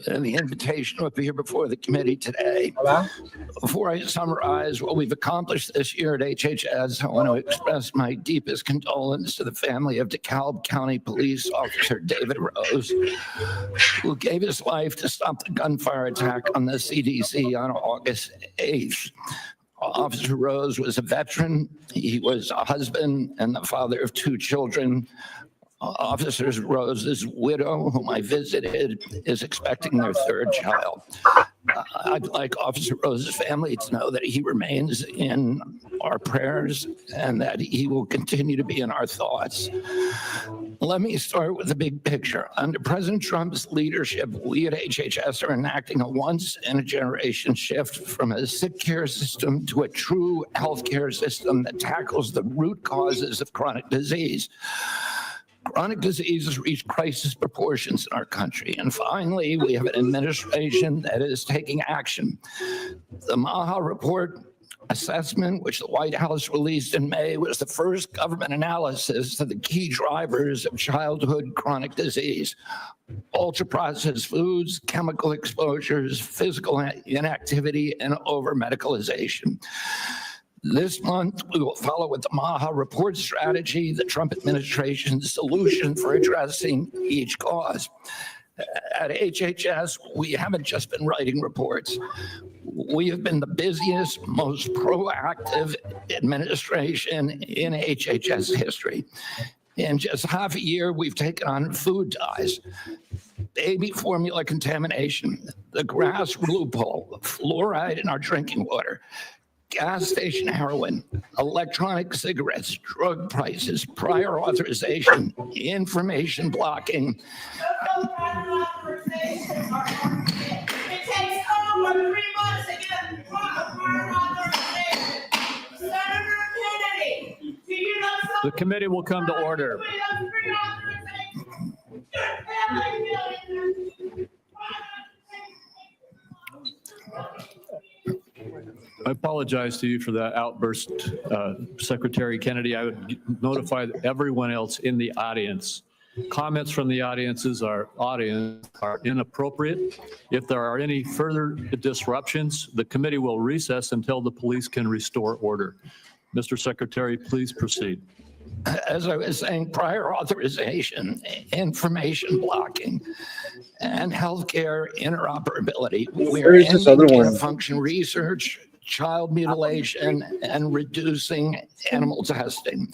and the invitation to appear before the committee today. Before I summarize what we've accomplished this year at HHS, I want to express my deepest condolence to the family of DeKalb County Police Officer David Rose, who gave his life to stop the gunfire attack on the CDC on August 8th. Officer Rose was a veteran. He was a husband and the father of 2 children. Officer Rose's widow, whom I visited, is expecting their 3rd child. I'd like Officer Rose's family to know that he remains in our prayers and that he will continue to be in our thoughts. Let me start with the big picture. Under President Trump's leadership, we at HHS are enacting a once-in-a-generation shift from a sick care system to a true healthcare system that tackles the root causes of chronic disease. Chronic diseases reach crisis proportions in our country. And finally, we have an administration that is taking action. The MAHA report assessment, which the White House released in May, was the first government analysis of the key drivers of childhood chronic disease: ultra-processed foods, chemical exposures, physical inactivity, and over-medicalization. This month, we will follow with the MAHA report strategy, the Trump administration's solution for addressing each cause. At HHS, we haven't just been writing reports. We have been the busiest, most proactive administration in HHS history. In just half a year, we've taken on food dyes, baby formula contamination, the grass loophole, fluoride in our drinking water, gas station heroin, electronic cigarettes, drug prices, prior authorization, information blocking. It takes over 3 months to get a prior authorization. Senator Kennedy, do you know something? The committee will come to order. I apologize to you for that outburst, Secretary Kennedy. I would notify everyone else in the audience. Comments from the audiences are inappropriate. If there are any further disruptions, the committee will recess until the police can restore order. Mr. Secretary, please proceed. As I was saying, prior authorization, information blocking, and healthcare interoperability. Where is this other one? Function research, child mutilation, and reducing animal testing.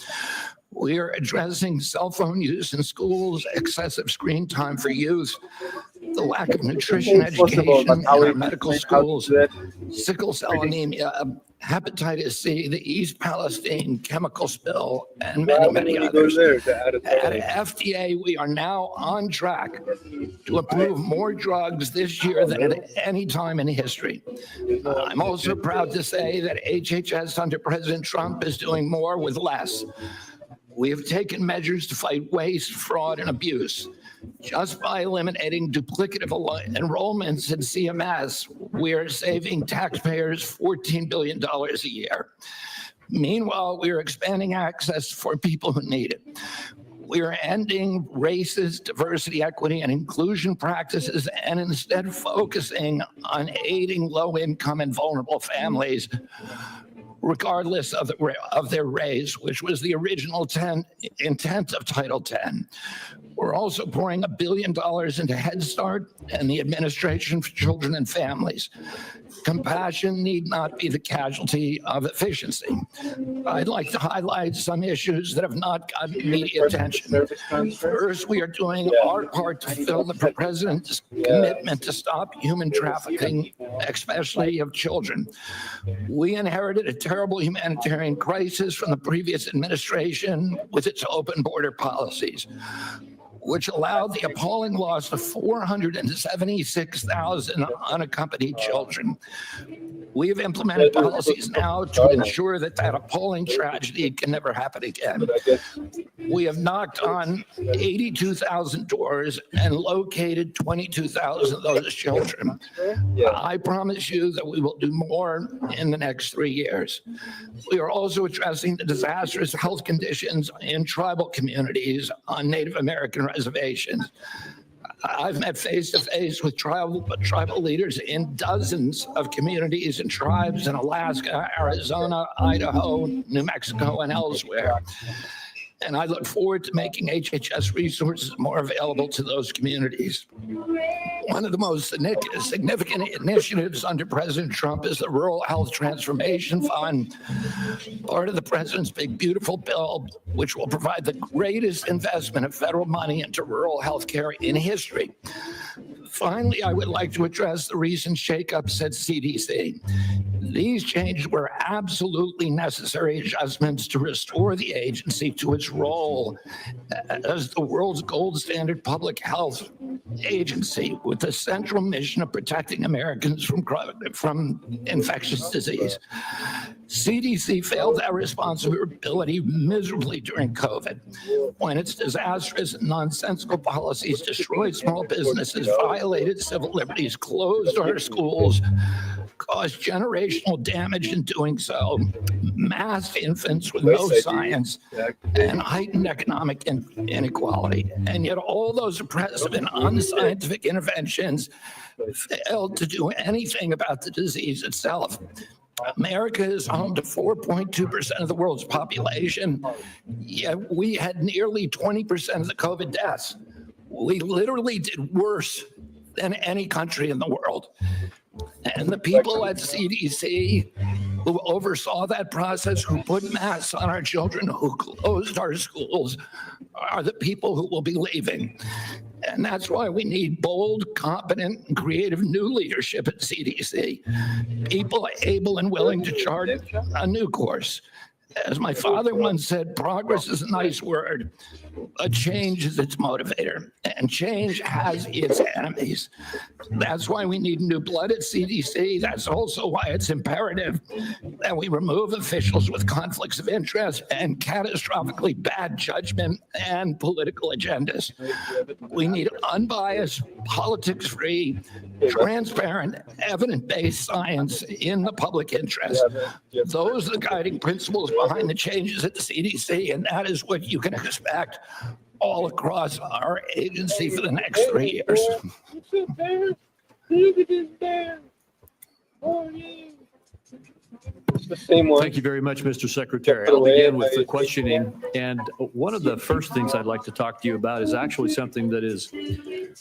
We are addressing cell phone use in schools, excessive screen time for youth, the lack of nutrition education in our medical schools, sickle cell anemia, hepatitis C, the East Palestine chemical spill, and many others. At FDA, we are now on track to approve more drugs this year than at any time in history. I'm also proud to say that HHS under President Trump is doing more with less. We have taken measures to fight waste, fraud, and abuse. Just by eliminating duplicative enrollments in CMS, we are saving taxpayers $14 billion a year. Meanwhile, we are expanding access for people who need it. We are ending racist diversity, equity, and inclusion practices and instead focusing on aiding low-income and vulnerable families, regardless of their race, which was the original intent of Title X. We're also pouring $1 billion into Head Start and the Administration for Children and Families. Compassion need not be the casualty of efficiency. I'd like to highlight some issues that have not gotten media attention. First, we are doing our part to fulfill the President's commitment to stop human trafficking, especially of children. We inherited a terrible humanitarian crisis from the previous administration with its open border policies, which allowed the appalling loss of 476,000 unaccompanied children. We have implemented policies now to ensure that appalling tragedy can never happen again. We have knocked on 82,000 doors and located 22,000 of those children. I promise you that we will do more in the next 3 years. We are also addressing the disastrous health conditions in tribal communities on Native American reservations. I've met face to face with tribal leaders in dozens of communities and tribes in Alaska, Arizona, Idaho, New Mexico, and elsewhere. And I look forward to making HHS resources more available to those communities. One of the most significant initiatives under President Trump is the Rural Health Transformation Fund, part of the president's big, beautiful bill, which will provide the greatest investment of federal money into rural health care in history. Finally, I would like to address the recent shakeups at CDC. These changes were absolutely necessary adjustments to restore the agency to its role as the world's gold standard public health agency with the central mission of protecting Americans from infectious disease. CDC failed that responsibility miserably during COVID, when its disastrous and nonsensical policies destroyed small businesses, violated civil liberties, closed our schools, caused generational damage in doing so, masked infants with no science, and heightened economic inequality. And yet all those oppressive and unscientific interventions failed to do anything about the disease itself. America is home to 4.2% of the world's population, yet we had nearly 20% of the COVID deaths. We literally did worse than any country in the world. And the people at CDC who oversaw that process, who put masks on our children, who closed our schools, are the people who will be leaving. And that's why we need bold, competent, and creative new leadership at CDC. People able and willing to chart a new course. As my father once said, progress is a nice word, but change is its motivator, and change has its enemies. That's why we need new blood at CDC. That's also why it's imperative that we remove officials with conflicts of interest and catastrophically bad judgment and political agendas. We need unbiased, politics-free, transparent, evidence-based science in the public interest. Those are the guiding principles behind the changes at the CDC, and that is what you can expect all across our agency for the next 3 years. The same one. Thank you very much, Mr. Secretary. I'll begin with the questioning. And one of the first things I'd like to talk to you about is actually something that is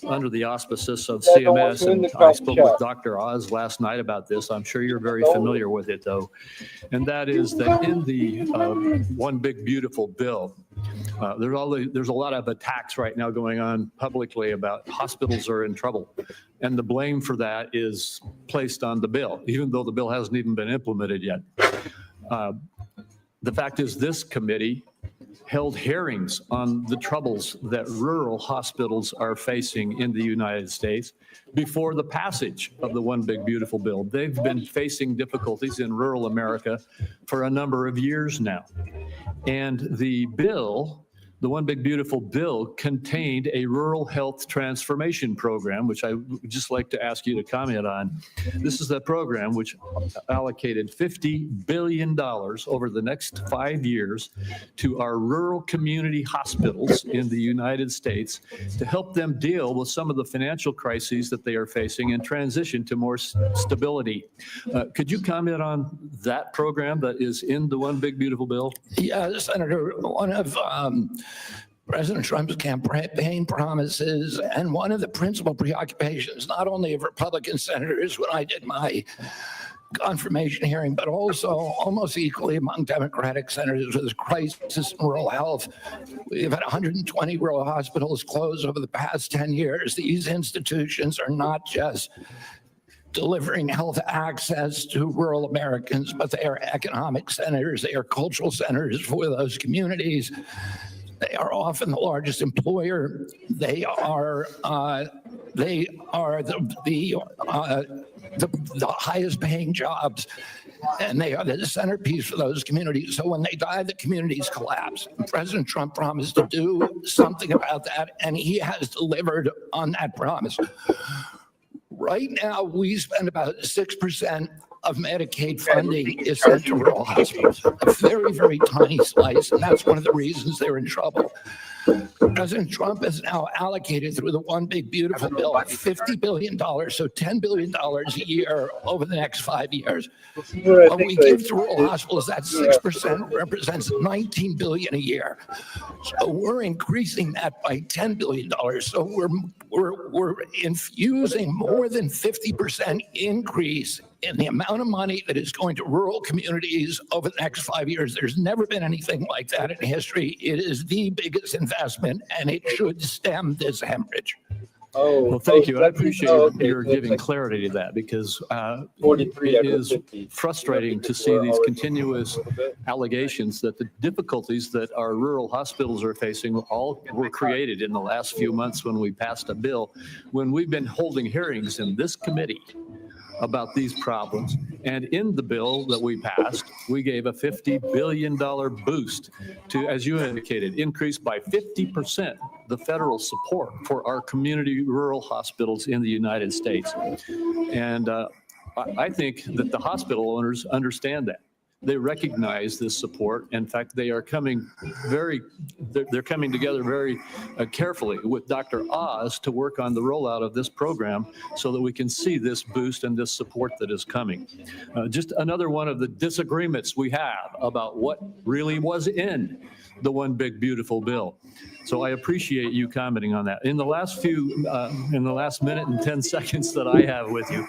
under the auspices of CMS. And I spoke with Dr. Oz last night about this. I'm sure you're very familiar with it, though. And that is that in the One Big Beautiful Bill, there's a lot of attacks right now going on publicly about hospitals are in trouble. And the blame for that is placed on the bill, even though the bill hasn't even been implemented yet. The fact is, this committee held hearings on the troubles that rural hospitals are facing in the United States before the passage of the One Big Beautiful Bill. They've been facing difficulties in rural America for a number of years now. And the bill, the One Big Beautiful Bill, contained a rural health transformation program, which I would just like to ask you to comment on. This is the program which allocated $50 billion over the next 5 years to our rural community hospitals in the United States to help them deal with some of the financial crises that they are facing and transition to more stability. Could you comment on that program that is in the One Big Beautiful Bill? Yeah, Senator, one of President Trump's campaign promises and one of the principal preoccupations, not only of Republican senators when I did my confirmation hearing, but also almost equally among Democratic senators, with this crisis in rural health. We've had 120 rural hospitals close over the past 10 years. These institutions are not just delivering health access to rural Americans, but they are economic centers, they are cultural centers for those communities. They are often the largest employer. They are the highest paying jobs, and they are the centerpiece for those communities. So when they die, the communities collapse. And President Trump promised to do something about that, and he has delivered on that promise. Right now, we spend about 6% of Medicaid funding is sent to rural hospitals. A very, very tiny slice, and that's one of the reasons they're in trouble. President Trump has now allocated through the One Big Beautiful Bill $50 billion, so $10 billion a year over the next 5 years. When we give to rural hospitals, that 6% represents $19 billion a year. So we're increasing that by $10 billion. So we're infusing more than 50% increase in the amount of money that is going to rural communities over the next 5 years. There's never been anything like that in history. It is the biggest investment, and it should stem this hemorrhage. Well, thank you. I appreciate your giving clarity to that, because it is frustrating to see these continuous allegations that the difficulties that our rural hospitals are facing all were created in the last few months when we passed a bill, when we've been holding hearings in this committee about these problems. And in the bill that we passed, we gave a $50 billion boost to, as you indicated, increase by 50% the federal support for our community rural hospitals in the United States. And I think that the hospital owners understand that. They recognize this support. In fact, they are coming they're coming together very carefully with Dr. Oz to work on the rollout of this program so that we can see this boost and this support that is coming. Just another one of the disagreements we have about what really was in the One Big Beautiful Bill. So I appreciate you commenting on that. In the last minute and 10 seconds that I have with you,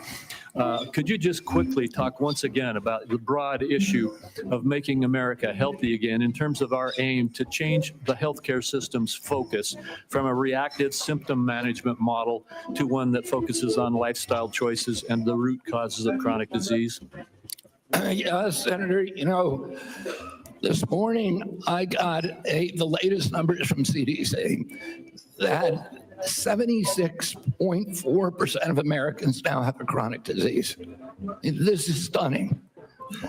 could you just quickly talk once again about the broad issue of making America healthy again in terms of our aim to change the healthcare system's focus from a reactive symptom management model to one that focuses on lifestyle choices and the root causes of chronic disease? Yes, Senator, this morning I got the latest numbers from CDC that 76.4% of Americans now have a chronic disease. This is stunning.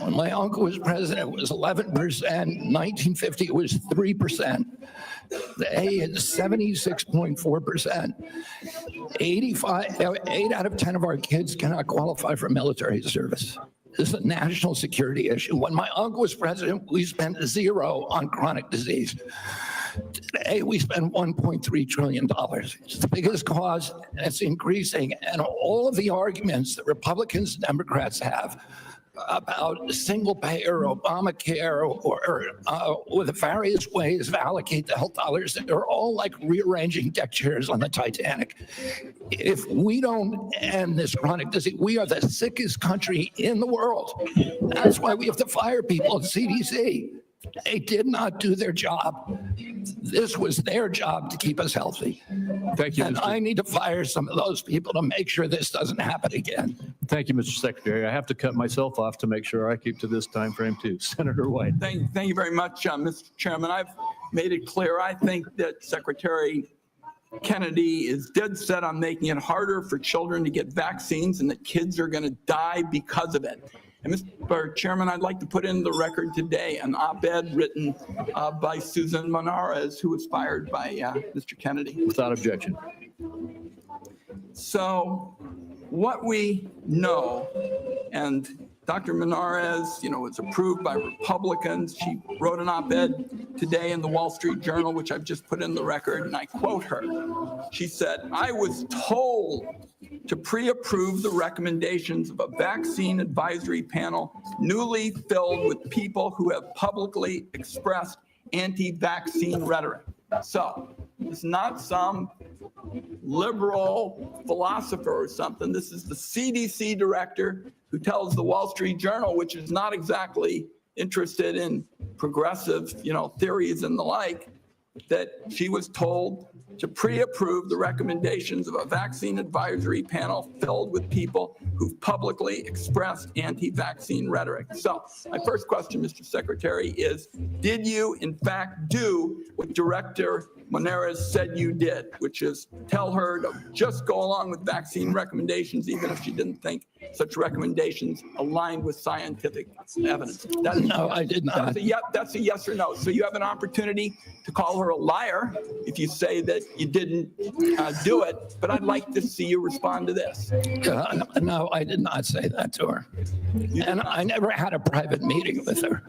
When my uncle was president, it was 11%. 1950, it was 3%. Today, it's 76.4%. 8 out of 10 of our kids cannot qualify for military service. This is a national security issue. When my uncle was president, we spent zero on chronic disease. Today, we spend $1.3 trillion. It's the biggest cause, and it's increasing. And all of the arguments that Republicans and Democrats have about single payer, Obamacare, or the various ways of allocate the health dollars, they're all like rearranging deck chairs on the Titanic. If we don't end this chronic disease, we are the sickest country in the world. That's why we have to fire people at CDC. They did not do their job. This was their job to keep us healthy. Thank you, And I need to fire some of those people to make sure this doesn't happen again. Thank you, Mr. Secretary. I have to cut myself off to make sure I keep to this time frame too. Senator White. Thank you very much, Mr. Chairman. I've made it clear. I think that Secretary Kennedy is dead set on making it harder for children to get vaccines and that kids are going to die because of it. And Mr. Chairman, I'd like to put in the record today an op-ed written by Susan Monarez, who was fired by Mr. Kennedy. Without objection. So what we know, and Dr. Monarez, was approved by Republicans. She wrote an op-ed today in the Wall Street Journal, which I've just put in the record, and I quote her. She said, "I was told to pre-approve the recommendations of a vaccine advisory panel newly filled with people who have publicly expressed anti-vaccine rhetoric." So it's not some liberal philosopher or something. This is the CDC director who tells the Wall Street Journal, which is not exactly interested in progressive, theories and the like, that she was told to pre-approve the recommendations of a vaccine advisory panel filled with people who've publicly expressed anti-vaccine rhetoric. So my first question, Mr. Secretary, is did you in fact do what Director Monarez said you did, which is tell her to just go along with vaccine recommendations, even if she didn't think such recommendations aligned with scientific evidence? No, I did not. That's a yes or no. So you have an opportunity to call her a liar if you say that you didn't do it, but I'd like to see you respond to this. No, I did not say that to her. And I never had a private meeting with her.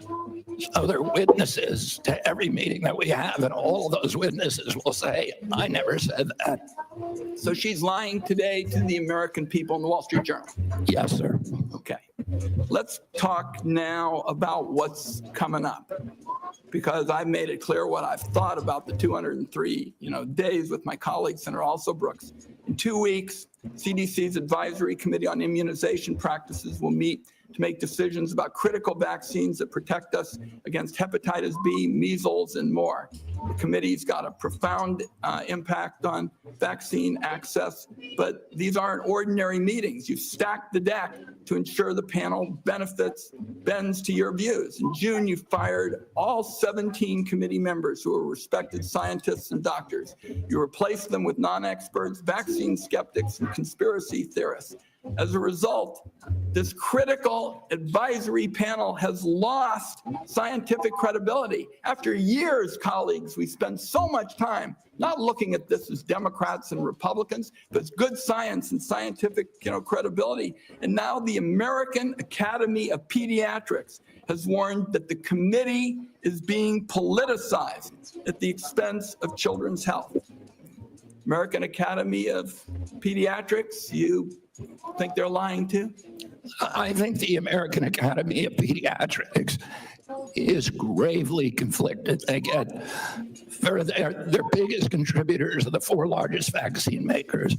So there are witnesses to every meeting that we have, and all of those witnesses will say, I never said that. So she's lying today to the American people in the Wall Street Journal. Yes, sir. Okay. Let's talk now about what's coming up, because I've made it clear what I've thought about the 203, days with my colleague, Senator Also Brooks. In 2 weeks, CDC's Advisory Committee on Immunization Practices will meet to make decisions about critical vaccines that protect us against hepatitis B, measles, and more. The committee's got a profound impact on vaccine access, but these aren't ordinary meetings. You've stacked the deck to ensure the panel bends to your views. In June, you fired all 17 committee members who are respected scientists and doctors. You replaced them with non-experts, vaccine skeptics, and conspiracy theorists. As a result, this critical advisory panel has lost scientific credibility. After years, colleagues, we spend so much time not looking at this as Democrats and Republicans, but as good science and scientific, credibility. And now the American Academy of Pediatrics has warned that the committee is being politicized at the expense of children's health. American Academy of Pediatrics, you think they're lying too? I think the American Academy of Pediatrics is gravely conflicted. They get, their biggest contributors are the 4 largest vaccine makers.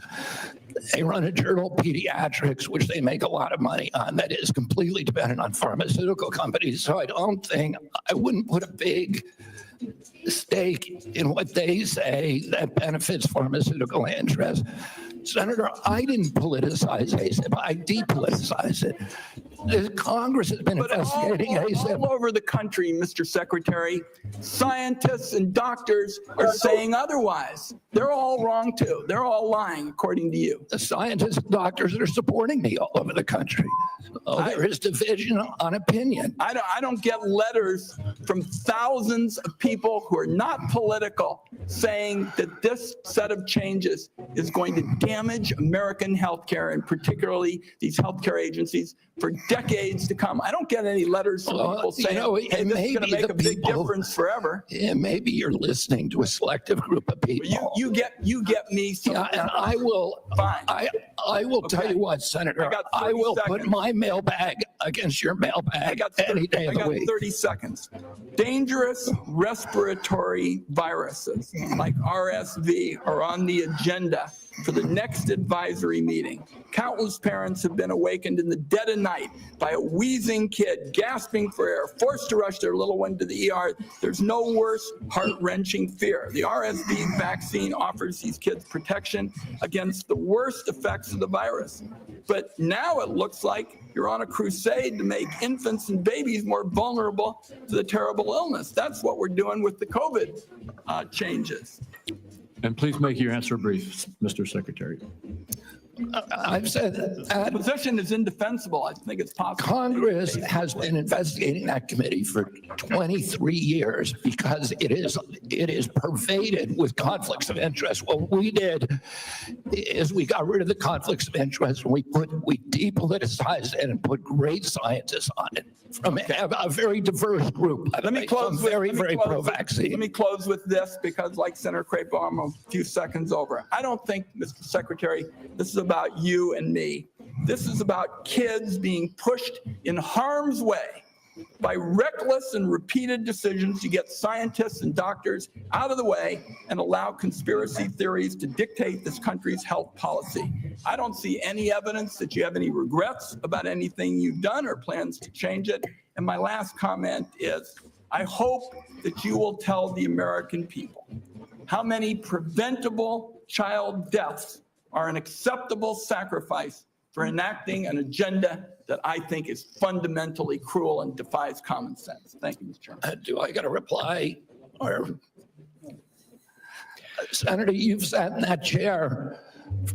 They run a journal, Pediatrics, which they make a lot of money on, that is completely dependent on pharmaceutical companies. So I wouldn't put a big stake in what they say that benefits pharmaceutical interests. Senator, I didn't politicize ACIP. I depoliticized it. The Congress has been investigating ACIP. All over the country, Mr. Secretary, scientists and doctors are saying otherwise. They're all wrong too. They're all lying, according to you. The scientists and doctors are supporting me all over the country. There is division on opinion. I don't get letters from thousands of people who are not political saying that this set of changes is going to damage American healthcare, and particularly these healthcare agencies, for decades to come. I don't get any letters from people saying, hey, this is going to make a big difference forever. Yeah, maybe you're listening to a selective group of people. You get me. Yeah, and I will. Fine. I will tell you what, Senator. I will put my mailbag against your mailbag any day of the week. 30 seconds. Dangerous respiratory viruses like RSV are on the agenda for the next advisory meeting. Countless parents have been awakened in the dead of night by a wheezing kid gasping for air, forced to rush their little one to the ER. There's no worse heart-wrenching fear. The RSV vaccine offers these kids protection against the worst effects of the virus. But now it looks like you're on a crusade to make infants and babies more vulnerable to the terrible illness. That's what we're doing with the COVID changes. And please make your answer brief, Mr. Secretary. I've said that The position is indefensible. I think it's possible. Congress has been investigating that committee for 23 years because it is pervaded with conflicts of interest. What we did is we got rid of the conflicts of interest and we depoliticized it and put great scientists on it from a very diverse group. Let me close with, very pro-vaccine. Let me close with this, because like Senator Crapo, I'm a few seconds over. I don't think, Mr. Secretary, this is about you and me. This is about kids being pushed in harm's way by reckless and repeated decisions to get scientists and doctors out of the way and allow conspiracy theories to dictate this country's health policy. I don't see any evidence that you have any regrets about anything you've done or plans to change it. And my last comment is, I hope that you will tell the American people how many preventable child deaths are an acceptable sacrifice for enacting an agenda that I think is fundamentally cruel and defies common sense. Thank you, Mr. Chairman. Do I got a reply? Or Senator, you've sat in that chair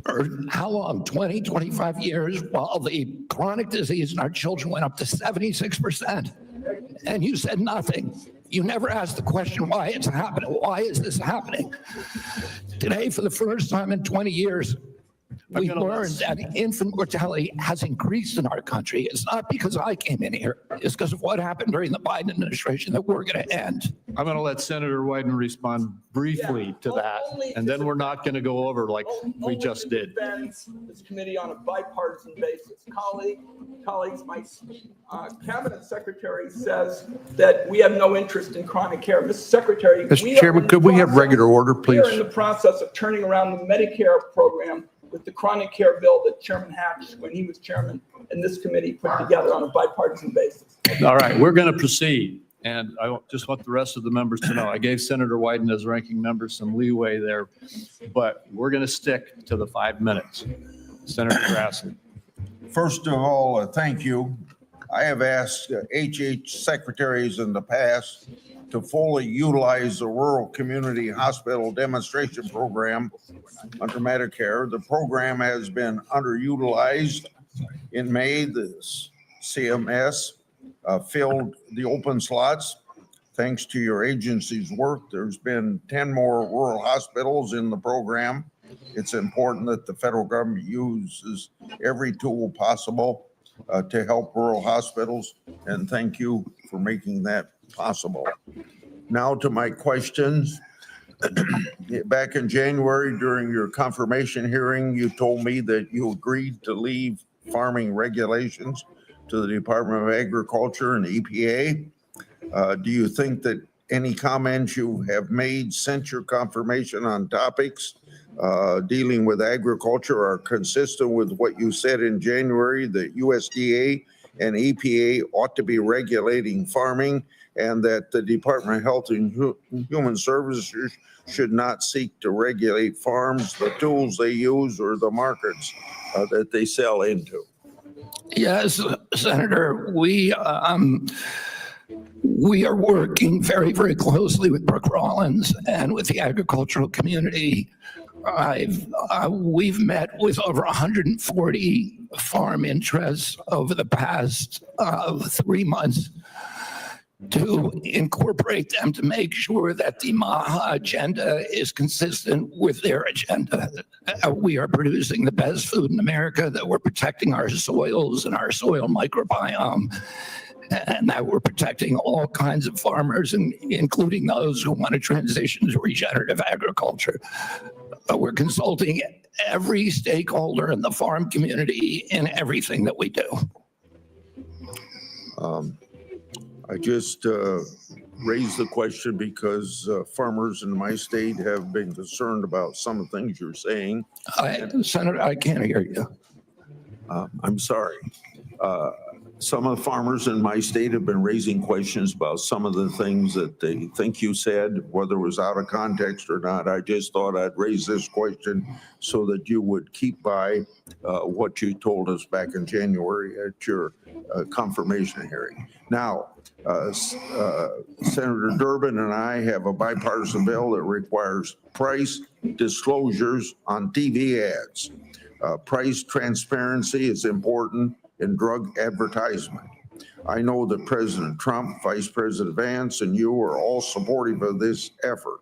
for how long? 20, 25 years, while the chronic disease in our children went up to 76%. And you said nothing. You never asked the question why it's happening. Why is this happening? Today, for the first time in 20 years, we gonna learned that infant mortality has increased in our country. It's not because I came in here. It's because of what happened during the Biden administration that we're going to end. I'm going to let Senator Wyden respond briefly to that, and then we're not going to go over like we just did. This committee on a bipartisan basis. Colleagues, my cabinet secretary says that we have no interest in chronic care. Mr. Secretary, Mr. Chairman, could we have regular order, We are in please? the process of turning around the Medicare program with the chronic care bill that Chairman Hatch, when he was chairman, and this committee put together on a bipartisan basis. All right, we're going to proceed. And I just want the rest of the members to know, I gave Senator Wyden as ranking member some leeway there, but we're going to stick to the 5 minutes. Senator Grassley. First of all, thank you. I have asked HH secretaries in the past to fully utilize the Rural Community Hospital Demonstration Program under Medicare. The program has been underutilized. In May, the CMS filled the open slots. Thanks to your agency's work, there's been 10 more rural hospitals in the program. It's important that the federal government uses every tool possible to help rural hospitals, and thank you for making that possible. Now to my questions. Back in January, during your confirmation hearing, you told me that you agreed to leave farming regulations to the Department of Agriculture and EPA. Do you think that any comments you have made since your confirmation on topics dealing with agriculture are consistent with what you said in January, that USDA and EPA ought to be regulating farming, and that the Department of Health and Human Services should not seek to regulate farms, the tools they use, or the markets that they sell into? Yes, Senator, we are working very, very closely with Brooke Rollins and with the agricultural community. We've met with over 140 farm interests over the past 3 months to incorporate them to make sure that the MAHA agenda is consistent with their agenda. We are producing the best food in America, that we're protecting our soils and our soil microbiome, and that we're protecting all kinds of farmers, including those who want to transition to regenerative agriculture. We're consulting every stakeholder in the farm community in everything that we do. I just raised the question because farmers in my state have been concerned about some of the things you're saying. Senator, I can't hear you. I'm sorry. Some of the farmers in my state have been raising questions about some of the things that they think you said, whether it was out of context or not. I just thought I'd raise this question so that you would keep by what you told us back in January at your confirmation hearing. Now, Senator Durbin and I have a bipartisan bill that requires price disclosures on TV ads. Price transparency is important in drug advertisement. I know that President Trump, Vice President Vance, and you are all supportive of this effort.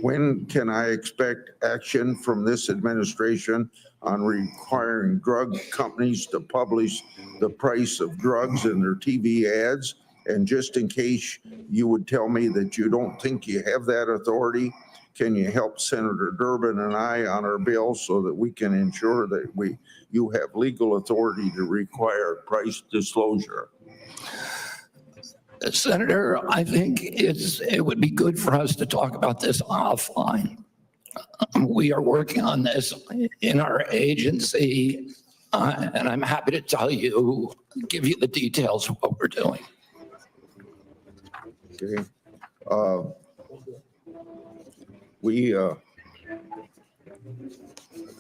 When can I expect action from this administration on requiring drug companies to publish the price of drugs in their TV ads? And just in case you would tell me that you don't think you have that authority, can you help Senator Durbin and I on our bill so that we can ensure that you have legal authority to require price disclosure? Senator, I think it would be good for us to talk about this offline. We are working on this in our agency, and I'm happy to give you the details of what we're doing. Okay. We got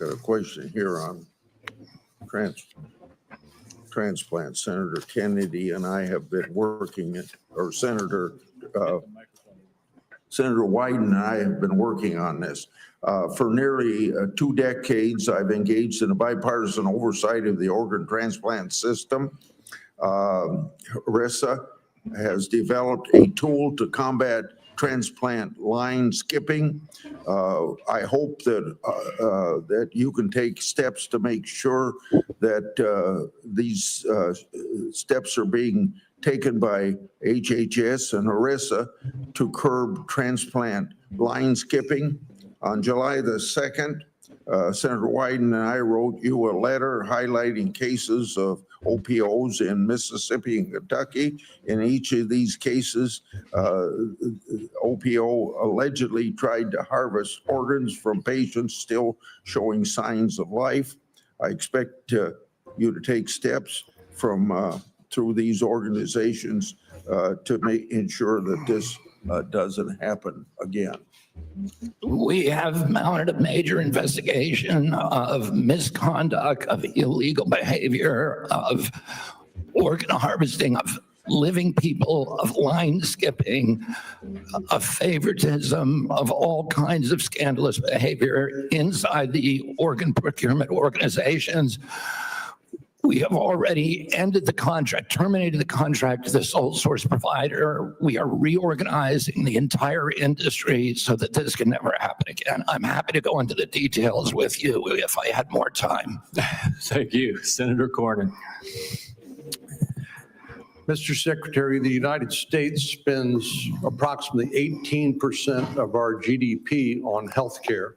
a question here on transplant. Senator Kennedy and I have been working, or Senator Wyden and I have been working on this. For nearly 2 decades, I've engaged in a bipartisan oversight of the organ transplant system. HRSA has developed a tool to combat transplant line skipping. I hope that you can take steps to make sure that these steps are being taken by HHS and HRSA to curb transplant line skipping. On July the 2nd, Senator Wyden and I wrote you a letter highlighting cases of OPOs in Mississippi and Kentucky. In each of these cases, OPO allegedly tried to harvest organs from patients still showing signs of life. I expect you to take steps from through these organizations to ensure that this doesn't happen again. We have mounted a major investigation of misconduct, of illegal behavior, of organ harvesting, of living people, of line skipping, of favoritism, of all kinds of scandalous behavior inside the organ procurement organizations. We have already ended the contract, terminated the contract with the sole source provider. We are reorganizing the entire industry so that this can never happen again. I'm happy to go into the details with you if I had more time. Thank you, Senator Cornyn. Mr. Secretary, the United States spends approximately 18% of our GDP on healthcare,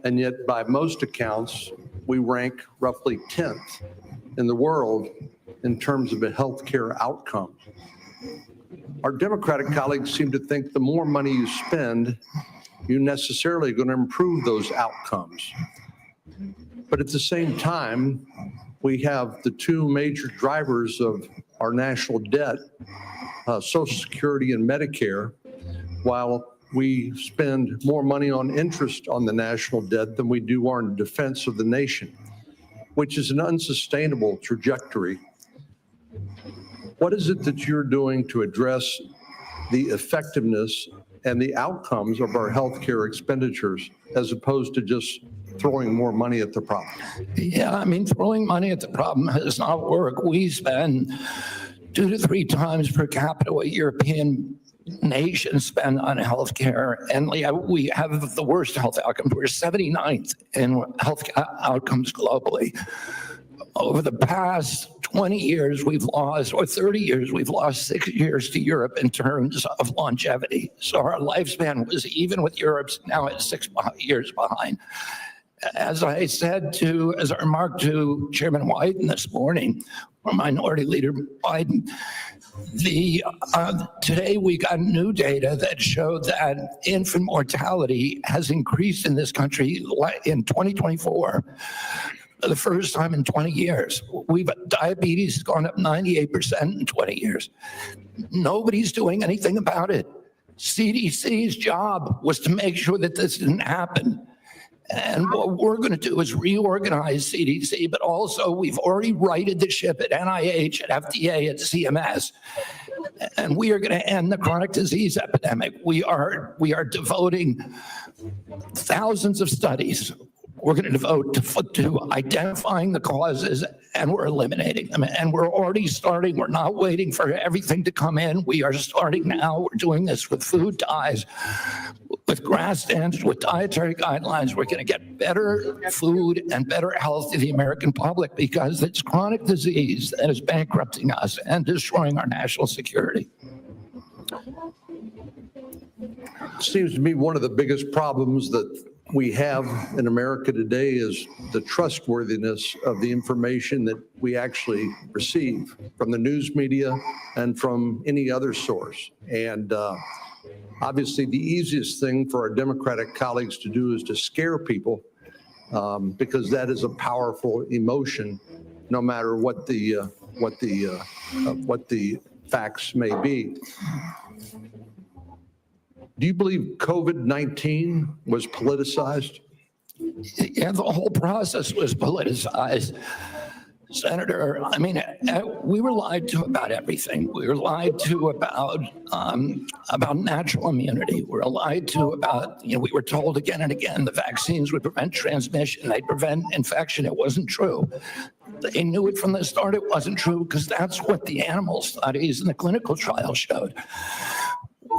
and yet by most accounts, we rank roughly 10th in the world in terms of a healthcare outcome. Our Democratic colleagues seem to think the more money you spend, you're necessarily going to improve those outcomes. But at the same time, we have the two major drivers of our national debt, Social Security and Medicare, while we spend more money on interest on the national debt than we do on defense of the nation, which is an unsustainable trajectory. What is it that you're doing to address the effectiveness and the outcomes of our healthcare expenditures as opposed to just throwing more money at the problem? Yeah, I mean, throwing money at the problem does not work. We spend 2 to 3 times per capita what European nations spend on healthcare, and we have the worst health outcomes. We're 79th in health outcomes globally. Over the past 20 years, we've lost, or 30 years, we've lost 6 years to Europe in terms of longevity. So our lifespan was even with Europe's, now at 6 years behind. As I said as I remarked to Chairman Wyden this morning, or Minority Leader Biden, today we got new data that showed that infant mortality has increased in this country in 2024 for the first time in 20 years. Diabetes has gone up 98% in 20 years. Nobody's doing anything about it. CDC's job was to make sure that this didn't happen. And what we're going to do is reorganize CDC, but also we've already righted the ship at NIH, at FDA, at CMS, and we are going to end the chronic disease epidemic. We are devoting thousands of studies. We're going to devote to identifying the causes, and we're eliminating them. And we're already starting. We're not waiting for everything to come in. We are starting now. We're doing this with food dyes, with grass standards, with dietary guidelines. We're going to get better food and better health to the American public because it's chronic disease that is bankrupting us and destroying our national security. It seems to me one of the biggest problems that we have in America today is the trustworthiness of the information that we actually receive from the news media and from any other source. And obviously, the easiest thing for our Democratic colleagues to do is to scare people because that is a powerful emotion, no matter what the facts may be. Do you believe COVID-19 was politicized? Yeah, the whole process was politicized. Senator, I mean, we were lied to about everything. We were lied to about natural immunity. We were lied to about, we were told again and again the vaccines would prevent transmission, they'd prevent infection. It wasn't true. They knew it from the start. It wasn't true because that's what the animal studies and the clinical trials showed.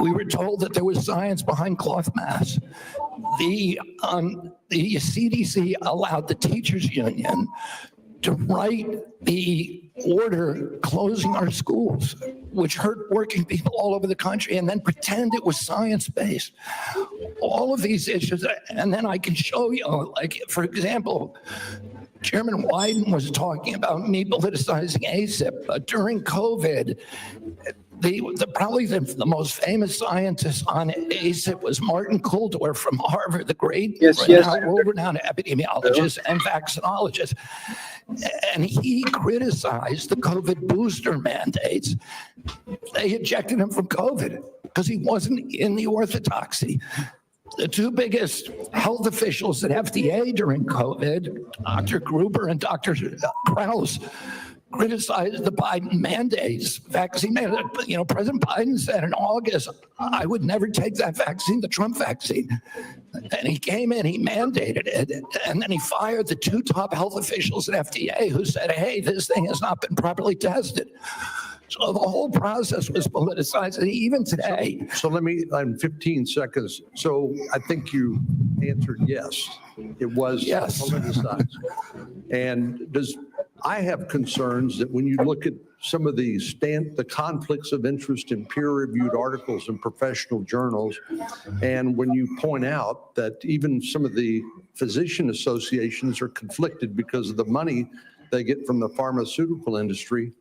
We were told that there was science behind cloth masks. The CDC allowed the teachers union to write the order closing our schools, which hurt working people all over the country, and then pretend it was science-based. All of these issues, and then I can show you, like, for example, Chairman Wyden was talking about me politicizing ACIP, but during COVID, probably the most famous scientist on ACIP was Martin Kulldorff from Harvard, the great world-renowned epidemiologist and vaccinologist. And he criticized the COVID booster mandates. They ejected him from COVID because he wasn't in the orthodoxy. The two biggest health officials at FDA during COVID, Dr. Gruber and Dr. Krause, criticized the Biden mandates, vaccine mandate. You know, President Biden said in August, I would never take that vaccine, the Trump vaccine. And he came in, he mandated it, and then he fired the two top health officials at FDA who said, hey, this thing has not been properly tested. So the whole process was politicized, and even today. So let me, in 15 seconds. So I think you answered yes. It was Yes. politicized. And I have concerns that when you look at some of the conflicts of interest in peer-reviewed articles in professional journals, and when you point out that even some of the physician associations are conflicted because of the money they get from the pharmaceutical industry,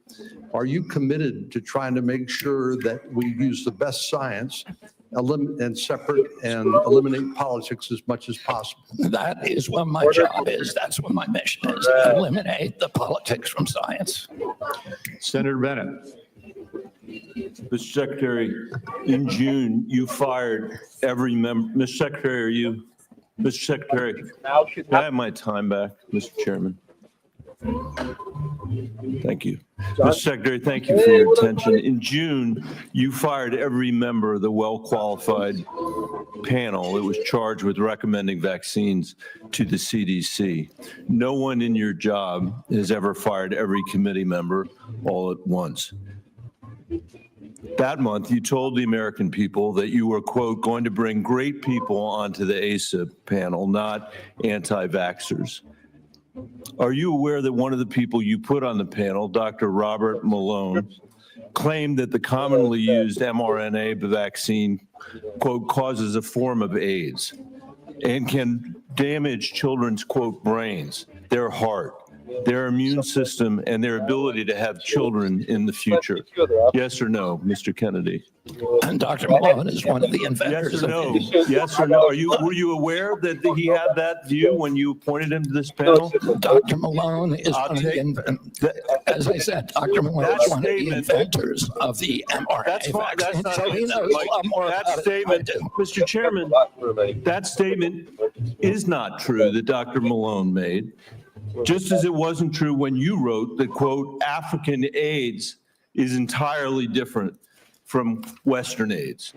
are you committed to trying to make sure that we use the best science and separate and eliminate politics as much as possible? That is what my job is. That's what my mission is. Eliminate the politics from science. Senator Bennett. Mr. Secretary, in June, you fired every member. Mr. Secretary, Mr. Secretary, can I have my time back, Mr. Chairman? Thank you. Mr. Secretary, thank you for your attention. In June, you fired every member of the well-qualified panel that was charged with recommending vaccines to the CDC. No one in your job has ever fired every committee member all at once. That month, you told the American people that you were, quote, going to bring great people onto the ACIP panel, not anti-vaxxers. Are you aware that one of the people you put on the panel, Dr. Robert Malone, claimed that the commonly used mRNA vaccine, quote, causes a form of AIDS and can damage children's, quote, brains, their heart, their immune system, and their ability to have children in the future? Yes or no, Mr. Kennedy? And Dr. Malone is one of the inventors. Yes or no? of Yes or no? Were you aware that he had that view when you appointed him to this panel? Dr. Malone is one of the inventors. As I said, Dr. Malone is one of the inventors of the mRNA That's fine. That's vaccine. not So he it. knows Mike, a lot more that about it statement, than I do. Mr. Chairman, that statement is not true that Dr. Malone made, just as it wasn't true when you wrote that, quote, African AIDS is entirely different from Western AIDS.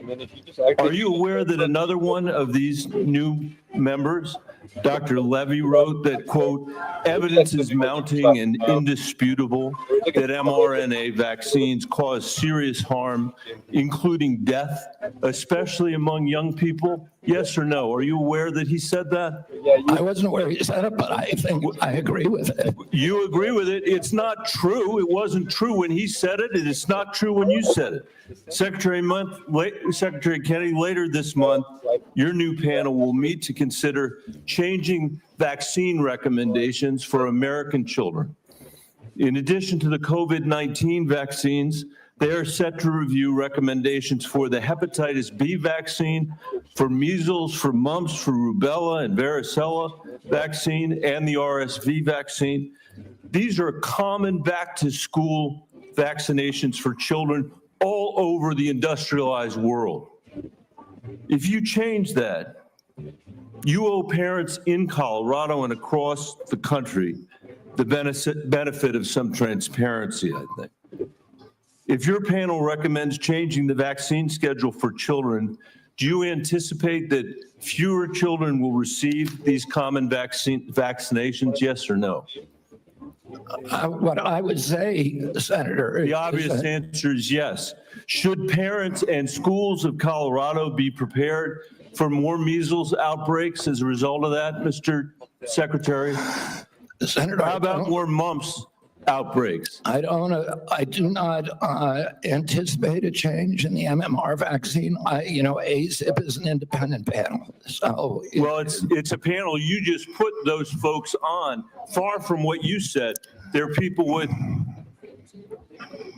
Are you aware that another one of these new members, Dr. Levy, wrote that, quote, evidence is mounting and indisputable that mRNA vaccines cause serious harm, including death, especially among young people? Yes or no? Are you aware that he said that? I wasn't aware he said it, but I think I agree with it. You agree with it? It's not true. It wasn't true when he said it, and it's not true when you said it. Secretary Kennedy, later this month, your new panel will meet to consider changing vaccine recommendations for American children. In addition to the COVID-19 vaccines, they are set to review recommendations for the hepatitis B vaccine, for measles, for mumps, for rubella and varicella vaccine, and the RSV vaccine. These are common back-to-school vaccinations for children all over the industrialized world. If you change that, you owe parents in Colorado and across the country the benefit of some transparency, I think. If your panel recommends changing the vaccine schedule for children, do you anticipate that fewer children will receive these common vaccinations, yes or no? What I would say, Senator. The obvious answer is yes. Should parents and schools of Colorado be prepared for more measles outbreaks as a result of that, Mr. Secretary? Senator, How about more mumps outbreaks? I do not anticipate a change in the MMR vaccine. ACIP is an independent panel. So, Well, it's a panel. You just put those folks on. Far from what you said, they're people with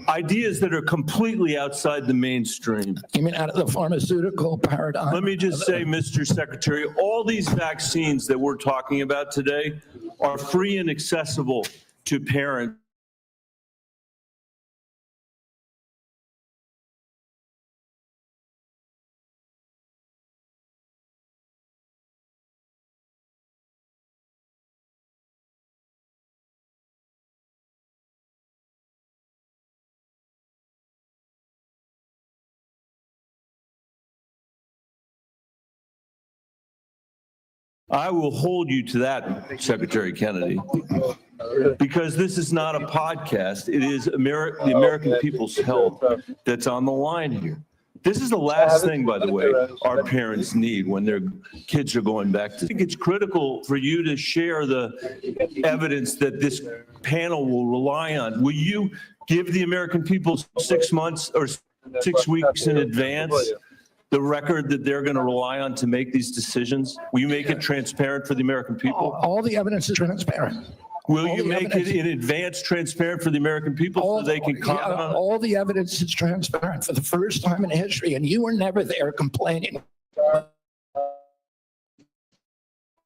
ideas that are completely outside the mainstream. you mean out of the pharmaceutical paradigm? Let me just say, Mr. Secretary, all these vaccines that we're talking about today are free and accessible to parents. I will hold you to that, Secretary Kennedy, because this is not a podcast. It is the American people's health that's on the line here. This is the last thing, by the way, our parents need when their kids are going back to. I think it's critical for you to share the evidence that this panel will rely on. Will you give the American people 6 months or 6 weeks in advance the record that they're going to rely on to make these decisions? Will you make it transparent for the American people? All the evidence is transparent. Will all you the make evidence- it in advance transparent for the American people so they can comment on it? All the evidence is transparent for the first time in history, and you were never there complaining.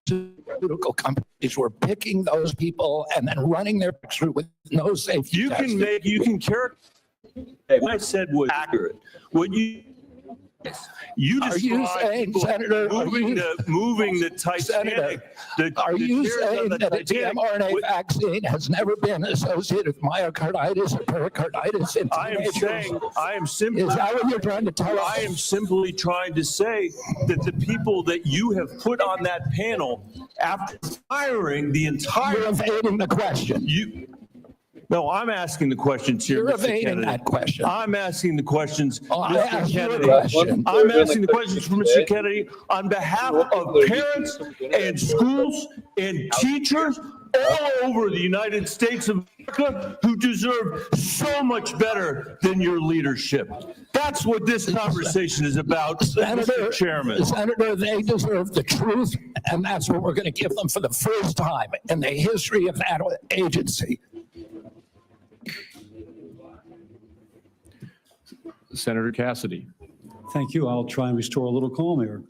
Pharmaceutical companies were picking those people and then running their through with no safety. You testing. can characterize what I said was accurate. What you Are you described saying, people Senator, moving the Titanic. Are you chairs on saying the that the Titanic mRNA with- vaccine has never been associated with myocarditis or pericarditis in I am teenagers? saying, I am simply. Is that what you're trying to tell us? I am simply trying to say that the people that you have put on that panel, after firing the You're entire, evading the question. no, I'm asking the questions here, You're Mr. evading Kennedy. that question. I'm asking the questions, Oh, I Mr. asked you a Kennedy. question. I'm asking the questions for Mr. Kennedy on behalf of parents and schools and teachers all over the United States of America who deserve so much better than your leadership. That's what this conversation is about, Mr. Chairman. Senator, they deserve the truth, and that's what we're going to give them for the first time in the history of that agency. Senator Cassidy. Thank you. I'll try and restore a little calm here.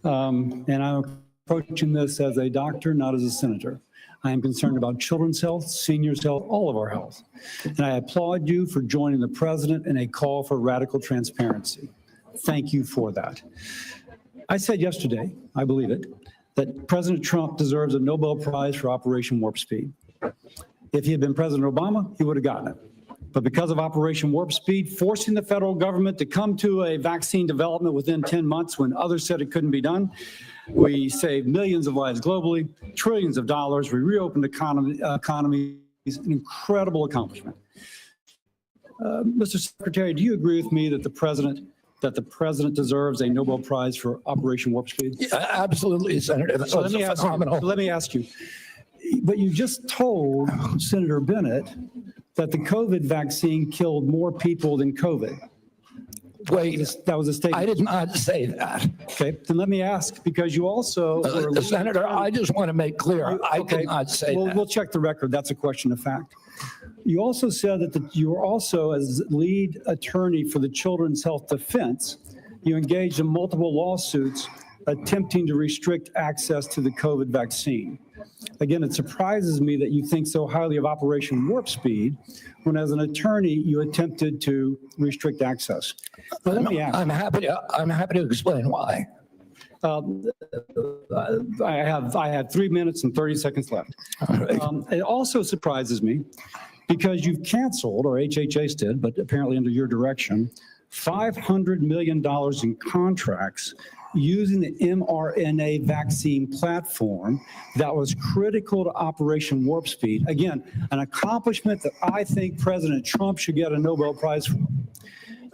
And I'm approaching this as a doctor, not as a senator. I am concerned about children's health, seniors' health, all of our health. And I applaud you for joining the president in a call for radical transparency. Thank you for that. I said yesterday, I believe it, that President Trump deserves a Nobel Prize for Operation Warp Speed. If he had been President Obama, he would have gotten it. But because of Operation Warp Speed, forcing the federal government to come to a vaccine development within 10 months when others said it couldn't be done, we saved millions of lives globally, trillions of dollars. We reopened economies, an incredible accomplishment. Mr. Secretary, do you agree with me that the president deserves a Nobel Prize for Operation Warp Speed? Yeah, absolutely, Senator. That So was phenomenal. let me ask you, but you just told Senator Bennett that the COVID vaccine killed more people than COVID. Wait, That was a statement. I did not say that. Okay, then let me ask, because you also were. Senator, I just want to make clear, I Okay, did not say We'll that. check the record. That's a question of fact. You also said that you were also, as lead attorney for the Children's Health Defense, you engaged in multiple lawsuits attempting to restrict access to the COVID vaccine. Again, it surprises me that you think so highly of Operation Warp Speed when, as an attorney, you attempted to restrict access. But let me ask. I'm happy to explain why. I have 3 minutes and 30 seconds left. It also surprises me because you've canceled, or HHS did, but apparently under your direction, $500 million in contracts using the mRNA vaccine platform that was critical to Operation Warp Speed. Again, an accomplishment that I think President Trump should get a Nobel Prize for.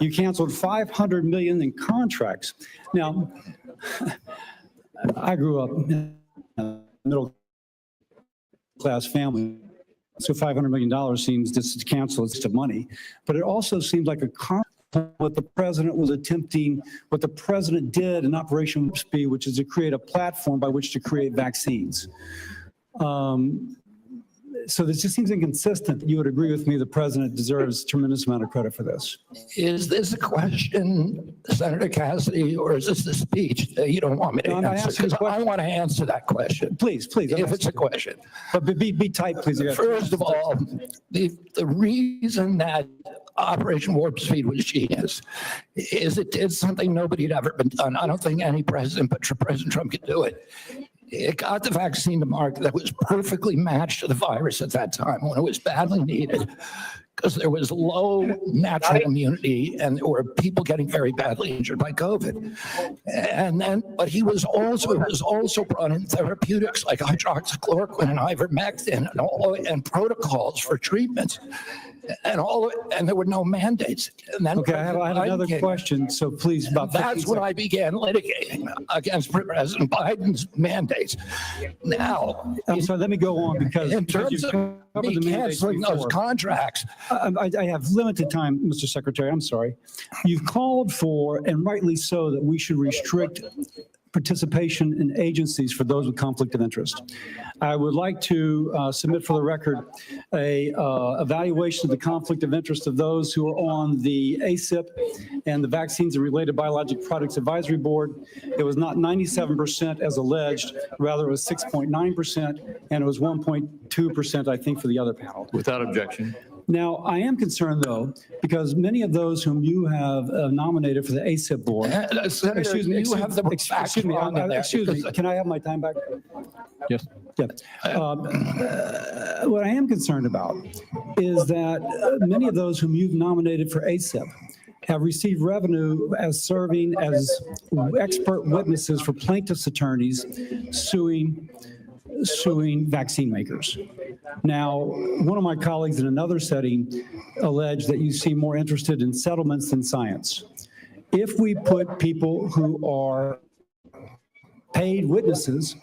You canceled $500 million in contracts. Now, I grew up in a middle-class family, so $500 million seems just to cancel it's of money. But it also seems like a what the president was attempting, what the president did in Operation Warp Speed, which is to create a platform by which to create vaccines. So this just seems inconsistent. You would agree with me the president deserves a tremendous amount of credit for this. Is this a question, Senator Cassidy, or is this a speech that you don't want me to No, I'm answer? asking a Because I question. want to answer that question, Please, please. I'm if it's a asking. question. But be tight, please. You got- First of all, the reason that Operation Warp Speed was genius is it did something nobody had ever been done. I don't think any president, but President Trump could do it. It got the vaccine to market that was perfectly matched to the virus at that time when it was badly needed, because there was low natural immunity and there were people getting very badly injured by COVID. And then, but it was also brought in therapeutics like hydroxychloroquine and ivermectin and protocols for treatments. And there were no mandates. And then Okay, I have another Biden came. question, so please, about 15 That's when seconds. I began litigating against President Biden's mandates. Now, I'm sorry, let me go on because in terms you've of covered me the mandates canceling those before. contracts, I have limited time, Mr. Secretary, I'm sorry. You've called for, and rightly so, that we should restrict participation in agencies for those with conflict of interest. I would like to submit for the record a evaluation of the conflict of interest of those who are on the ACIP and the Vaccines and Related Biologic Products Advisory Board. It was not 97% as alleged, rather it was 6.9%, and it was 1.2%, I think, for the other panel. Without objection. Now, I am concerned, though, because many of those whom you have nominated for the ACIP board. Senator, Excuse me, you have the facts excuse me, wrong in there. excuse me, can I have my time back? Yes. Yeah. What I am concerned about is that many of those whom you've nominated for ACIP have received revenue as serving as expert witnesses for plaintiffs' attorneys suing vaccine makers. Now, one of my colleagues in another setting alleged that you seem more interested in settlements than science. If we put people who are paid witnesses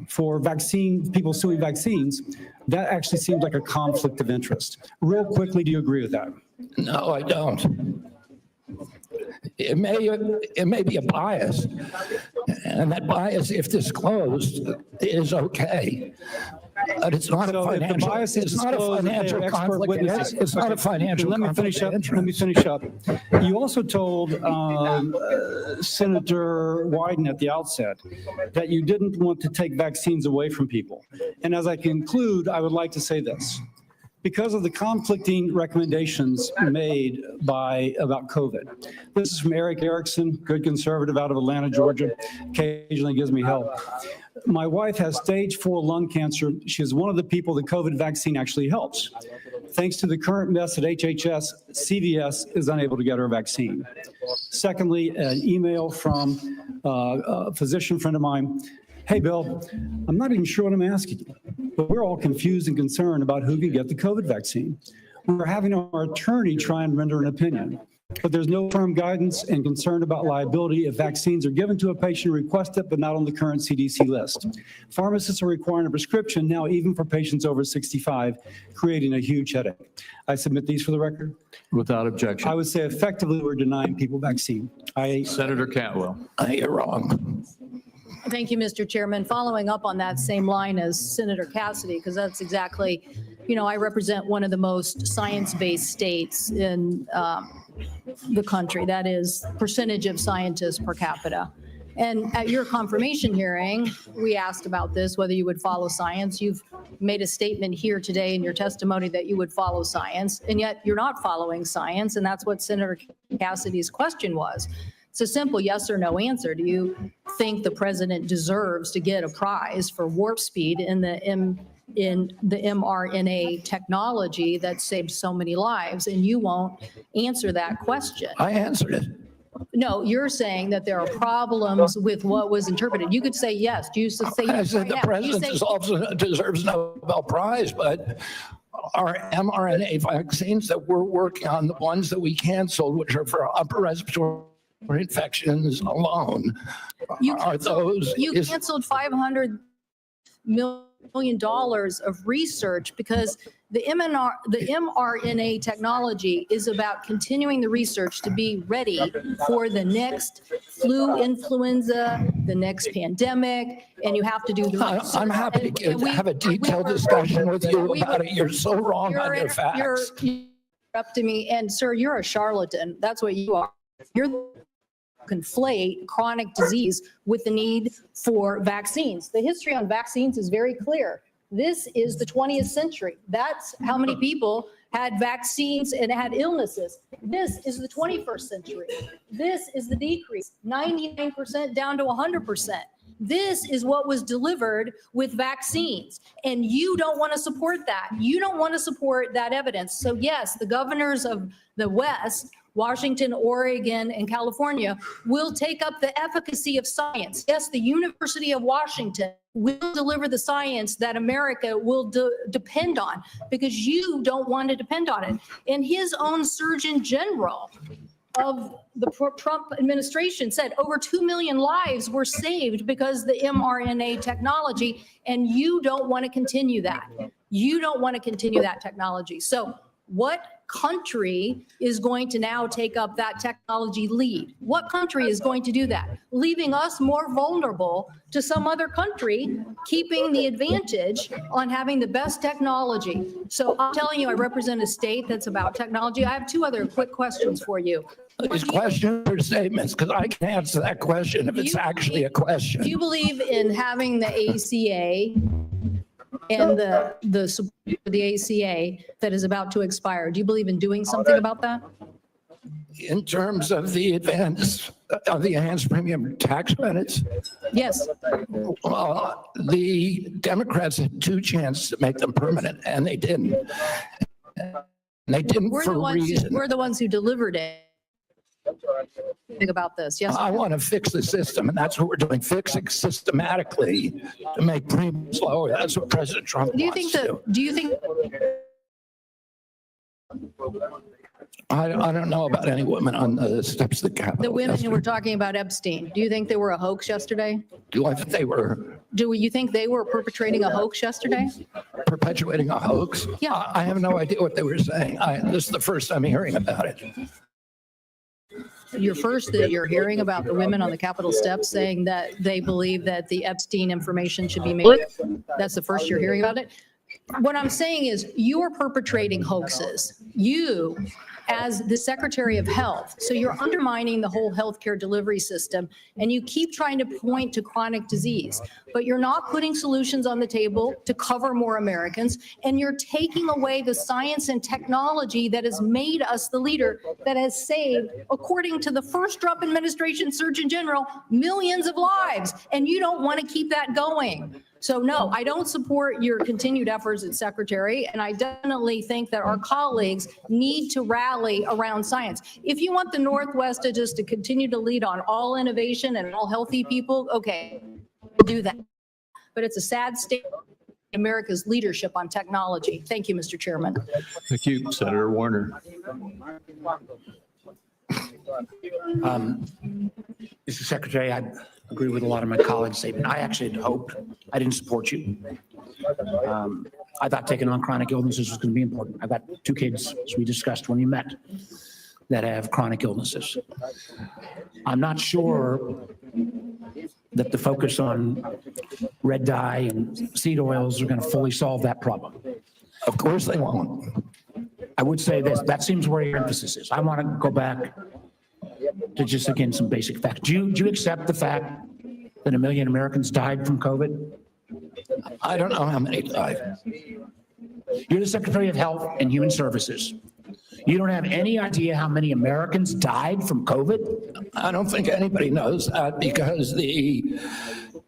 for people suing vaccines, that actually seems like a conflict of interest. Real quickly, do you agree with that? No, I don't. It may be a bias, and that bias, if disclosed, is okay. But it's not a So if the financial, bias is it's not a disclosed, that they are financial expert conflict. witnesses. It's not a financial Let me conflict finish of up. interest. Let me finish up. You also told Senator Wyden at the outset that you didn't want to take vaccines away from people. And as I conclude, I would like to say this. Because of the conflicting recommendations made about COVID. This is from Eric Erickson, good conservative out of Atlanta, Georgia, occasionally gives me help. My wife has stage 4 lung cancer. She is one of the people the COVID vaccine actually helps. Thanks to the current mess at HHS, CVS is unable to get her vaccine. Secondly, an email from a physician friend of mine. Hey, Bill, I'm not even sure what I'm asking you, but we're all confused and concerned about who can get the COVID vaccine. We're having our attorney try and render an opinion, but there's no firm guidance and concern about liability if vaccines are given to a patient who requests it, but not on the current CDC list. Pharmacists are requiring a prescription now, even for patients over 65, creating a huge headache. I submit these for the record. Without I objection. would say effectively we're denying people vaccine. Senator Cantwell. You're wrong. Thank you, Mr. Chairman. Following up on that same line as Senator Cassidy, because that's exactly, I represent one of the most science-based states in the country. That is percentage of scientists per capita. And at your confirmation hearing, we asked about this, whether you would follow science. You've made a statement here today in your testimony that you would follow science, and yet you're not following science, and that's what Senator Cassidy's question was. It's a simple yes or no answer. Do you think the president deserves to get a prize for warp speed in the mRNA technology that saved so many lives? And you won't answer that question. I answered it. No, you're saying that there are problems with what was interpreted. You could say yes. Do you say I yes said the right now? You president say- also deserves a Nobel Prize, but our mRNA vaccines that we're working on, the ones that we canceled, which are for upper respiratory infections alone, are those? You canceled $500 million of research because the mRNA technology is about continuing the research to be ready for the next flu, influenza, the next pandemic, and you have to do the research. I'm happy to have a detailed discussion with you about it. You're so wrong on your facts. You're interrupting me, and sir, you're a charlatan. That's what you are. You're conflate chronic disease with the need for vaccines. The history on vaccines is very clear. This is the 20th century. That's how many people had vaccines and had illnesses. This is the 21st century. This is the decrease, 99% down to 100%. This is what was delivered with vaccines. And you don't want to support that. You don't want to support that evidence. So yes, the governors of the West, Washington, Oregon, and California will take up the efficacy of science. Yes, the University of Washington will deliver the science that America will depend on because you don't want to depend on it. And his own Surgeon General of the Trump administration said over 2 million lives were saved because the mRNA technology, and you don't want to continue that. You don't want to continue that technology. So what country is going to now take up that technology lead? What country is going to do that? Leaving us more vulnerable to some other country, keeping the advantage on having the best technology. So I'm telling you, I represent a state that's about technology. I have 2 other quick questions for you. These questions or statements, because I can answer that question if it's actually a question. Do you believe in having the ACA and the support for the ACA that is about to expire? Do you believe in doing something about that? In terms of the enhanced premium tax credits, Yes. the Democrats had 2 chances to make them permanent, and they didn't. And they didn't We're for the a ones, reason. we're the ones who delivered it. Think about this. Yes. I want to fix the system, and that's what we're doing, fixing systematically to make premiums lower. That's what President Trump Do you wants think to that, do. do you think, I don't know about any women on the steps of the Capitol. the women who were yesterday. talking about Epstein, do you think they were a hoax yesterday? Do I think they were Do you think they were perpetrating a hoax yesterday? perpetuating a hoax? Yeah. I have no idea what they were saying. This is the first I'm hearing about it. You're hearing about the women on the Capitol steps saying that they believe that the Epstein information should be made. That's the first you're hearing about it. What I'm saying is you're perpetrating hoaxes. You, as the Secretary of Health, so you're undermining the whole healthcare delivery system, and you keep trying to point to chronic disease, but you're not putting solutions on the table to cover more Americans, and you're taking away the science and technology that has made us the leader that has saved, according to the first Trump administration Surgeon General, millions of lives, and you don't want to keep that going. So no, I don't support your continued efforts as secretary, and I definitely think that our colleagues need to rally around science. If you want the Northwest to continue to lead on all innovation and all healthy people, okay, do that. But it's a sad state of America's leadership on technology. Thank you, Mr. Chairman. Thank you, Senator Warner. Mr. Secretary, I agree with a lot of my colleagues' statement. I actually had hoped, I didn't support you. I thought taking on chronic illnesses was going to be important. I've got 2 kids, as we discussed when we met, that have chronic illnesses. I'm not sure that the focus on red dye and seed oils are going to fully solve that problem. Of course they won't. I would say this, that seems where your emphasis is. I want to go back to just, again, some basic facts. Do you accept the fact that 1 million Americans died from COVID? I don't know how many died. You're the Secretary of Health and Human Services. You don't have any idea how many Americans died from COVID? I don't think anybody knows that because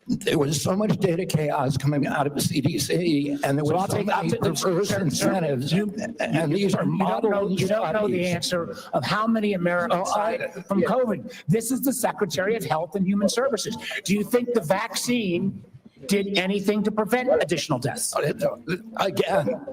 there was so much data chaos coming out of the CDC, and there So was I'll so take many perverse incentives, and these are model You don't know the answer of how many Americans died from COVID. This is the Secretary of Health and Human Services. Do you think the vaccine did anything to prevent additional deaths? Again,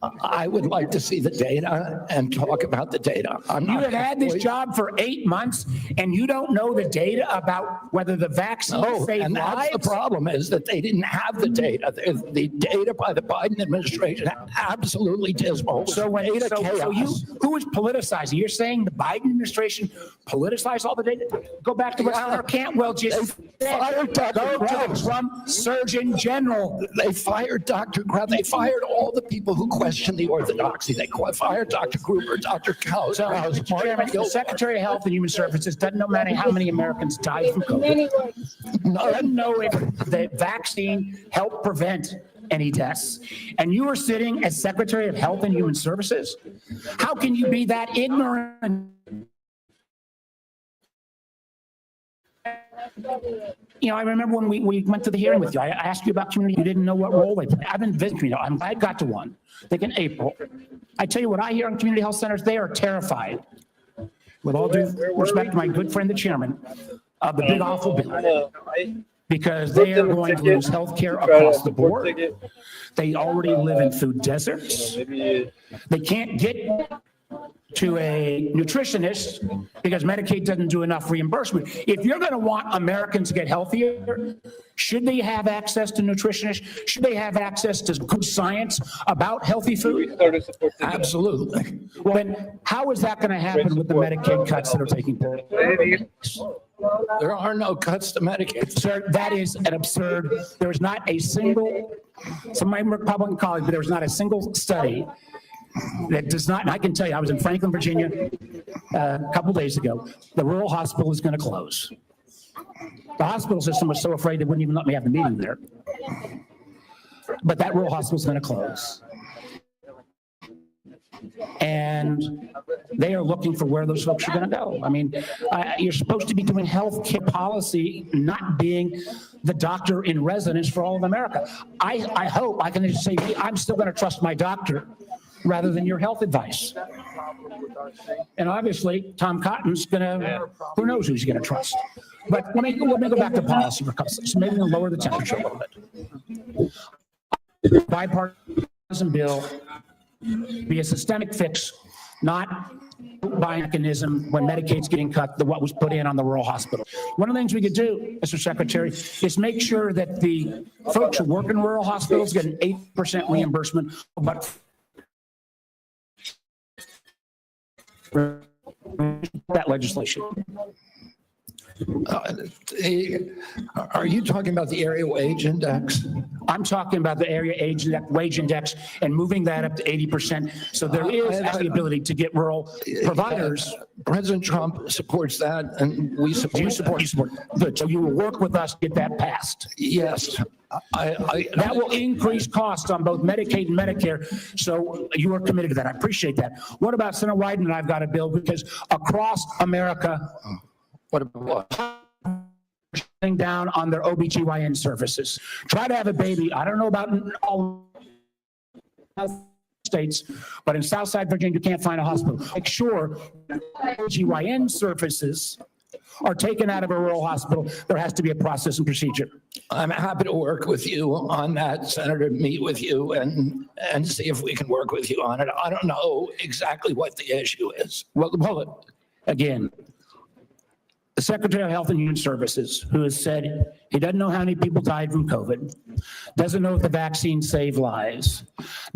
I would like to see the data and talk about the data. You have had this job for 8 months and you don't know the data about whether the vaccine No, saved and that's the lives? problem, is that they didn't have the data. The data by the Biden administration, absolutely dismal. So when, Data so you, chaos. who is politicizing? You're saying the Biden administration politicized all the data? Go back to what Senator Cantwell just said. fired Dr. Go to Krause. the Trump Surgeon General. They fired Dr. Krause. They fired all the people who questioned the orthodoxy. They fired Dr. Gruber, Dr. Krause. So, Mr. Chairman, the Secretary of Health and Human Services doesn't know how many Americans died from COVID. Doesn't know if the vaccine helped prevent any deaths. And you are sitting as Secretary of Health and Human Services? How can you be that ignorant? You know, I remember when we went to the hearing with you, I asked you about community, you didn't know what role they play. I've been visiting, I got to one, I think in April. I tell you what I hear in community health centers, they are terrified. With all due respect to my good friend, the chairman, of the big awful bill. Because they are going to lose health care across the board. They already live in food deserts. They can't get to a nutritionist because Medicaid doesn't do enough reimbursement. If you're going to want Americans to get healthier, should they have access to nutritionists? Should they have access to good science about healthy food? Absolutely. Well, then how is that going to happen with the Medicaid cuts that are taking place? There are no cuts to Medicaid. Sir, that is an absurd. There is not a single, some of my Republican colleagues, but there is not a single study that does not, and I can tell you, I was in Franklin, Virginia a couple days ago. The rural hospital is going to close. The hospital system was so afraid they wouldn't even let me have the meeting there. But that rural hospital is going to close. And they are looking for where those folks are going to go. I mean, you're supposed to be doing healthcare policy, not being the doctor in residence for all of America. I hope I can just say, I'm still going to trust my doctor rather than your health advice. And obviously, Tom Cotton's going to, who knows who he's going to trust. But let me go back to policy for a couple seconds. Maybe we'll lower the temperature a little bit. Bipartisan bill, be a systemic fix, not by mechanism when Medicaid's getting cut, what was put in on the rural hospital. One of the things we could do, Mr. Secretary, is make sure that the folks who work in rural hospitals get an 8% reimbursement, but that legislation. Are you talking about the area wage index? I'm talking about the area wage index and moving that up to 80%. So there is the ability to get rural providers. President Trump supports that, and we support. You support. Good. So you will work with us to get that passed. Yes. That will increase costs on both Medicaid and Medicare. So you are committed to that. I appreciate that. What about Senator Wyden and I've got a bill because across America, What about what? down on their OBGYN services. Try to have a baby. I don't know about all states, but in Southside Virginia, you can't find a hospital. Make sure OBGYN services are taken out of a rural hospital. There has to be a process and procedure. I'm happy to work with you on that, Senator, meet with you and see if we can work with you on it. I don't know exactly what the issue is. Well, again, the Secretary of Health and Human Services, who has said he doesn't know how many people died from COVID, doesn't know if the vaccine saved lives,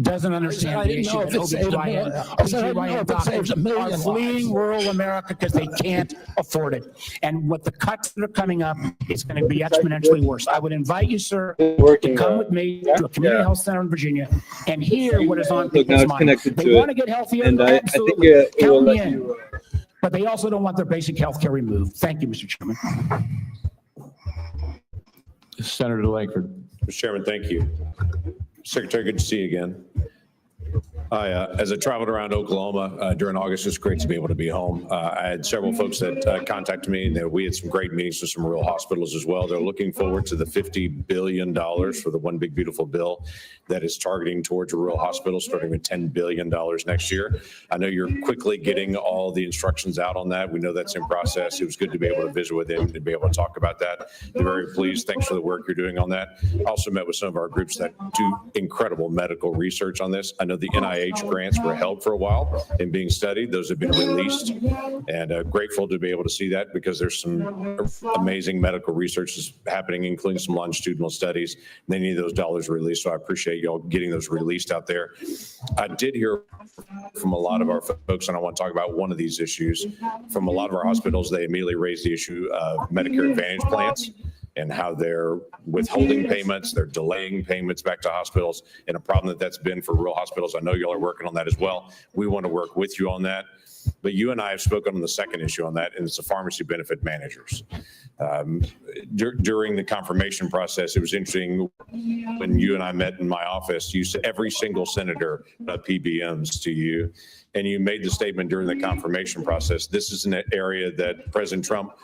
doesn't understand the issue that OBGYN doctors are fleeing rural America because they can't afford it. And what the cuts that are coming up, it's going to be exponentially worse. I would invite you, sir, to come with me to a community health center in Virginia and hear what is on people's minds. They want to get healthier, absolutely. Count me in. But they also don't want their basic health care removed. Thank you, Mr. Chairman. Senator Langford. Mr. Chairman, thank you. Secretary, good to see you again. As I traveled around Oklahoma during August, it's great to be able to be home. I had several folks that contacted me, and we had some great meetings with some rural hospitals as well. They're looking forward to the $50 billion for the One Big Beautiful Bill that is targeting towards rural hospitals, starting with $10 billion next year. I know you're quickly getting all the instructions out on that. We know that's in process. It was good to be able to visit with them, to be able to talk about that. They're very pleased. Thanks for the work you're doing on that. I also met with some of our groups that do incredible medical research on this. I know the NIH grants were held for a while and being studied. Those have been released, and grateful to be able to see that, because there's some amazing medical research is happening, including some longitudinal studies. They need those dollars released, so I appreciate y'all getting those released out there. I did hear from a lot of our folks, and I want to talk about one of these issues. From a lot of our hospitals, they immediately raised the issue of Medicare Advantage plans and how they're withholding payments, they're delaying payments back to hospitals, and a problem that's been for rural hospitals. I know y'all are working on that as well. We want to work with you on that. But you and I have spoken on the second issue on that, and it's the pharmacy benefit managers. During the confirmation process, it was interesting when you and I met in my office, you said every single senator PBMs to you, and you made the statement during the confirmation process, this is an area that President Trump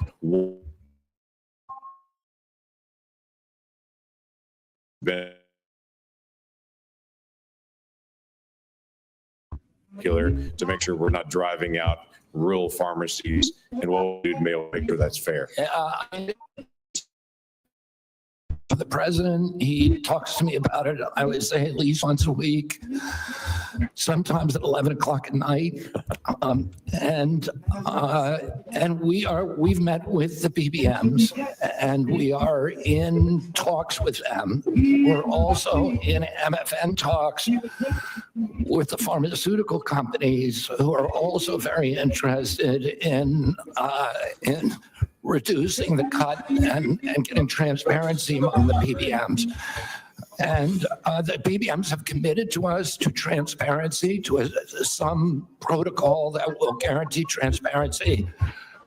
to make sure we're not driving out rural pharmacies, and what we'll do to make sure that's fair. The president, he talks to me about it, I would say at least once a week, sometimes at 11 o'clock at night. And we've met with the PBMs, and we are in talks with them. We're also in MFN talks with the pharmaceutical companies, who are also very interested in reducing the cut and getting transparency among the PBMs. And the PBMs have committed to us to transparency, to some protocol that will guarantee transparency.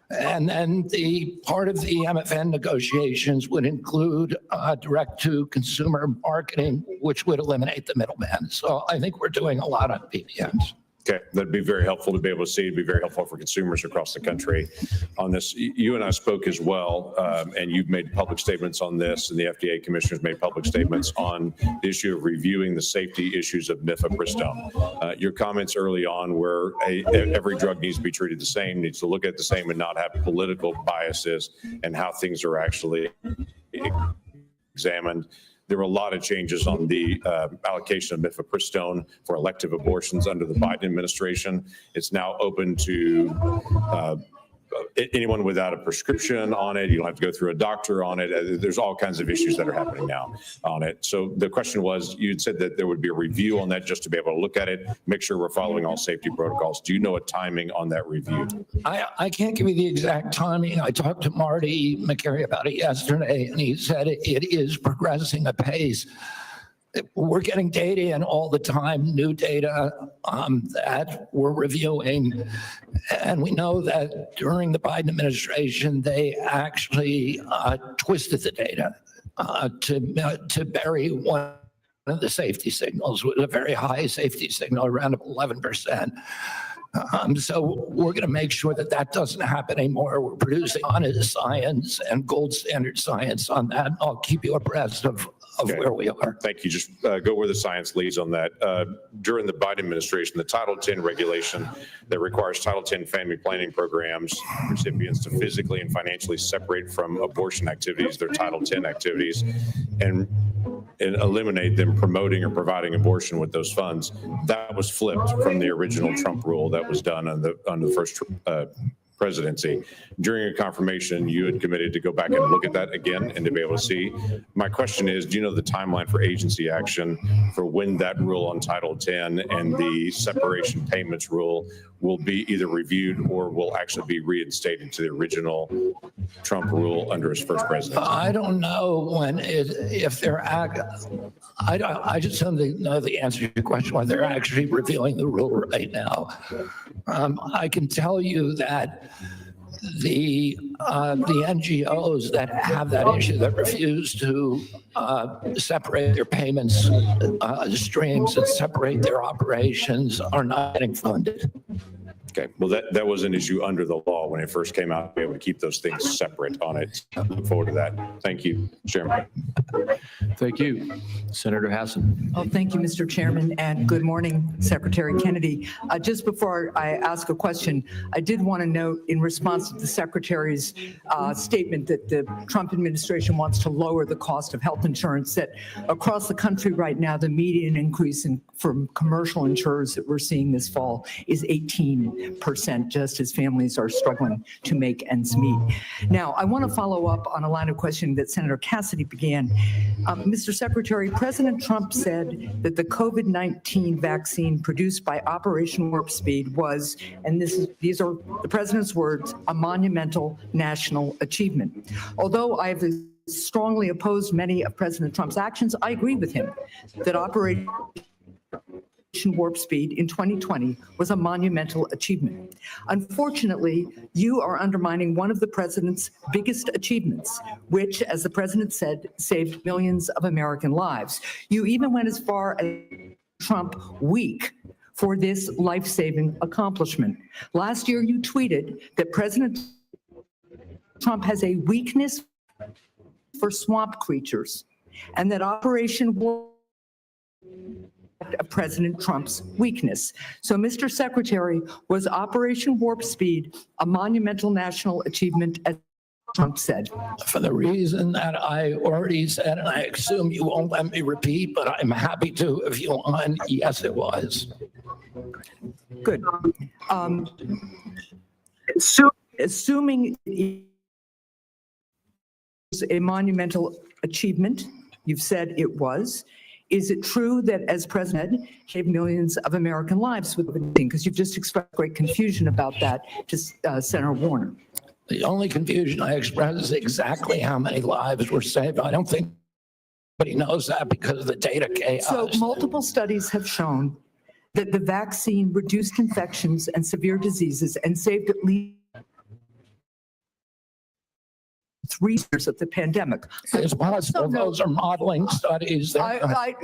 And then the part of the MFN negotiations would include direct-to-consumer marketing, which would eliminate the middleman. So I think we're doing a lot on PBMs. Okay, that'd be very helpful to be able to see. It'd be very helpful for consumers across the country on this. You and I spoke as well, and you've made public statements on this, and the FDA commissioners made public statements on the issue of reviewing the safety issues of mifepristone. Your comments early on were every drug needs to be treated the same, needs to look at the same, and not have political biases and how things are actually examined. There were a lot of changes on the allocation of mifepristone for elective abortions under the Biden administration. It's now open to anyone without a prescription on it. You don't have to go through a doctor on it. There's all kinds of issues that are happening now on it. So the question was, you'd said that there would be a review on that just to be able to look at it, make sure we're following all safety protocols. Do you know a timing on that review? I can't give you the exact timing. I talked to Marty McCary about it yesterday, and he said it is progressing apace. We're getting data in all the time, new data that we're reviewing. And we know that during the Biden administration, they actually twisted the data to bury one of the safety signals with a very high safety signal, around 11%. So we're going to make sure that that doesn't happen anymore. We're producing honest science and gold standard science on that. I'll keep you abreast of where we are. Thank you. Just go where the science leads on that. During the Biden administration, the Title X regulation that requires Title X family planning programs recipients to physically and financially separate from abortion activities, their Title X activities, and eliminate them promoting or providing abortion with those funds. That was flipped from the original Trump rule that was done on the first presidency. During a confirmation, you had committed to go back and look at that again and to be able to see. My question is, do you know the timeline for agency action for when that rule on Title X and the separation payments rule will be either reviewed or will actually be reinstated to the original Trump rule under his first presidency? I don't know if they're I just don't know the answer to your question, why they're actually reviewing the rule right now. I can tell you that the NGOs that have that issue, that refuse to separate their payments streams and separate their operations, are not getting funded. Okay, well, that was an issue under the law when it first came out, to be able to keep those things separate on it. Look forward to that. Thank you, Chairman. Thank you. Senator Hassan. Oh, thank you, Mr. Chairman, and good morning, Secretary Kennedy. Just before I ask a question, I did want to note in response to the Secretary's statement that the Trump administration wants to lower the cost of health insurance, that across the country right now, the median increase from commercial insurers that we're seeing this fall is 18%, just as families are struggling to make ends meet. Now, I want to follow up on a line of questioning that Senator Cassidy began. Mr. Secretary, President Trump said that the COVID-19 vaccine produced by Operation Warp Speed was, and these are the president's words, a monumental national achievement. Although I have strongly opposed many of President Trump's actions, I agree with him that Operation Warp Speed in 2020 was a monumental achievement. Unfortunately, you are undermining one of the president's biggest achievements, which, as the president said, saved millions of American lives. You even went as far as Trump weak for this life-saving accomplishment. Last year, you tweeted that President Trump has a weakness for swamp creatures, and that Operation Warp of President Trump's weakness. So, Mr. Secretary, was Operation Warp Speed a monumental national achievement, as Trump said? For the reason that I already said, and I assume you won't let me repeat, but I'm happy to if you want. Yes, it was. Good. Assuming it is a monumental achievement, you've said it was. Is it true that as president, saved millions of American lives with COVID-19? Because you've just expressed great confusion about that to Senator Warner. The only confusion I expressed is exactly how many lives were saved. I don't think anybody knows that because of the data chaos. So multiple studies have shown that the vaccine reduced infections and severe diseases and saved at least 3 years of the pandemic. It's possible those are modeling studies. I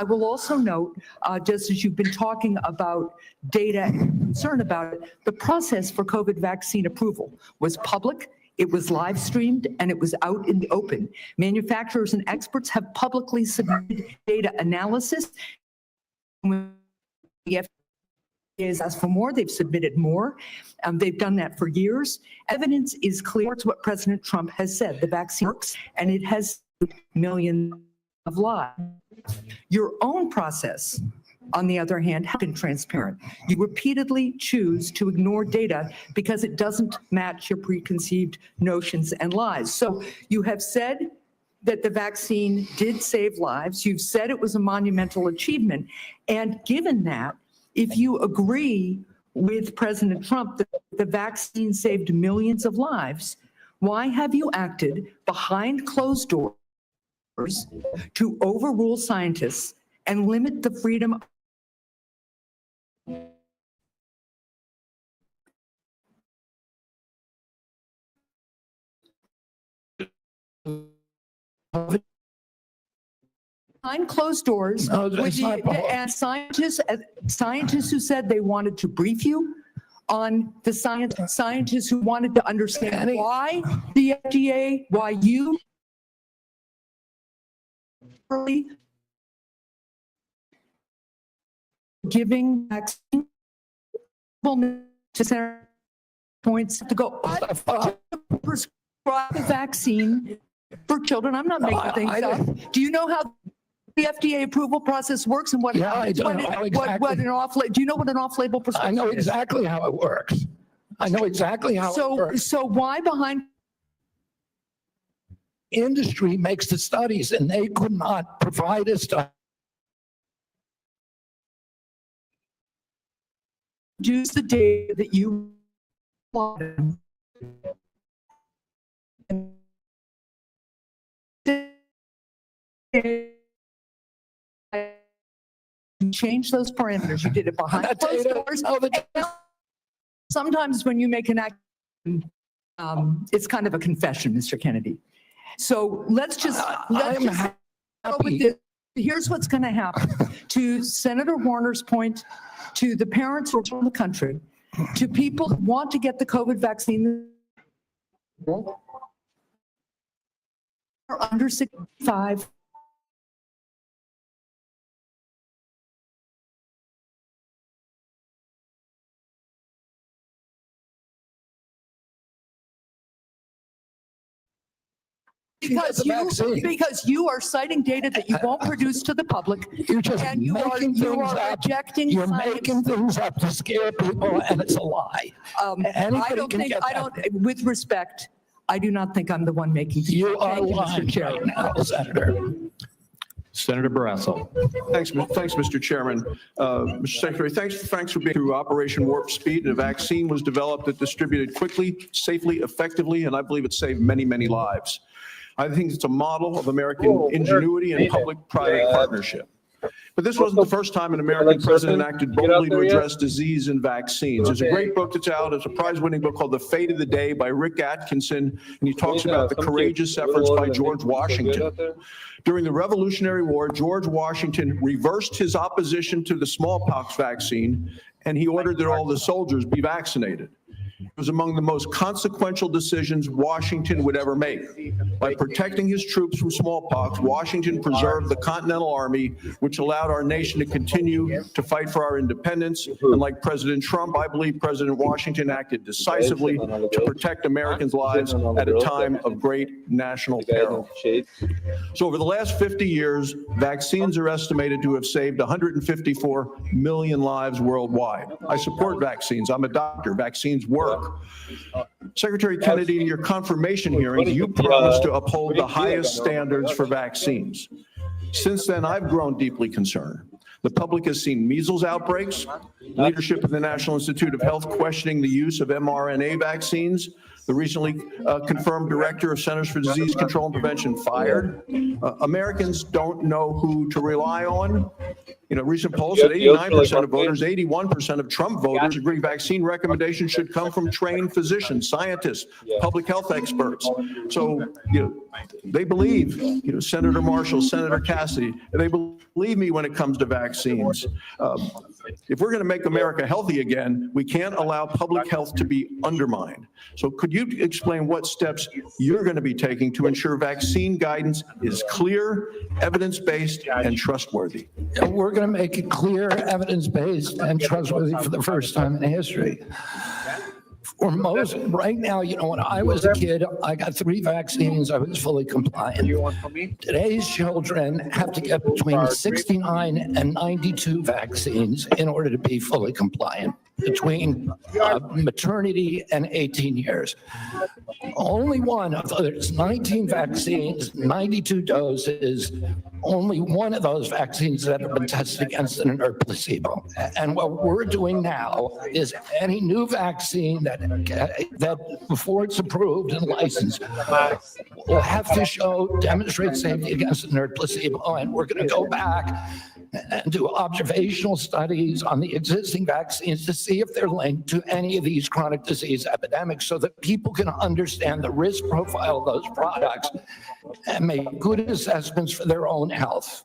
will also note, just as you've been talking about data and concern about it, the process for COVID vaccine approval was public, it was live streamed, and it was out in the open. Manufacturers and experts have publicly submitted data analysis. When the FDA has asked for more, they've submitted more. They've done that for years. Evidence is clear. It's what President Trump has said. The vaccine works, and it has saved millions of lives. Your own process, on the other hand, has been transparent. You repeatedly choose to ignore data because it doesn't match your preconceived notions and lies. So you have said that the vaccine did save lives. You've said it was a monumental achievement. And given that, if you agree with President Trump that the vaccine saved millions of lives, why have you acted behind closed doors to overrule scientists and limit the freedom behind closed doors? No, that's not Paul. And scientists who said they wanted to brief you on the scientists who wanted to understand why the FDA, why you giving vaccine to center points to go prescribe the vaccine for children. I'm not making things up. Do you know how the FDA approval process works and what happens when what an off-label? Do you know what an off-label prescription is? I know exactly how it works. I know exactly how it works. So why behind? Industry makes the studies, and they could not provide a study. Use the data that you change those parameters. You did it behind closed doors. Sometimes when you make an it's kind of a confession, Mr. Kennedy. So let's just go with this. Here's what's going to happen. To Senator Warner's point, to the parents who are from the country, to people who want to get the COVID vaccine, are under 65. Because you are citing data that you won't produce to the public. You're just and you are making things up. rejecting You're science. making things up to scare people, and it's a lie. I Anybody don't can think, get I that. don't, with respect, I do not think I'm the one making. things You up. are Thank you, lying Mr. Chair. right now, Senator. Senator Barrasso. Thanks, Mr. Chairman. Mr. Secretary, thanks for being through Operation Warp Speed. A vaccine was developed that distributed quickly, safely, effectively, and I believe it saved many, many lives. I think it's a model of American ingenuity and public-private partnership. But this wasn't the first time an American president acted boldly to address disease and vaccines. There's a great book that's out. It's a prize-winning book called The Fate of the Day by Rick Atkinson, and he talks about the courageous efforts by George Washington. During the Revolutionary War, George Washington reversed his opposition to the smallpox vaccine, and he ordered that all the soldiers be vaccinated. It was among the most consequential decisions Washington would ever make. By protecting his troops from smallpox, Washington preserved the Continental Army, which allowed our nation to continue to fight for our independence. And like President Trump, I believe President Washington acted decisively to protect Americans' lives at a time of great national peril. So over the last 50 years, vaccines are estimated to have saved 154 million lives worldwide. I support vaccines. I'm a doctor. Vaccines work. Secretary Kennedy, in your confirmation hearing, you promised to uphold the highest standards for vaccines. Since then, I've grown deeply concerned. The public has seen measles outbreaks, leadership of the National Institute of Health questioning the use of mRNA vaccines, the recently confirmed director of Centers for Disease Control and Prevention fired. Americans don't know who to rely on. You know, recent polls said 89% of voters, 81% of Trump voters agree vaccine recommendations should come from trained physicians, scientists, public health experts. So, you know, they believe, you know, Senator Marshall, Senator Cassidy, they believe me when it comes to vaccines. If we're going to make America healthy again, we can't allow public health to be undermined. So could you explain what steps you're going to be taking to ensure vaccine guidance is clear, evidence-based, and trustworthy? We're going to make it clear, evidence-based, and trustworthy for the first time in history. For most, right now, you know, when I was a kid, I got 3 vaccines. I was fully compliant. Today's children have to get between 69 and 92 vaccines in order to be fully compliant, between maternity and 18 years. Only one of those 19 vaccines, 92 doses, only one of those vaccines that have been tested against an inert placebo. And what we're doing now is any new vaccine that before it's approved and licensed will have to demonstrate safety against an inert placebo. And we're going to go back and do observational studies on the existing vaccines to see if they're linked to any of these chronic disease epidemics so that people can understand the risk profile of those products and make good assessments for their own health.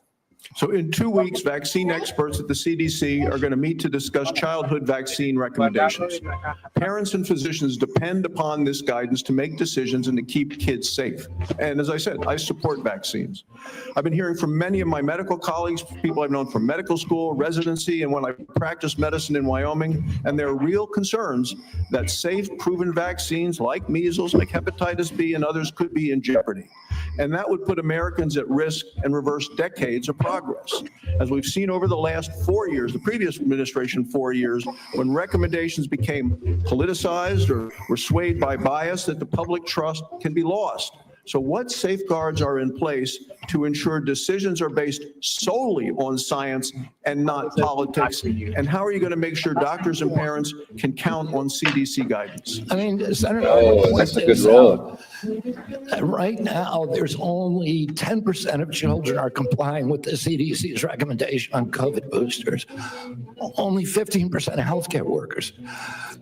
So in 2 weeks, vaccine experts at the CDC are going to meet to discuss childhood vaccine recommendations. Parents and physicians depend upon this guidance to make decisions and to keep kids safe. And as I said, I support vaccines. I've been hearing from many of my medical colleagues, people I've known from medical school, residency, and when I practiced medicine in Wyoming, and there are real concerns that safe, proven vaccines like measles, like hepatitis B, and others could be in jeopardy. And that would put Americans at risk and reverse decades of progress. As we've seen over the last 4 years, the previous administration 4 years, when recommendations became politicized or were swayed by bias, that the public trust can be lost. So what safeguards are in place to ensure decisions are based solely on science and not politics? And how are you going to make sure doctors and parents can count on CDC guidance? I mean, Senator, that's a good role. Right now, there's only 10% of children are complying with the CDC's recommendation on COVID boosters. Only 15% of healthcare workers.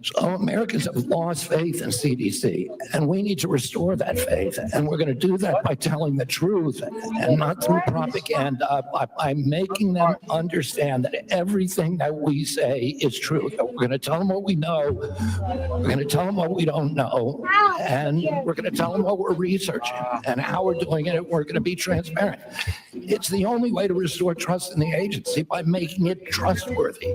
So Americans have lost faith in CDC, and we need to restore that faith. And we're going to do that by telling the truth and not through propaganda, by making them understand that everything that we say is true. That we're going to tell them what we know, we're going to tell them what we don't know, and we're going to tell them what we're researching and how we're doing it. We're going to be transparent. It's the only way to restore trust in the agency, by making it trustworthy.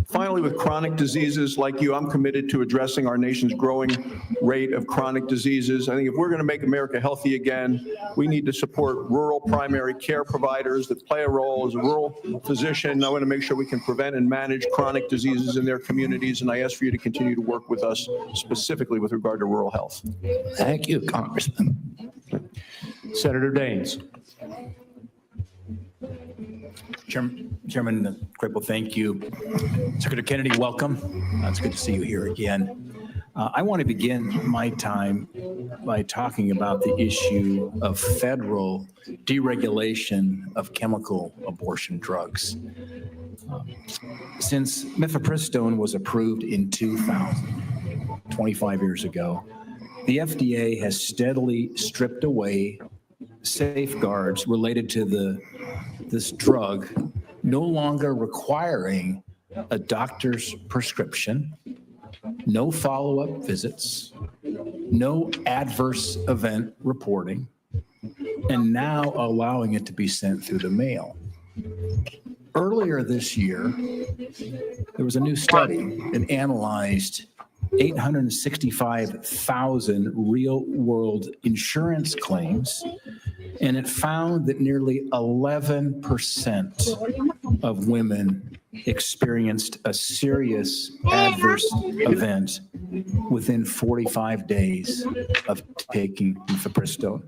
Finally, with chronic diseases like you, I'm committed to addressing our nation's growing rate of chronic diseases. I think if we're going to make America healthy again, we need to support rural primary care providers that play a role. As a rural physician, I want to make sure we can prevent and manage chronic diseases in their communities, and I ask for you to continue to work with us specifically with regard to rural health. Thank you, Congressman. Senator Daines. Chairman Crapo, thank you. Secretary Kennedy, welcome. It's good to see you here again. I want to begin my time by talking about the issue of federal deregulation of chemical abortion drugs. Since mifepristone was approved in 2000, 25 years ago, the FDA has steadily stripped away safeguards related to this drug, no longer requiring a doctor's prescription, no follow-up visits, no adverse event reporting, and now allowing it to be sent through the mail. Earlier this year, there was a new study that analyzed 865,000 real-world insurance claims, and it found that nearly 11% of women experienced a serious adverse event within 45 days of taking mifepristone.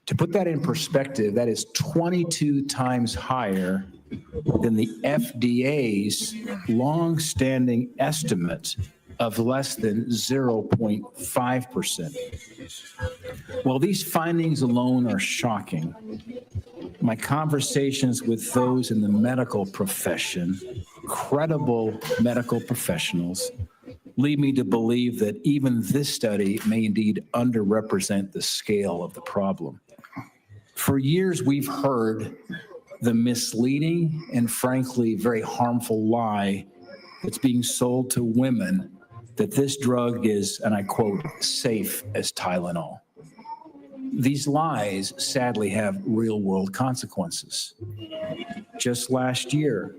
To put that in perspective, that is 22 times higher than the FDA's long-standing estimate of less than 0.5%. While these findings alone are shocking, my conversations with those in the medical profession, credible medical professionals, lead me to believe that even this study may indeed underrepresent the scale of the problem. For years, we've heard the misleading and frankly very harmful lie that's being sold to women that this drug is, and I quote, safe as Tylenol. These lies sadly have real-world consequences. Just last year,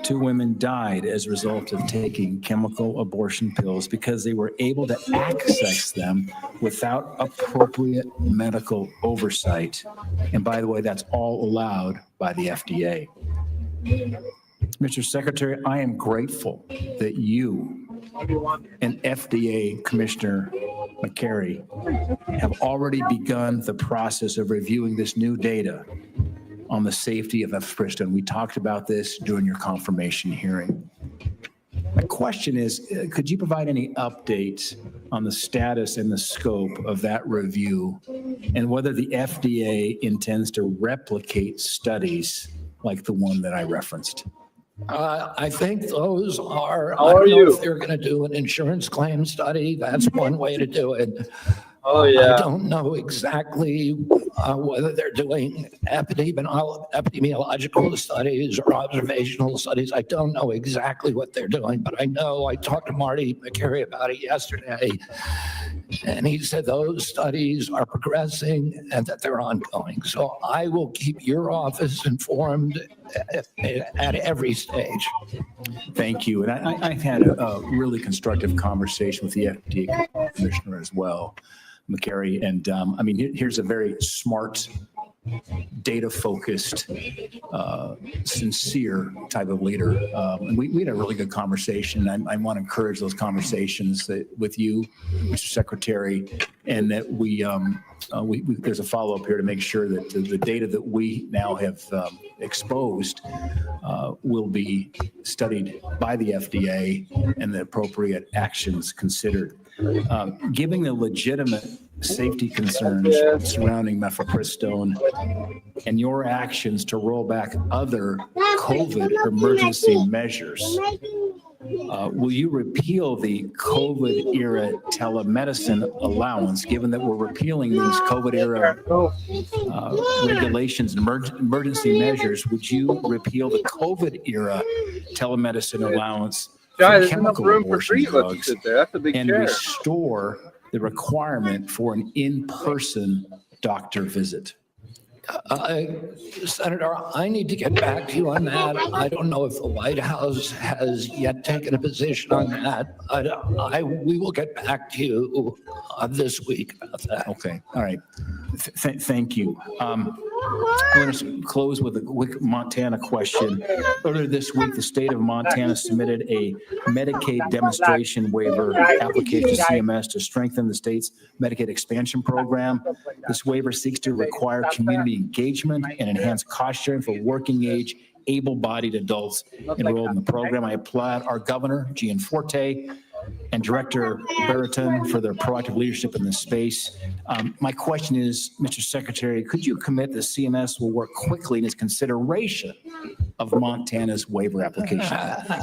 2 women died as a result of taking chemical abortion pills because they were able to access them without appropriate medical oversight. And by the way, that's all allowed by the FDA. Mr. Secretary, I am grateful that you and FDA Commissioner McCary have already begun the process of reviewing this new data on the safety of mifepristone. We talked about this during your confirmation hearing. My question is, could you provide any updates on the status and the scope of that review and whether the FDA intends to replicate studies like the one that I referenced? I think those are, I don't know if they're going to do an insurance claim study. That's one way to do it. I don't know exactly whether they're doing epidemiological studies or observational studies. I don't know exactly what they're doing, but I know I talked to Marty McCary about it yesterday, and he said those studies are progressing and that they're ongoing. So I will keep your office informed at every stage. Thank you. And I've had a really constructive conversation with the FDA Commissioner as well, McCary. And I mean, here's a very smart, data-focused, sincere type of leader. And we had a really good conversation. I want to encourage those conversations with you, Mr. Secretary, and that there's a follow-up here to make sure that the data that we now have exposed will be studied by the FDA and the appropriate actions considered. Given the legitimate safety concerns surrounding mifepristone and your actions to roll back other COVID emergency measures, will you repeal the COVID era telemedicine allowance, given that we're repealing these COVID era regulations and emergency measures? Would you repeal the COVID era telemedicine allowance for chemical abortion drugs and restore the requirement for an in-person doctor visit? Senator, I need to get back to you on that. I don't know if the White House has yet taken a position on that. We will get back to you this week about that. Okay, all right. Thank you. I'm going to close with a quick Montana question. Earlier this week, the state of Montana submitted a Medicaid demonstration waiver application to CMS to strengthen the state's Medicaid expansion program. This waiver seeks to require community engagement and enhance cost sharing for working age, able-bodied adults enrolled in the program. I applaud our governor, Gianforte, and Director Brereton for their proactive leadership in this space. My question is, Mr. Secretary, could you commit that CMS will work quickly in its consideration of Montana's waiver application?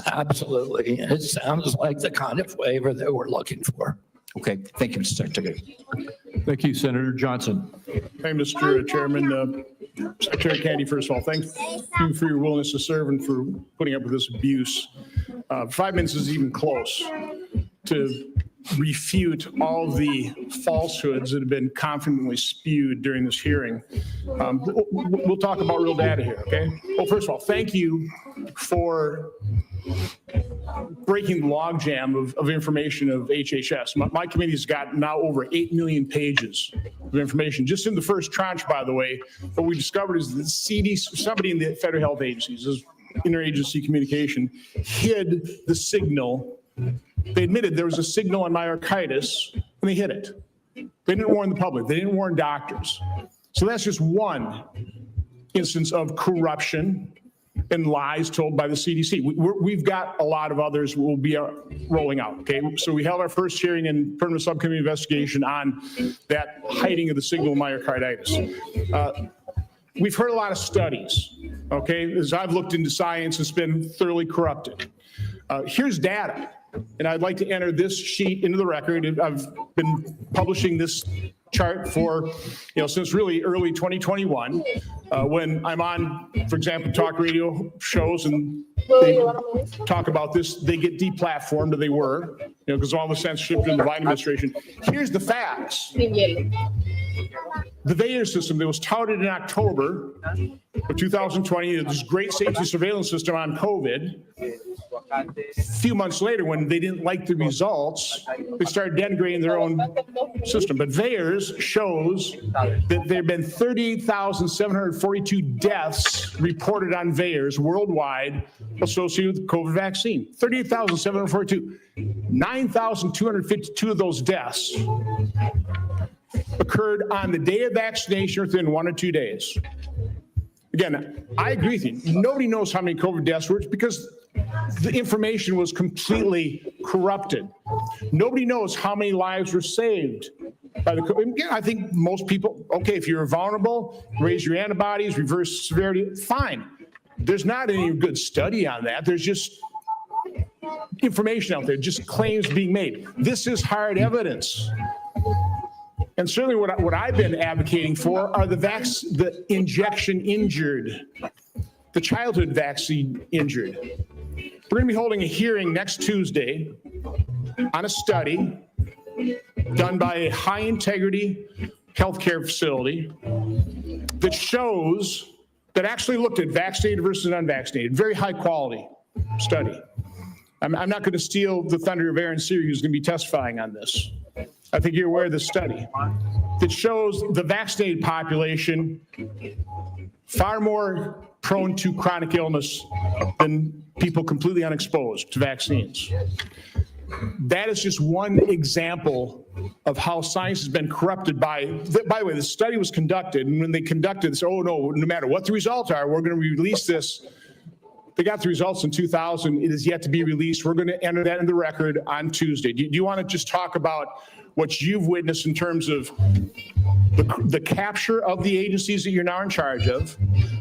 Absolutely. It sounds like the kind of waiver that we're looking for. Okay, thank you, Mr. Secretary. Thank you, Senator Johnson. Hey, Mr. Chairman, Secretary Kennedy, first of all, thank you for your willingness to serve and for putting up with this abuse. 5 minutes is even close to refute all the falsehoods that have been confidently spewed during this hearing. We'll talk about real data here, okay? Well, first of all, thank you for breaking the logjam of information of HHS. My committee's got now over 8 million pages of information. Just in the first tranche, by the way, what we discovered is that CDC, somebody in the federal health agencies, this interagency communication, hid the signal. They admitted there was a signal on myocarditis, and they hid it. They didn't warn the public. They didn't warn doctors. So that's just one instance of corruption and lies told by the CDC. We've got a lot of others we'll be rolling out, okay? So we held our first hearing in permanent subcommittee investigation on that hiding of the signal of myocarditis. We've heard a lot of studies, okay? As I've looked into science, it's been thoroughly corrupted. Here's data, and I'd like to enter this sheet into the record. I've been publishing this chart for, since really early 2021, when I'm on, for example, talk radio shows and they talk about this, they get deplatformed, or they were, because of all the censorship in the Biden administration. Here's the facts. The VAERS system that was touted in October of 2020, this great safety surveillance system on COVID, a few months later, when they didn't like the results, they started denigrating their own system. But VAERS shows that there have been 38,742 deaths reported on VAERS worldwide associated with the COVID vaccine. 38,742. 9,252 of those deaths occurred on the day of vaccination within 1 or 2 days. Again, I agree with you. Nobody knows how many COVID deaths were. It's because the information was completely corrupted. Nobody knows how many lives were saved by the COVID. Again, I think most people, okay, if you're vulnerable, raise your antibodies, reverse severity, fine. There's not any good study on that. There's just information out there, just claims being made. This is hard evidence. And certainly what I've been advocating for are the injection injured, the childhood vaccine injured. We're going to be holding a hearing next Tuesday on a study done by a high integrity healthcare facility that actually looked at vaccinated versus unvaccinated, very high quality study. I'm not going to steal the thunder of Aaron Seary, who's going to be testifying on this. I think you're aware of this study that shows the vaccinated population far more prone to chronic illness than people completely unexposed to vaccines. That is just one example of how science has been corrupted by the way, the study was conducted, and when they conducted this, oh no, no matter what the results are, we're going to release this they got the results in 2000. It is yet to be released. We're going to enter that in the record on Tuesday. Do you want to just talk about what you've witnessed in terms of the capture of the agencies that you're now in charge of,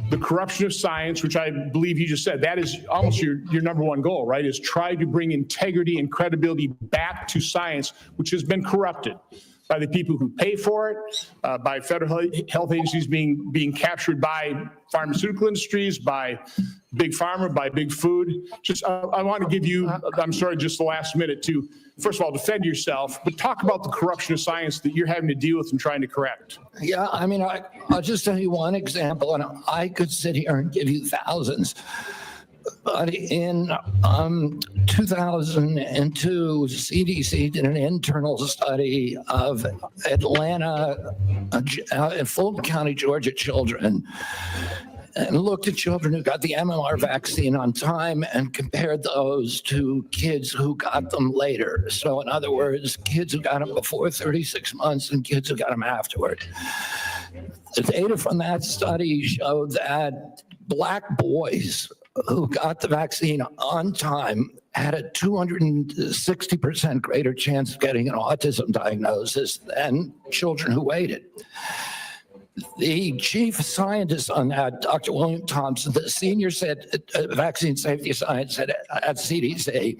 the corruption of science, which I believe you just said, that is almost your number one goal, right? Is try to bring integrity and credibility back to science, which has been corrupted by the people who pay for it, by federal health agencies being captured by pharmaceutical industries, by big pharma, by big food. Just, I want to give you, I'm sorry, just the last minute to, first of all, defend yourself, but talk about the corruption of science that you're having to deal with and trying to correct. Yeah, I mean, I'll just tell you one example, and I could sit here and give you thousands. But in 2002, CDC did an internal study of Atlanta and Fulton County, Georgia children, and looked at children who got the MMR vaccine on time and compared those to kids who got them later. So in other words, kids who got them before 36 months and kids who got them afterward. The data from that study showed that Black boys who got the vaccine on time had a 260% greater chance of getting an autism diagnosis than children who waited. The chief scientist on that, Dr. William Thompson, the senior vaccine safety science at CDC,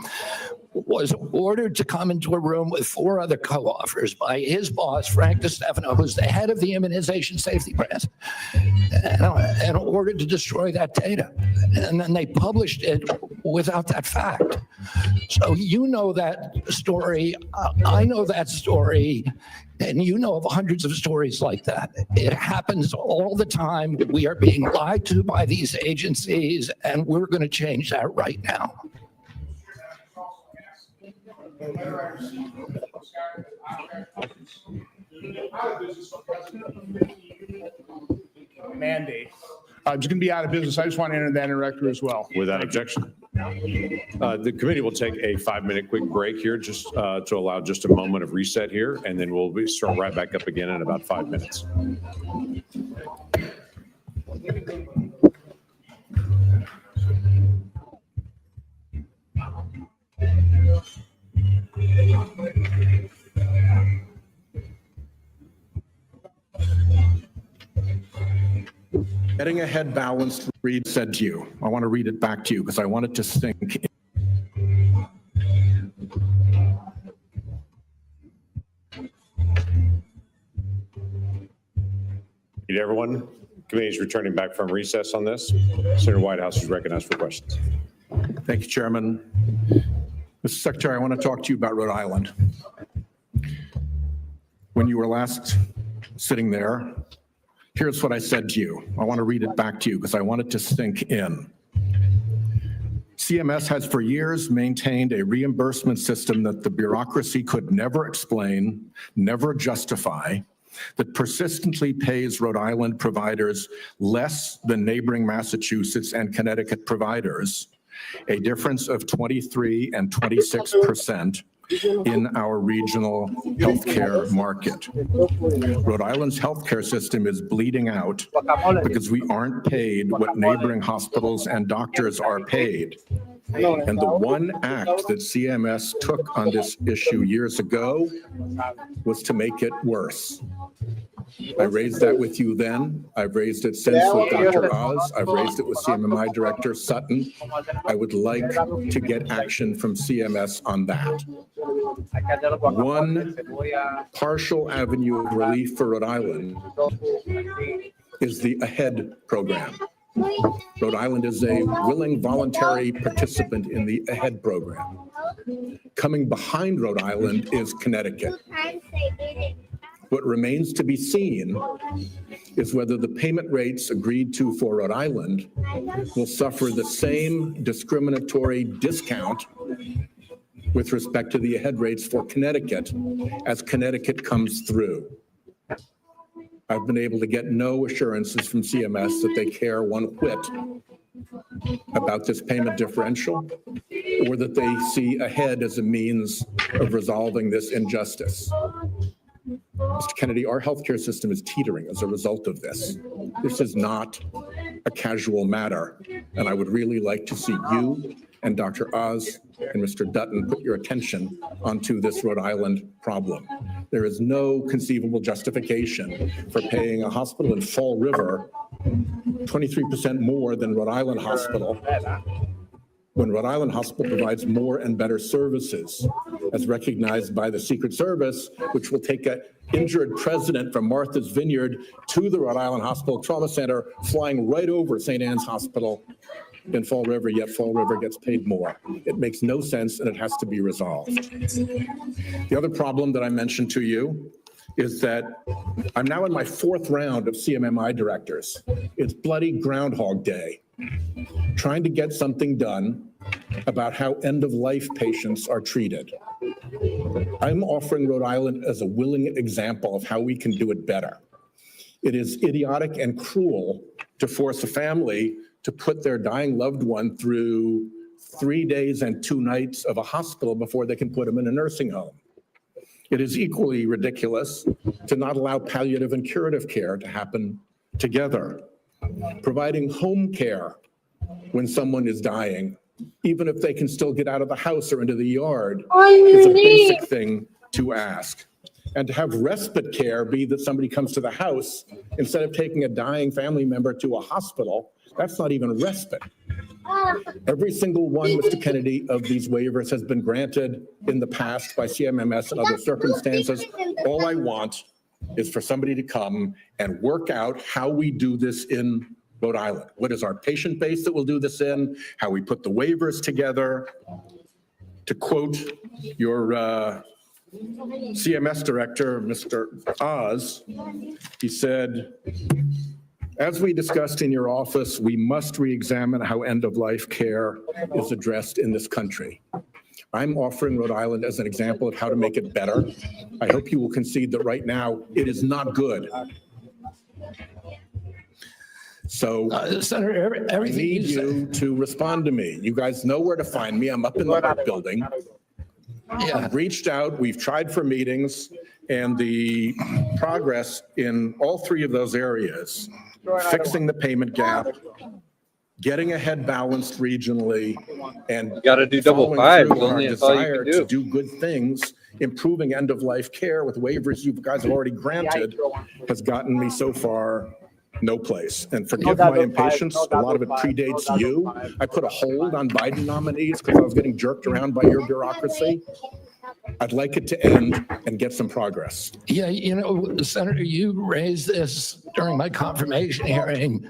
was ordered to come into a room with 4 other co-authors by his boss, Frank DeStefano, who's the head of the immunization safety branch, and ordered to destroy that data. And then they published it without that fact. So you know that story. I know that story. And you know of hundreds of stories like that. It happens all the time. We are being lied to by these agencies, and we're going to change that right now. Mandate. It's going to be out of business. I just want to enter that in record as well. Without objection. The committee will take a 5-minute quick break here just to allow just a moment of reset here, and then we'll start right back up again in about 5 minutes. Getting a head balanced, Reed said to you. I want to read it back to you because I want it to sink in. Everyone, committee is returning back from recess on this. Senator Whitehouse is recognized for questions. Thank you, Chairman. Mr. Secretary, I want to talk to you about Rhode Island. When you were last sitting there, here's what I said to you. I want to read it back to you because I want it to sink in. CMS has for years maintained a reimbursement system that the bureaucracy could never explain, never justify, that persistently pays Rhode Island providers less than neighboring Massachusetts and Connecticut providers, a difference of 23 and 26% in our regional healthcare market. Rhode Island's healthcare system is bleeding out because we aren't paid what neighboring hospitals and doctors are paid. And the one act that CMS took on this issue years ago was to make it worse. I raised that with you then. I've raised it since with Dr. Oz. I've raised it with CMMI Director Sutton. I would like to get action from CMS on that. One partial avenue of relief for Rhode Island is the AHEAD program. Rhode Island is a willing voluntary participant in the AHEAD program. Coming behind Rhode Island is Connecticut. What remains to be seen is whether the payment rates agreed to for Rhode Island will suffer the same discriminatory discount with respect to the AHEAD rates for Connecticut as Connecticut comes through. I've been able to get no assurances from CMS that they care one whit about this payment differential or that they see AHEAD as a means of resolving this injustice. Mr. Kennedy, our healthcare system is teetering as a result of this. This is not a casual matter. And I would really like to see you and Dr. Oz and Mr. Dutton put your attention onto this Rhode Island problem. There is no conceivable justification for paying a hospital in Fall River 23% more than Rhode Island Hospital, when Rhode Island Hospital provides more and better services, as recognized by the Secret Service, which will take an injured president from Martha's Vineyard to the Rhode Island Hospital Trauma Center, flying right over St. Anne's Hospital in Fall River, yet Fall River gets paid more. It makes no sense, and it has to be resolved. The other problem that I mentioned to you is that I'm now in my 4th round of CMMI directors. It's bloody Groundhog Day, trying to get something done about how end-of-life patients are treated. I'm offering Rhode Island as a willing example of how we can do it better. It is idiotic and cruel to force a family to put their dying loved one through 3 days and 2 nights of a hospital before they can put them in a nursing home. It is equally ridiculous to not allow palliative and curative care to happen together. Providing home care when someone is dying, even if they can still get out of the house or into the yard, is a basic thing to ask. And to have respite care be that somebody comes to the house instead of taking a dying family member to a hospital, that's not even respite. Every single one, Mr. Kennedy, of these waivers has been granted in the past by CMMS and other circumstances. All I want is for somebody to come and work out how we do this in Rhode Island. What is our patient base that we'll do this in? How we put the waivers together? To quote your CMS director, Mr. Oz, he said, as we discussed in your office, we must re-examine how end-of-life care is addressed in this country. I'm offering Rhode Island as an example of how to make it better. I hope you will concede that right now it is not good. So Senator, I everything need you to respond to me. You guys know where to find me. I'm up in the Hart building. I've reached out, we've tried for meetings, and the progress in all 3 of those areas, fixing the payment gap, getting ahead balanced regionally, and got to do double five. Our desire to do good things, improving end-of-life care with waivers you guys have already granted, has gotten me so far no place. And forgive my impatience, a lot of it predates you. I put a hold on Biden nominees because I was getting jerked around by your bureaucracy. I'd like it to end and get some progress. Yeah, you know, Senator, you raised this during my confirmation hearing,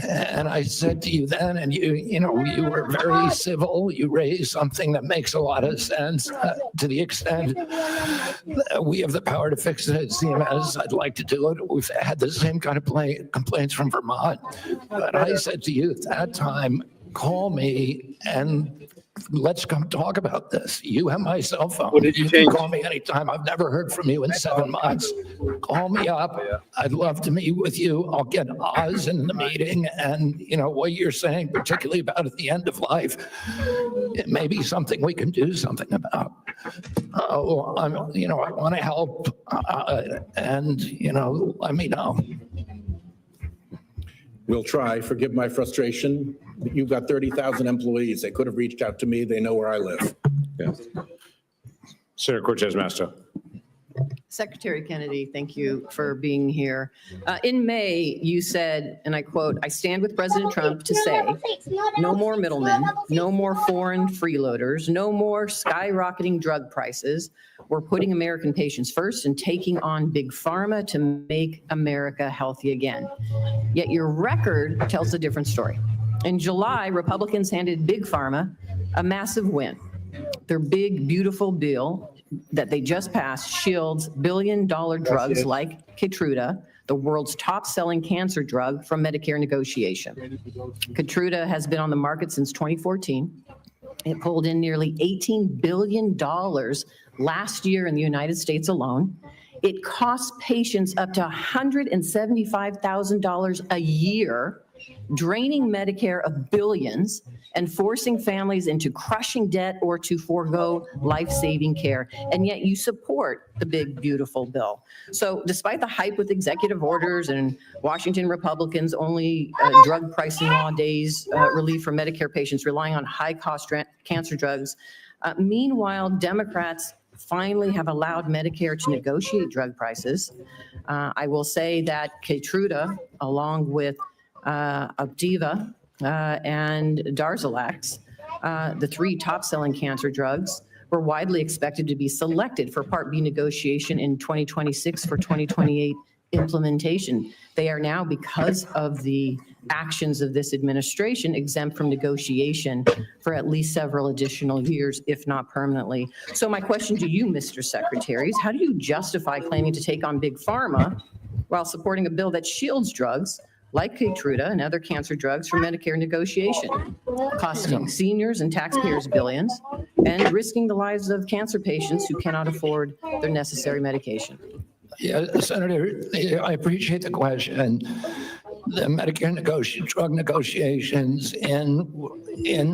and I said to you then, and you were very civil. You raised something that makes a lot of sense to the extent that we have the power to fix it at CMS. I'd like to do it. We've had the same kind of complaints from Vermont. But I said to you at that time, call me and let's come talk about this. You have my cell phone. What did you can change? call me anytime. I've never heard from you in 7 months. Call me up. I'd love to meet with you. I'll get Oz in the meeting, and what you're saying, particularly about at the end of life, it may be something we can do something about. I want to help, and let me know. We'll try. Forgive my frustration. You've got 30,000 employees. They could have reached out to me. They know where I live. Yeah. Senator Cortez Masto. Secretary Kennedy, thank you for being here. In May, you said, and I quote, "I stand with President Trump to say, no more middlemen, no more foreign freeloaders, no more skyrocketing drug prices. We're putting American patients first and taking on big pharma to make America healthy again." Yet your record tells a different story. In July, Republicans handed big pharma a massive win. Their big, beautiful bill that they just passed shields billion-dollar drugs like Keytruda, the world's top-selling cancer drug, from Medicare negotiation. Keytruda has been on the market since 2014. It pulled in nearly $18 billion last year in the United States alone. It costs patients up to $175,000 a year draining Medicare of billions and forcing families into crushing debt or to forego life-saving care. And yet you support the big, beautiful bill. So despite the hype with executive orders and Washington Republicans only drug pricing law days relief for Medicare patients relying on high-cost cancer drugs, meanwhile, Democrats finally have allowed Medicare to negotiate drug prices. I will say that Keytruda, along with Opdivo and Darzalex, the three top-selling cancer drugs, were widely expected to be selected for Part B negotiation in 2026 for 2028 implementation. They are now, because of the actions of this administration, exempt from negotiation for at least several additional years, if not permanently. So my question to you, Mr. Secretary, is how do you justify claiming to take on big pharma while supporting a bill that shields drugs like Keytruda and other cancer drugs from Medicare negotiation, costing seniors and taxpayers billions and risking the lives of cancer patients who cannot afford their necessary medication? Yeah, Senator, I appreciate the question. The Medicare drug negotiations in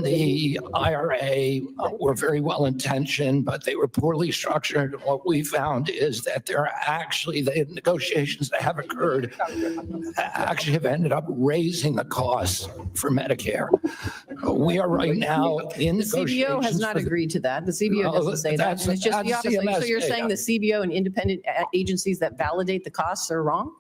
the IRA were very well intentioned, but they were poorly structured. What we found is that the negotiations that have occurred actually have ended up raising the costs for Medicare. We are right now in negotiations. The CBO has not agreed to that. The CBO doesn't say that. And it's just the opposite. So you're saying the CBO and independent agencies that validate the costs are wrong?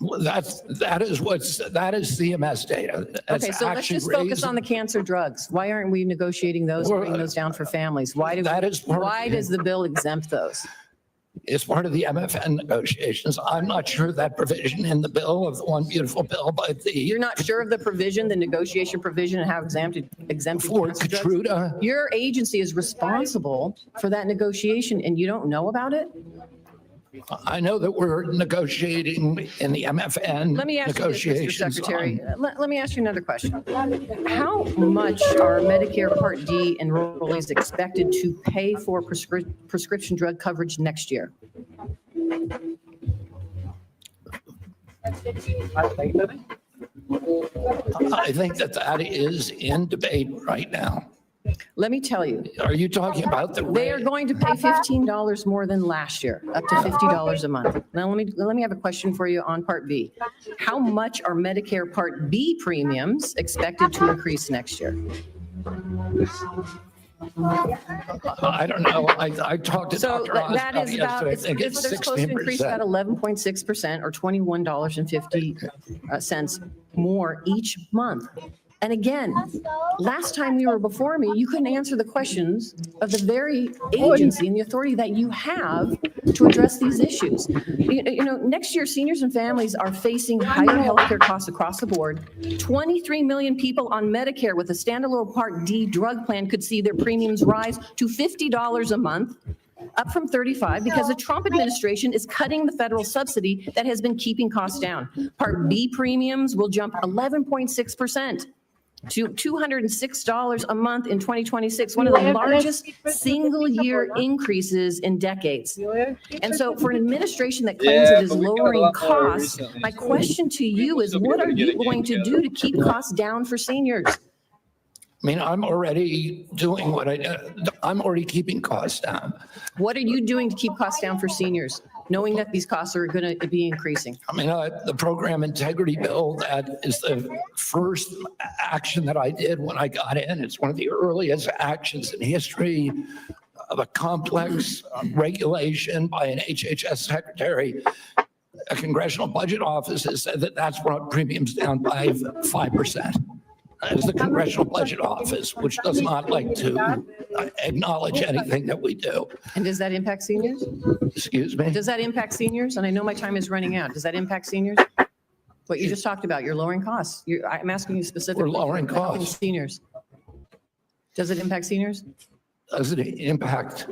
Well, that is CMS data. Okay, so let's just focus on the cancer drugs. Why aren't we negotiating those, bringing those down for families? Why does the bill exempt those? It's part of the MFN negotiations. I'm not sure that provision in the bill of the one beautiful bill, but you're not sure of the provision, the negotiation provision, and how exempted for Keytruda. Your agency is responsible for that negotiation, and you don't know about it? I know that we're negotiating in the MFN Let me ask you this, Mr. negotiations. Secretary. Let me ask you another question. How much are Medicare Part D enrollees expected to pay for prescription drug coverage next year? I think that is in debate right now. Let me tell you. Are you talking about They are going to pay $15 more than last year, up to $50 a month. Now, let me have a question for you on Part B. How much are Medicare Part B premiums expected to increase next year? I don't know. I talked to Dr. That is about, I think it's they're supposed to increase about 16%. 11.6% or $21.50 more each month. And again, last time you were before me, you couldn't answer the questions of the very agency and the authority that you have to address these issues. You know, next year, seniors and families are facing higher healthcare costs across the board. 23 million people on Medicare with a standalone Part D drug plan could see their premiums rise to $50 a month, up from 35, because the Trump administration is cutting the federal subsidy that has been keeping costs down. Part B premiums will jump 11.6%. to $206 a month in 2026, one of the largest single-year increases in decades. And so for an administration that claims it is lowering costs, my question to you is, what are you going to do to keep costs down for seniors? I mean, I'm already doing I'm already keeping costs down. What are you doing to keep costs down for seniors, knowing that these costs are going to be increasing? I mean, the program integrity bill, that is the first action that I did when I got in. It's one of the earliest actions in history of a complex regulation by an HHS secretary. A congressional budget office has said that that's brought premiums down by 5%. That is the Congressional Budget Office, which does not like to acknowledge anything that we do. And does that impact seniors? Excuse me? Does that impact seniors? And I know my time is running out. Does that impact seniors? What you just talked about, you're lowering costs. I'm asking you specifically. We're lowering about costs. Seniors. Does it impact seniors? Does it impact?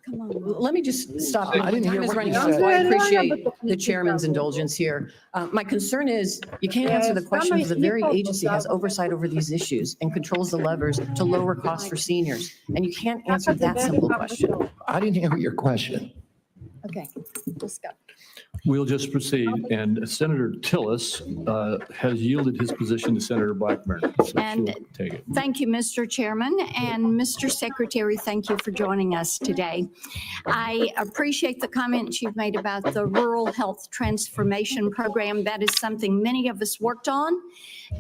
Come on, let me just stop. I My didn't time hear is what running you out, said. so I appreciate the chairman's indulgence here. My concern is you can't answer the questions. The very agency has oversight over these issues and controls the levers to lower costs for seniors. And you can't answer that simple question. I didn't hear your question. Okay, let's go. We'll just proceed. And Senator Tillis has yielded his position to Senator Blackburn. So And she'll take it. thank you, Mr. Chairman, and Mr. Secretary, thank you for joining us today. I appreciate the comments you've made about the Rural Health Transformation Program. That is something many of us worked on,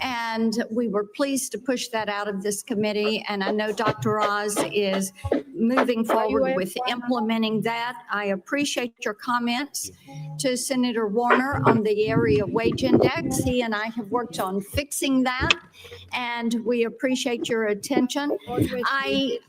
and we were pleased to push that out of this committee. And I know Dr. Oz is moving forward with implementing that. I appreciate your comments to Senator Warner on the area wage index. He and I have worked on fixing that, and we appreciate your attention. I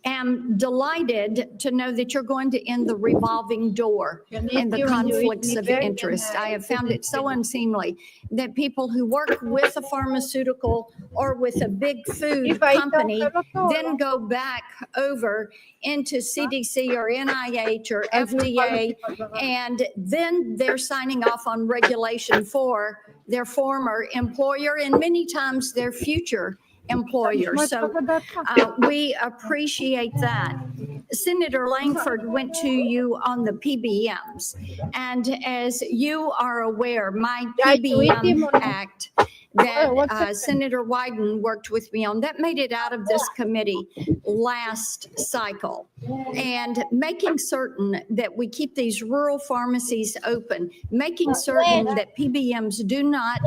am delighted to know that you're going to end the revolving door and the conflicts of interest. I have found it so unseemly that people who work with a pharmaceutical or with a big food company then go back over into CDC or NIH or FDA, and then they're signing off on regulation for their former employer and many times their future employer. So we appreciate that. Senator Langford went to you on the PBMs. And as you are aware, my PBM Act that Senator Wyden worked with me on, that made it out of this committee last cycle. And making certain that we keep these rural pharmacies open, making certain that PBMs do not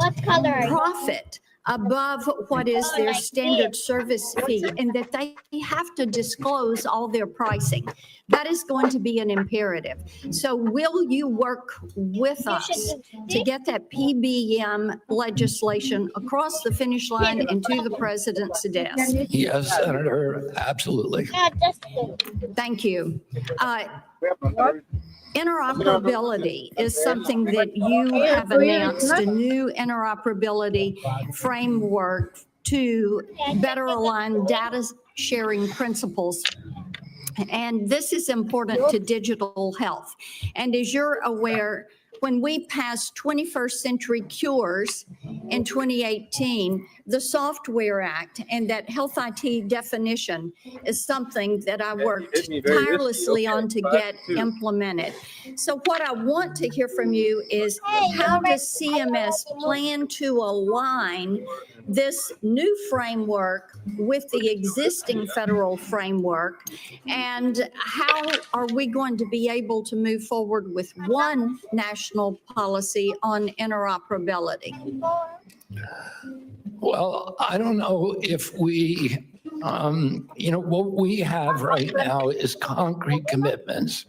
profit above what is their standard service fee, and that they have to disclose all their pricing. That is going to be an imperative. So will you work with us to get that PBM legislation across the finish line and to the president's desk? Yes, Senator, absolutely. Thank you. Interoperability is something that you have announced, a new interoperability framework to better align data sharing principles. And this is important to digital health. And as you're aware, when we passed 21st Century Cures in 2018, the Software Act and that health IT definition is something that I worked tirelessly on to get implemented. So what I want to hear from you is, how does CMS plan to align this new framework with the existing federal framework? And how are we going to be able to move forward with one national policy on interoperability? Well, I don't know if we, what we have right now is concrete commitments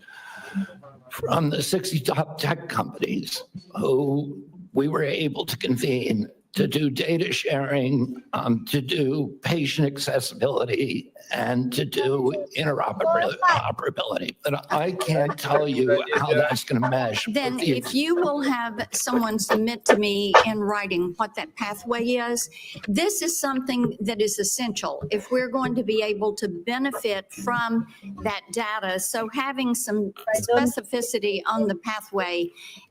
from the 60 top tech companies who we were able to convene to do data sharing, to do patient accessibility, and to do interoperability. But I can't tell you how that's going to mesh. Then if you will have someone submit to me in writing what that pathway is, this is something that is essential if we're going to be able to benefit from that data. So having some specificity on the pathway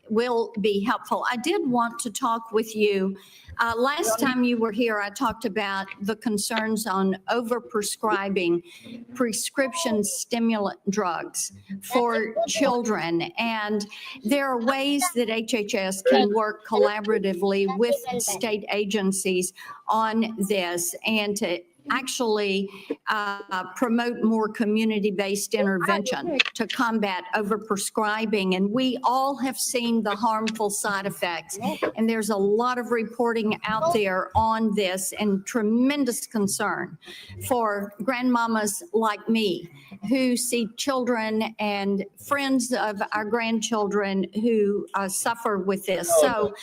will be helpful. I did want to talk with you. Last time you were here, I talked about the concerns on overprescribing prescription stimulant drugs for children. And there are ways that HHS can work collaboratively with state agencies on this and to actually promote more community-based intervention to combat overprescribing. And we all have seen the harmful side effects. And there's a lot of reporting out there on this and tremendous concern for grandmamas like me who see children and friends of our grandchildren who suffer with this. So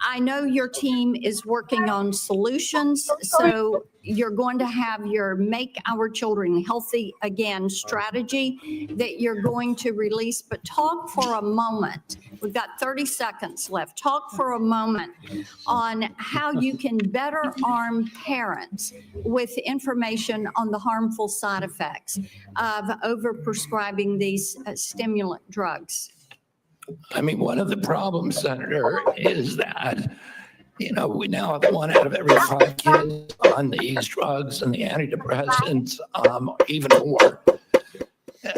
I know your team is working on solutions. So you're going to have your Make Our Children Healthy Again strategy that you're going to release. But talk for a moment. We've got 30 seconds left. Talk for a moment on how you can better arm parents with information on the harmful side effects of overprescribing these stimulant drugs. I mean, one of the problems, Senator, is that, we now have 1 out of every 5 kids on these drugs and the antidepressants, even more.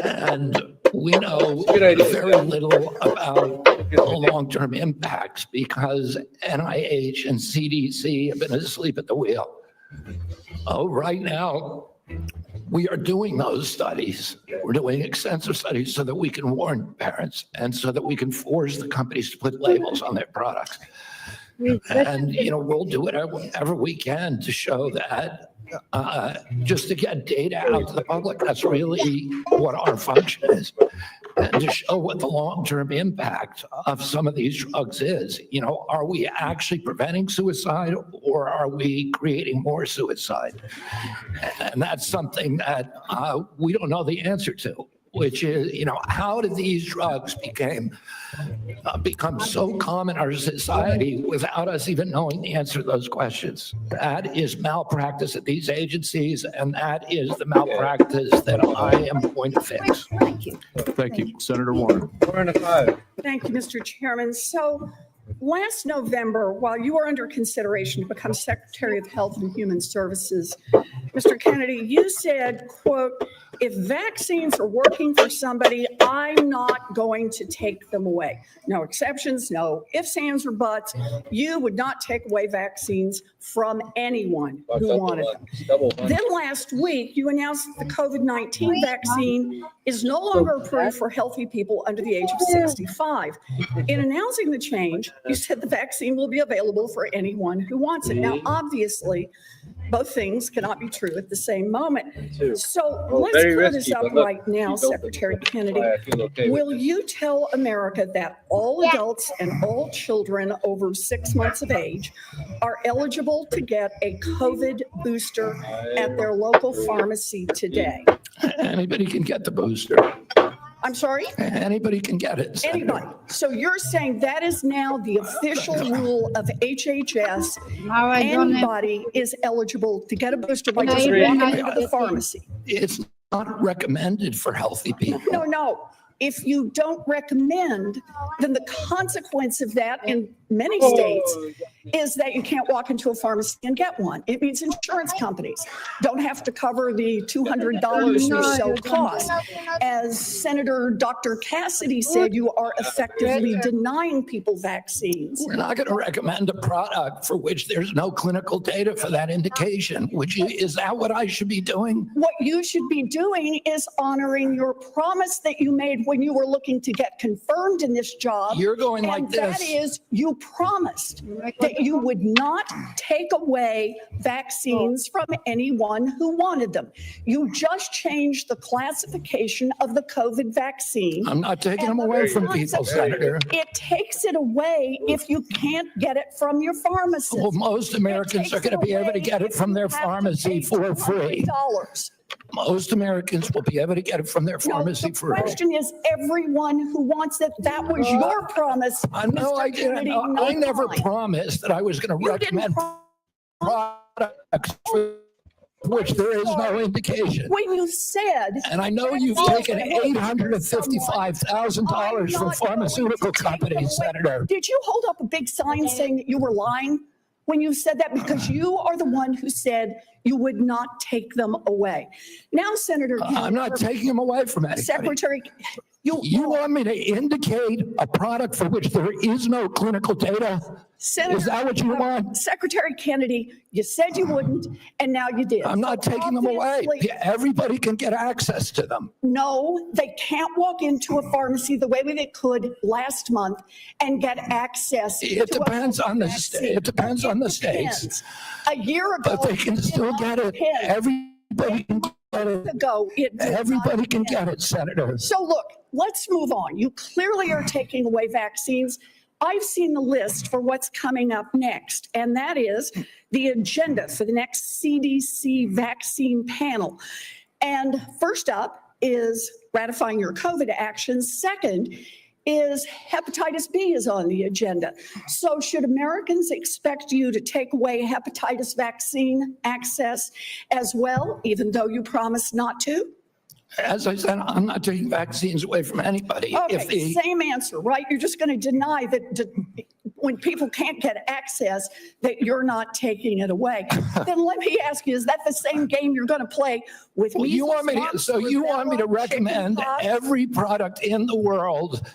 And we know very little about the long-term impacts because NIH and CDC have been asleep at the wheel. Oh, right now, we are doing those studies. We're doing extensive studies so that we can warn parents and so that we can force the companies to put labels on their products. And, we'll do whatever we can to show that, just to get data out to the public. That's really what our function is. And to show what the long-term impact of some of these drugs is. Are we actually preventing suicide or are we creating more suicide? And that's something that we don't know the answer to, which is, how did these drugs become so common in our society without us even knowing the answer to those questions? That is malpractice at these agencies, and that is the malpractice that I am going to fix. Thank you. Thank you. Senator Warren. Thank you, Mr. Chairman. So last November, while you were under consideration to become Secretary of Health and Human Services, Mr. Kennedy, you said, quote, "If vaccines are working for somebody, I'm not going to take them away." No exceptions, no ifs, ands, or buts. You would not take away vaccines from anyone who wanted them. Then last week, you announced that the COVID-19 vaccine is no longer approved for healthy people under the age of 65. In announcing the change, you said the vaccine will be available for anyone who wants it. Now, obviously, both things cannot be true at the same moment. So let's clear this up right now, Secretary Kennedy. Will you tell America that all adults and all children over 6 months of age are eligible to get a COVID booster at their local pharmacy today? Anybody can get the booster. I'm sorry? Anybody can get it. Senator. Anybody. So you're saying that is now the official rule of HHS. Anybody is eligible to get a booster by just walking into the pharmacy. It's not recommended for healthy people. No. If you don't recommend, then the consequence of that in many states is that you can't walk into a pharmacy and get one. It means insurance companies don't have to cover the $200 or so cost. As Senator Dr. Cassidy said, you are effectively denying people vaccines. We're not going to recommend a product for which there's no clinical data for that indication. Is that what I should be doing? What you should be doing is honoring your promise that you made when you were looking to get confirmed in this job. You're going like this. That is, you promised that you would not take away vaccines from anyone who wanted them. You just changed the classification of the COVID vaccine. I'm not taking them away from people, Senator. It takes it away if you can't get it from your pharmacist. Well, most Americans are going to be able to get it from their pharmacy for free. Most Americans will be able to get it from their pharmacy for free. The question is everyone who wants it. That was your promise. No, I didn't. I never promised that I was going to recommend products for which there is no indication. When you said. And I know you've taken $855,000 from pharmaceutical companies, Senator. Did you hold up a big sign saying that you were lying when you said that? Because you are the one who said you would not take them away. Now, Senator. I'm not taking them away from anybody. Secretary. You want me to indicate a product for which there is no clinical data? Senator, is that what you want? Secretary Kennedy, you said you wouldn't, and now you did. I'm not taking them away. Everybody can get access to them. No, they can't walk into a pharmacy the way they could last month and get access. It depends on the state. It depends on the states. A year ago, but they can still get it. Everybody can get it. Everybody can get it, Senator. So look, let's move on. You clearly are taking away vaccines. I've seen the list for what's coming up next, and that is the agenda for the next CDC vaccine panel. And first up is ratifying your COVID actions. Second is hepatitis B is on the agenda. So should Americans expect you to take away hepatitis vaccine access as well, even though you promised not to? As I said, I'm not taking vaccines away from anybody. Okay, same answer, right? You're just going to deny that when people can't get access, that you're not taking it away. Then let me ask you, is that the same game you're going to play with me? You want me to recommend every product in the world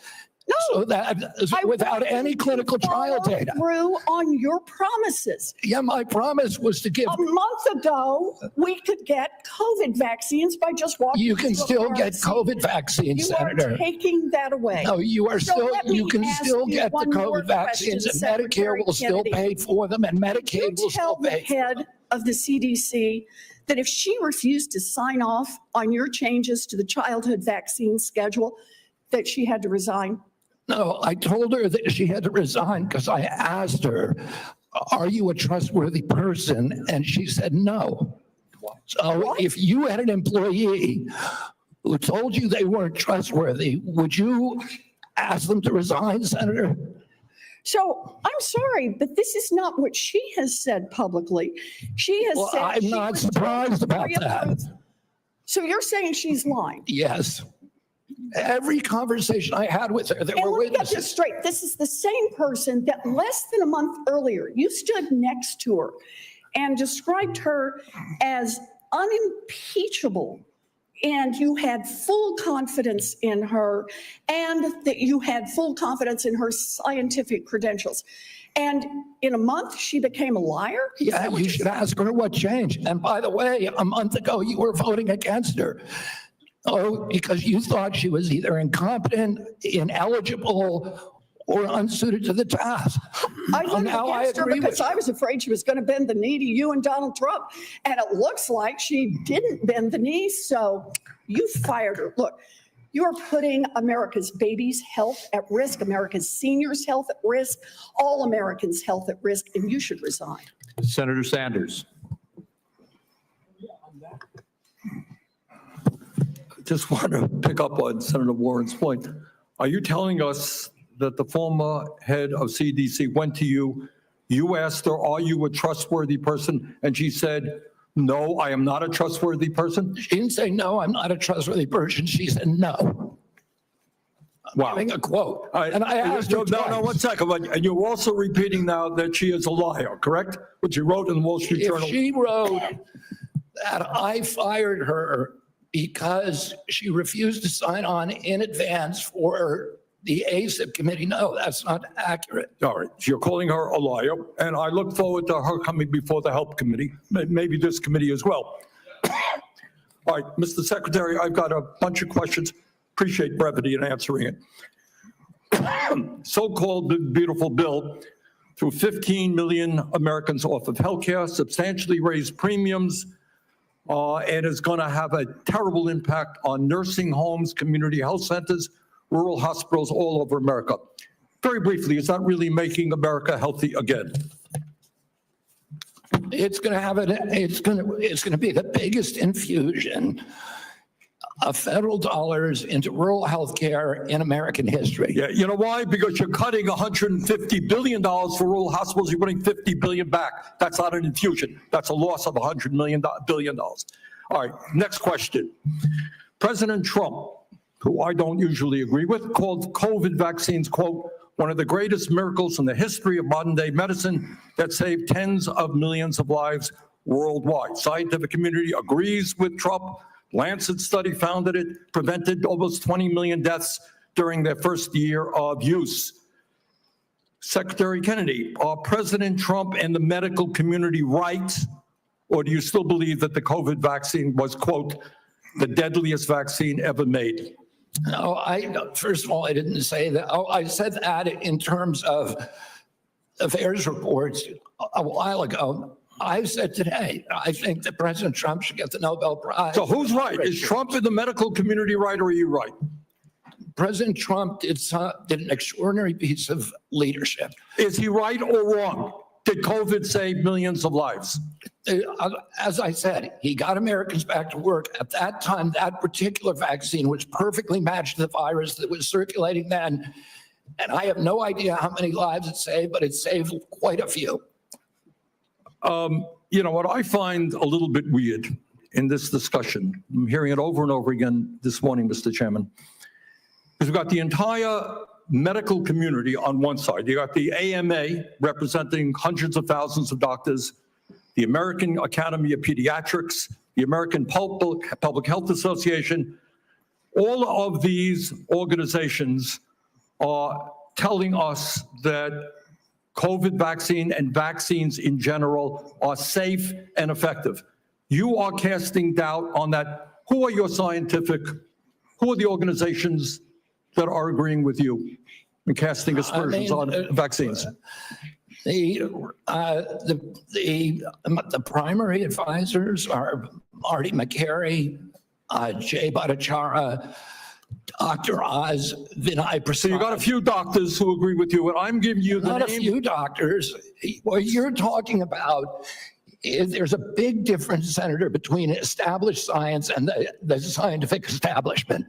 So that, without any clinical trial data. Through on your promises. Yeah, my promise was to give. A month ago, we could get COVID vaccines by just walking. You can into a still get pharmacy. COVID vaccines, You are Senator. taking that away. No, you are So still, let me you can ask still you get the one more COVID vaccines, and question, Medicare Secretary will still Kennedy. pay for them, and Medicaid will You still tell the pay. head of the CDC that if she refused to sign off on your changes to the childhood vaccine schedule, that she had to resign. No, I told her that she had to resign because I asked her, are you a trustworthy person? And she said no. So if you had an employee who told you they weren't trustworthy, would you ask them to resign, Senator? So I'm sorry, but this is not what she has said publicly. She has Well, said. I'm she not would surprised about that. reapprove. So you're saying she's lying? Yes. Every conversation I had with her, there And were let me get witnesses. this straight. This is the same person that less than a month earlier, you stood next to her and described her as unimpeachable. And you had full confidence in her, and that you had full confidence in her scientific credentials. And in a month, she became a liar? Yeah, you should ask her what changed. And by the way, a month ago, you were voting against her. Oh, because you thought she was either incompetent, ineligible, or unsuited to the task. I voted Now I against her agree because with I was afraid she was going to bend the knee to you and Donald Trump. And it looks like she didn't bend the knee, so you fired her. Look, you're putting America's babies' health at risk, America's seniors' health at risk, all Americans' health at risk, and you should resign. Senator Sanders. Just want to pick up on Senator Warren's point. Are you telling us that the former head of CDC went to you, you asked her, are you a trustworthy person? And she said, no, I am not a trustworthy person? She didn't say, no, I'm not a trustworthy person. She said, no. Wow. Giving a quote. And I asked her No, twice. 1 second. And you're also repeating now that she is a liar, correct? What you wrote in the Wall Street If Journal. she wrote that I fired her because she refused to sign on in advance for the ASIP committee, no, that's not accurate. All right, so you're calling her a liar, and I look forward to her coming before the Health Committee, maybe this committee as well. All right, Mr. Secretary, I've got a bunch of questions. Appreciate brevity in answering it. So-called big, beautiful bill threw 15 million Americans off of healthcare, substantially raised premiums, and is going to have a terrible impact on nursing homes, community health centers, rural hospitals all over America. Very briefly, is that really making America healthy again? It's going to have it's going to be the biggest infusion of federal dollars into rural health care in American history. Yeah, you know why? Because you're cutting $150 billion for rural hospitals. You're putting $50 billion back. That's not an infusion. That's a loss of $100 billion. All right, next question. President Trump, who I don't usually agree with, called COVID vaccines, quote, one of the greatest miracles in the history of modern day medicine that saved tens of millions of lives worldwide. Scientific community agrees with Trump. Lancet study found that it prevented almost 20 million deaths during their first year of use. Secretary Kennedy, are President Trump and the medical community right, or do you still believe that the COVID vaccine was, quote, the deadliest vaccine ever made? No, first of all, I didn't say that. Oh, I said that in terms of affairs reports a while ago. I said today, I think that President Trump should get the Nobel Prize. So who's right? Is Trump in the medical community right, or are you right? President Trump did an extraordinary piece of leadership. Is he right or wrong? Did COVID save millions of lives? As I said, he got Americans back to work. At that time, that particular vaccine was perfectly matched to the virus that was circulating then. And I have no idea how many lives it saved, but it saved quite a few. You know, what I find a little bit weird in this discussion, I'm hearing it over and over again this morning, Mr. Chairman, is we've got the entire medical community on one side. You got the AMA representing hundreds of thousands of doctors, the American Academy of Pediatrics, the American Public Health Association. All of these organizations are telling us that COVID vaccine and vaccines in general are safe and effective. You are casting doubt on that. Who are the organizations that are agreeing with you and casting aspersions on vaccines? The primary advisors are Marty McCary, Jay Bhattacharya, Dr. Oz, Vinay Prasad. So you got a few doctors who agree with you, and I'm giving you the Not name. a few doctors. What you're talking about is there's a big difference, Senator, between established science and the scientific establishment,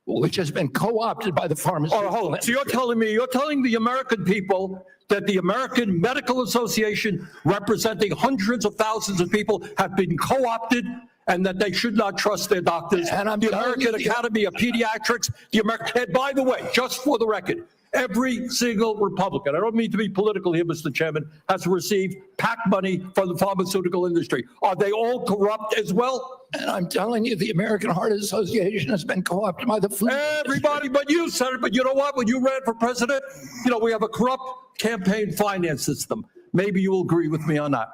which has been co-opted by the pharmaceutical Oh, hold on. So you're telling the American people that the American Medical Association, representing hundreds of thousands of people, have been co-opted and that they should not trust their doctors. And I'm the telling you, American Academy of Pediatrics, and by the way, just for the record, every single Republican, I don't mean to be political here, Mr. Chairman, has received PAC money from the pharmaceutical industry. Are they all corrupt as well? And I'm telling you, the American Heart Association has been co-opted by the food Everybody but you, Senator. But you know what? When you ran for president, we have a corrupt campaign finance system. Maybe you'll agree with me on that.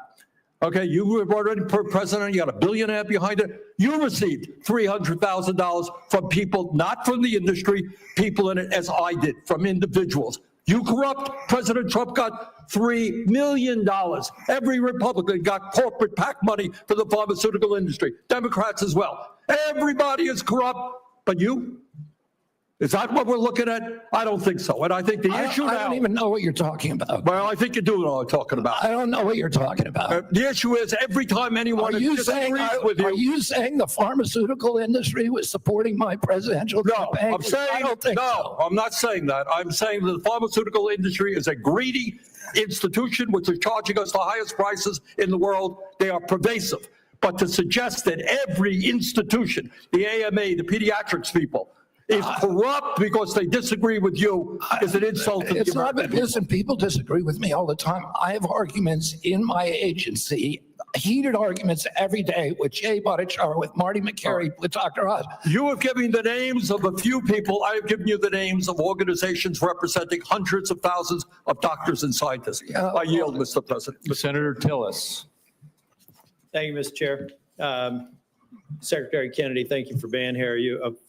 Okay, you were already president, you got a billionaire behind it. You received $300,000 from people, not from the industry, people in it, as I did, from individuals. You corrupt. President Trump got $3 million. Every Republican got corporate PAC money for the pharmaceutical industry. Democrats as well. Everybody is corrupt, but you? Is that what we're looking at? I don't think so. And I think the issue now— I don't even know what you're talking about. Well, I think you do know what I'm talking about. I don't know what you're talking about. The issue is every time anyone disagrees with you— Are you saying the pharmaceutical industry was supporting my presidential campaign? I'm saying, I don't think so. I'm not saying that. I'm saying that the pharmaceutical industry is a greedy institution which is charging us the highest prices in the world. They are pervasive. But to suggest that every institution, the AMA, the pediatrics people, is corrupt because they disagree with you is an insult to the It's not, American people. listen, people disagree with me all the time. I have arguments in my agency, heated arguments every day with Jay Bhattacharya, with Marty McCary, with Dr. Oz. You have given the names of a few people. I have given you the names of organizations representing hundreds of thousands of doctors and scientists. I yield, Mr. President. Senator Tillis. Thank you, Mr. Chair. Secretary Kennedy, thank you for being here.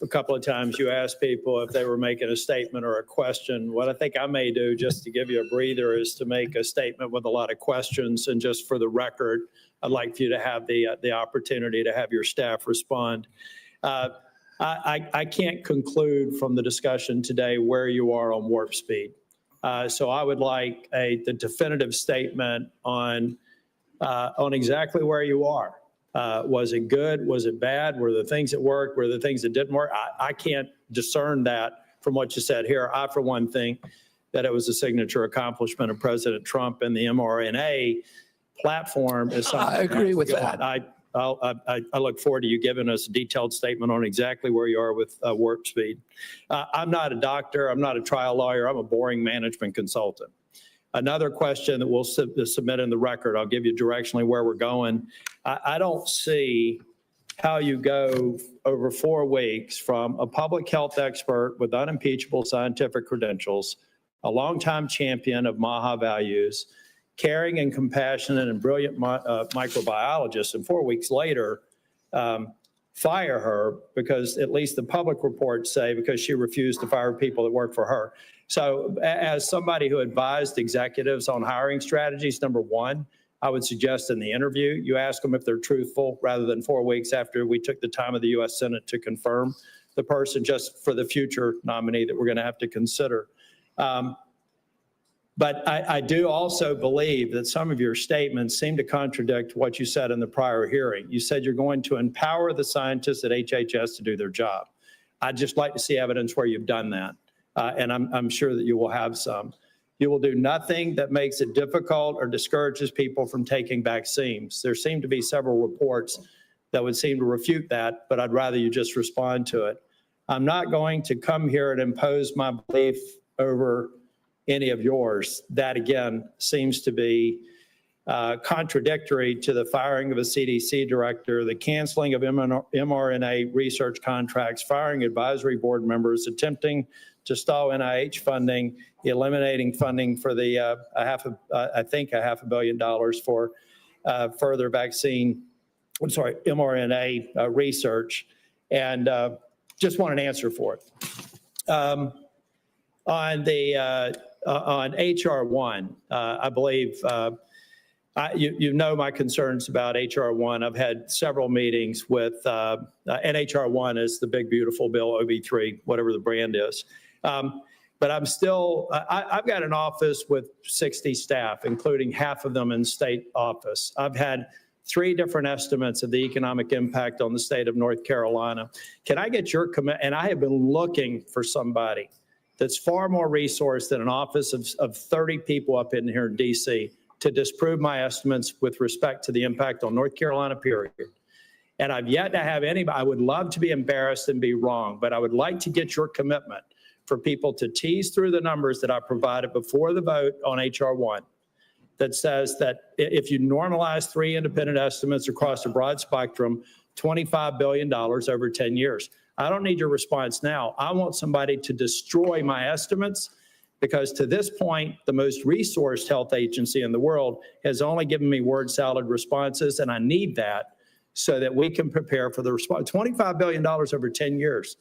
A couple of times you asked people if they were making a statement or a question. What I think I may do, just to give you a breather, is to make a statement with a lot of questions. And just for the record, I'd like for you to have the opportunity to have your staff respond. I can't conclude from the discussion today where you are on warp speed. So I would like the definitive statement on exactly where you are. Was it good? Was it bad? Were there things that worked? Were there things that didn't work? I can't discern that from what you said here. I, for one, think that it was a signature accomplishment of President Trump, and the mRNA platform is something. I agree with that. I look forward to you giving us a detailed statement on exactly where you are with warp speed. I'm not a doctor. I'm not a trial lawyer. I'm a boring management consultant. Another question that we'll submit in the record, I'll give you directionally where we're going. I don't see how you go over 4 weeks from a public health expert with unimpeachable scientific credentials, a longtime champion of MAHA values, caring and compassionate and brilliant microbiologist, and 4 weeks later, fire her because at least the public reports say because she refused to fire people that work for her. So as somebody who advised executives on hiring strategies, number one, I would suggest in the interview, you ask them if they're truthful rather than 4 weeks after we took the time of the U.S. Senate to confirm the person, just for the future nominee that we're going to have to consider. But I do also believe that some of your statements seem to contradict what you said in the prior hearing. You said you're going to empower the scientists at HHS to do their job. I'd just like to see evidence where you've done that. And I'm sure that you will have some. You will do nothing that makes it difficult or discourages people from taking vaccines. There seem to be several reports that would seem to refute that, but I'd rather you just respond to it. I'm not going to come here and impose my belief over any of yours. That, again, seems to be contradictory to the firing of a CDC director, the canceling of mRNA research contracts, firing advisory board members, attempting to stall NIH funding, eliminating funding for the $500 million for further mRNA research, and just want an answer for it. On HR 1, I believe you know my concerns about HR 1. I've had several meetings with, and HR 1 is the big, beautiful bill, OB3, whatever the brand is. But I'm still, I've got an office with 60 staff, including half of them in state office. I've had 3 different estimates of the economic impact on the state of North Carolina. Can I get your commitment? And I have been looking for somebody that's far more resourced than an office of 30 people up in here in DC to disprove my estimates with respect to the impact on North Carolina, period. And I've yet to have anybody. I would love to be embarrassed and be wrong, but I would like to get your commitment for people to tease through the numbers that I provided before the vote on HR 1 that says that if you normalize 3 independent estimates across a broad spectrum, $25 billion over 10 years. I don't need your response now. I want somebody to destroy my estimates, because to this point, the most resourced health agency in the world has only given me word salad responses, and I need that so that we can prepare for the response. $25 billion over 10 years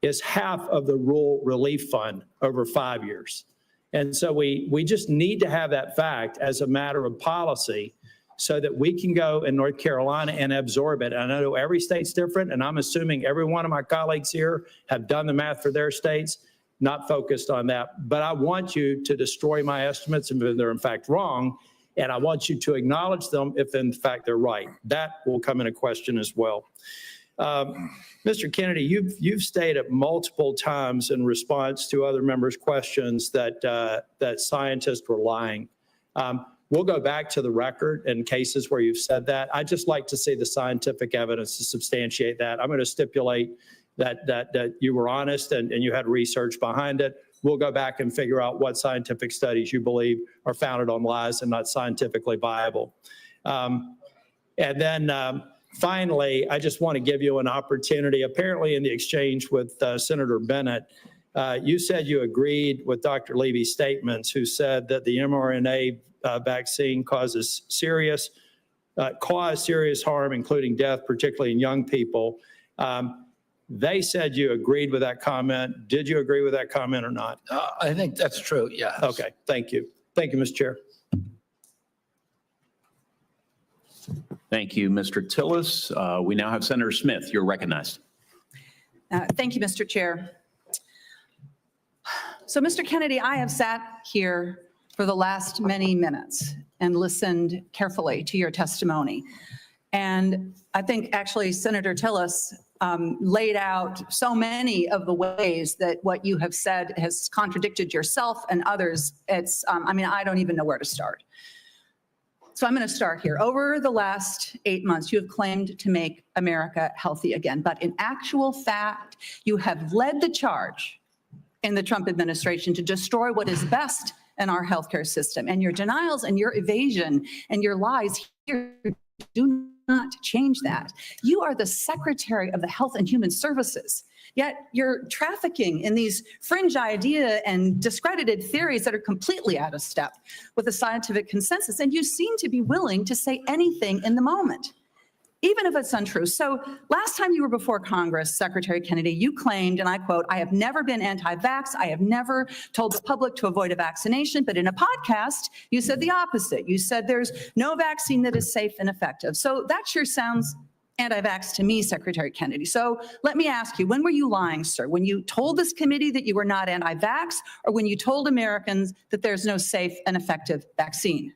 is half of the rural relief fund over 5 years. And so we just need to have that fact as a matter of policy so that we can go in North Carolina and absorb it. And I know every state's different, and I'm assuming every one of my colleagues here have done the math for their states, not focused on that. But I want you to destroy my estimates if they're in fact wrong, and I want you to acknowledge them if in fact they're right. That will come into question as well. Mr. Kennedy, you've stated multiple times in response to other members' questions that scientists were lying. We'll go back to the record in cases where you've said that. I'd just like to see the scientific evidence to substantiate that. I'm going to stipulate that you were honest and you had research behind it. We'll go back and figure out what scientific studies you believe are founded on lies and not scientifically viable. And then finally, I just want to give you an opportunity. Apparently in the exchange with Senator Bennett, you said you agreed with Dr. Levy's statements, who said that the mRNA vaccine caused serious harm, including death, particularly in young people. They said you agreed with that comment. Did you agree with that comment or not? I think that's true, yes. Okay, thank you. Thank you, Mr. Chair. Thank you, Mr. Tillis. We now have Senator Smith. You're recognized. Thank you, Mr. Chair. So, Mr. Kennedy, I have sat here for the last many minutes and listened carefully to your testimony. And I think actually Senator Tillis laid out so many of the ways that what you have said has contradicted yourself and others. It's, I don't even know where to start. So I'm going to start here. Over the last 8 months, you have claimed to make America healthy again. But in actual fact, you have led the charge in the Trump administration to destroy what is best in our healthcare system. And your denials and your evasion and your lies here do not change that. You are the Secretary of the Health and Human Services, yet you're trafficking in these fringe idea and discredited theories that are completely out of step with the scientific consensus. And you seem to be willing to say anything in the moment, even if it's untrue. So last time you were before Congress, Secretary Kennedy, you claimed, and I quote, "I have never been anti-vax. I have never told the public to avoid a vaccination." But in a podcast, you said the opposite. You said there's no vaccine that is safe and effective. So that sure sounds anti-vax to me, Secretary Kennedy. So let me ask you, when were you lying, sir? When you told this committee that you were not anti-vax, or when you told Americans that there's no safe and effective vaccine?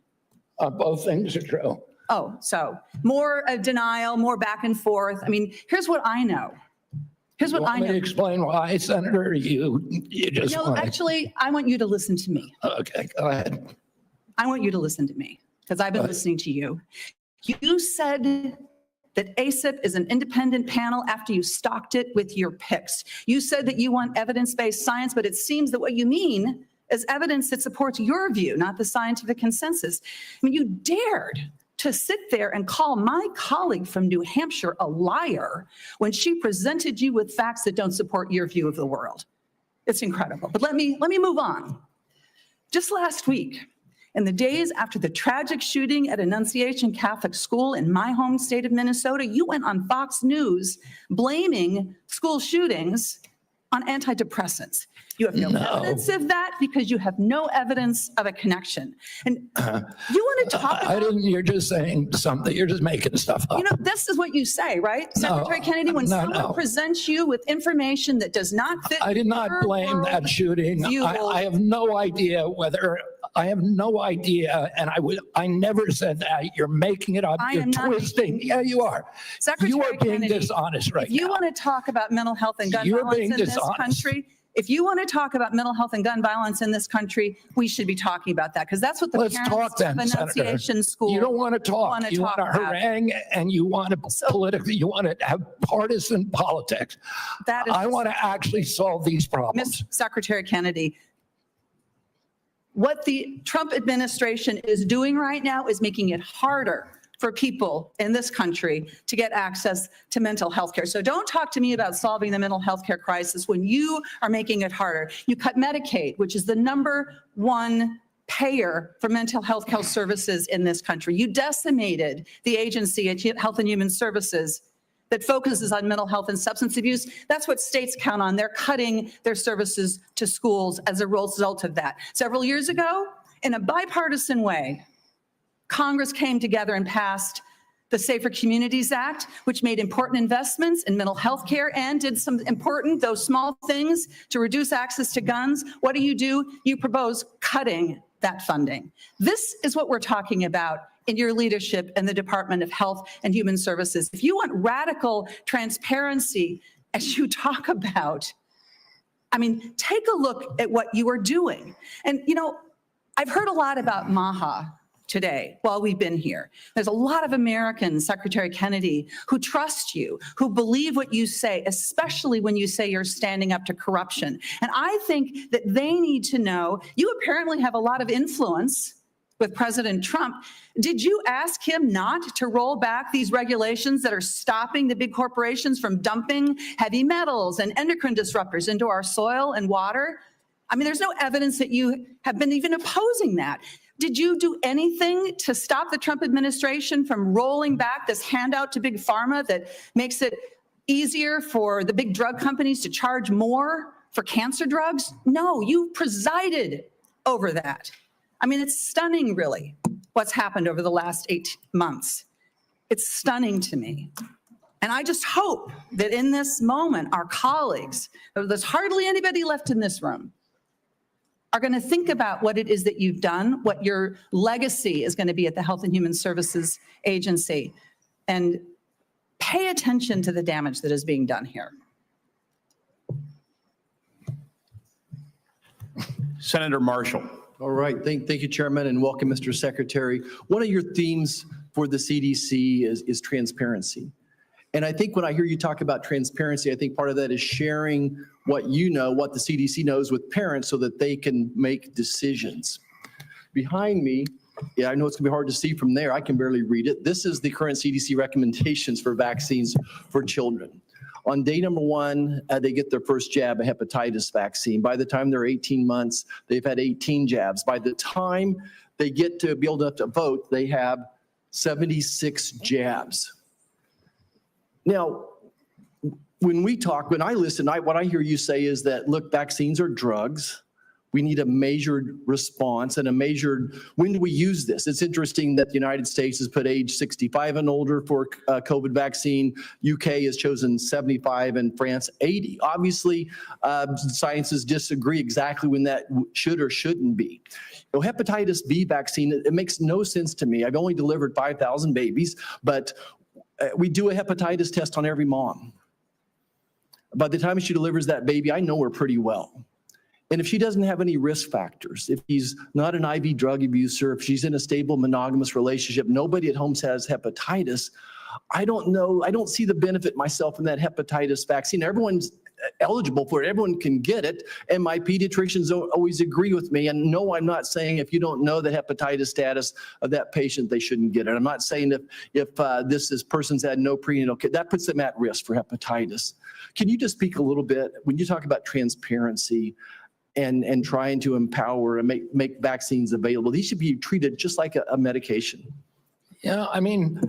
Both things are true. Oh, so more denial, more back and forth. I mean, here's what I know. Here's what I know. Let me explain why, Senator. You just No, actually, I want you to listen to me. Okay, go ahead. I want you to listen to me because I've been listening to you. You said that ACIP is an independent panel after you stocked it with your picks. You said that you want evidence-based science, but it seems that what you mean as evidence that supports your view, not the scientific consensus. I mean, you dared to sit there and call my colleague from New Hampshire a liar when she presented you with facts that don't support your view of the world. It's incredible. But let me move on. Just last week, in the days after the tragic shooting at Annunciation Catholic School in my home state of Minnesota, you went on Fox News blaming school shootings on antidepressants. You have no evidence of that because you have no evidence of a connection. And you want to talk about... You're just saying something. You're just making stuff up. You know, this is what you say, right? Secretary Kennedy, when someone presents you with information that does not fit... I did not blame that shooting. I have no idea whether... I have no idea, and I never said that. You're making it up. You're twisting. Yeah, you are. Secretary you are being Kennedy, dishonest right now. If you want to talk about mental health and gun violence in this country, if you want to talk about mental health and gun violence in this country, we should be talking about that because that's what the parents of Annunciation School. You don't want to talk. You want to harangue, and you want to politically. You want to have partisan politics. That is. I want to actually solve these problems. Mr. Secretary Kennedy, what the Trump administration is doing right now is making it harder for people in this country to get access to mental health care. So don't talk to me about solving the mental health care crisis when you are making it harder. You cut Medicaid, which is the #1 payer for mental health care services in this country. You decimated the agency at Health and Human Services that focuses on mental health and substance abuse. That's what states count on. They're cutting their services to schools as a result of that. Several years ago, in a bipartisan way, Congress came together and passed the Safer Communities Act, which made important investments in mental health care and did some important, though small things to reduce access to guns. What do? You propose cutting that funding. This is what we're talking about in your leadership in the Department of Health and Human Services. If you want radical transparency, as you talk about, I mean, take a look at what you are doing. And, you know, I've heard a lot about MAHA today while we've been here. There's a lot of Americans, Secretary Kennedy, who trust you, who believe what you say, especially when you say you're standing up to corruption. And I think that they need to know, you apparently have a lot of influence with President Trump. Did you ask him not to roll back these regulations that are stopping the big corporations from dumping heavy metals and endocrine disruptors into our soil and water? I mean, there's no evidence that you have been even opposing that. Did you do anything to stop the Trump administration from rolling back this handout to big pharma that makes it easier for the big drug companies to charge more for cancer drugs? No, you presided over that. I mean, it's stunning, really, what's happened over the last 8 months. It's stunning to me. And I just hope that in this moment, our colleagues, there's hardly anybody left in this room, are going to think about what it is that you've done, what your legacy is going to be at the Health and Human Services Agency, and pay attention to the damage that is being done here. Senator Marshall. All right. Thank you, Chairman, and welcome, Mr. Secretary. One of your themes for the CDC is transparency. And I think when I hear you talk about transparency, I think part of that is sharing what you know, what the CDC knows with parents so that they can make decisions. Behind me, yeah, I know it's gonna be hard to see from there. I can barely read it. This is the current CDC recommendations for vaccines for children. On day number 1, they get their first jab, a hepatitis vaccine. By the time they're 18 months, they've had 18 jabs. By the time they get to be able to vote, they have 76 jabs. Now, when I listen, what I hear you say is that, look, vaccines are drugs. We need a measured response and a measured, when do we use this? It's interesting that the United States has put age 65 and older for COVID vaccine. UK has chosen 75 and France 80. Obviously, scientists disagree exactly when that should or shouldn't be. You know, hepatitis B vaccine, it makes no sense to me. I've only delivered 5,000 babies, but we do a hepatitis test on every mom. By the time she delivers that baby, I know her pretty well. And if she doesn't have any risk factors, if she's not an IV drug abuser, if she's in a stable monogamous relationship, nobody at home has hepatitis, I don't know, I don't see the benefit myself in that hepatitis vaccine. Everyone's eligible for it. Everyone can get it. And my pediatricians always agree with me. And no, I'm not saying if you don't know the hepatitis status of that patient, they shouldn't get it. I'm not saying if person's had no prenatal care, that puts them at risk for hepatitis. Can you just speak a little bit, when you talk about transparency and trying to empower and make vaccines available, these should be treated just like a medication. Yeah, I mean,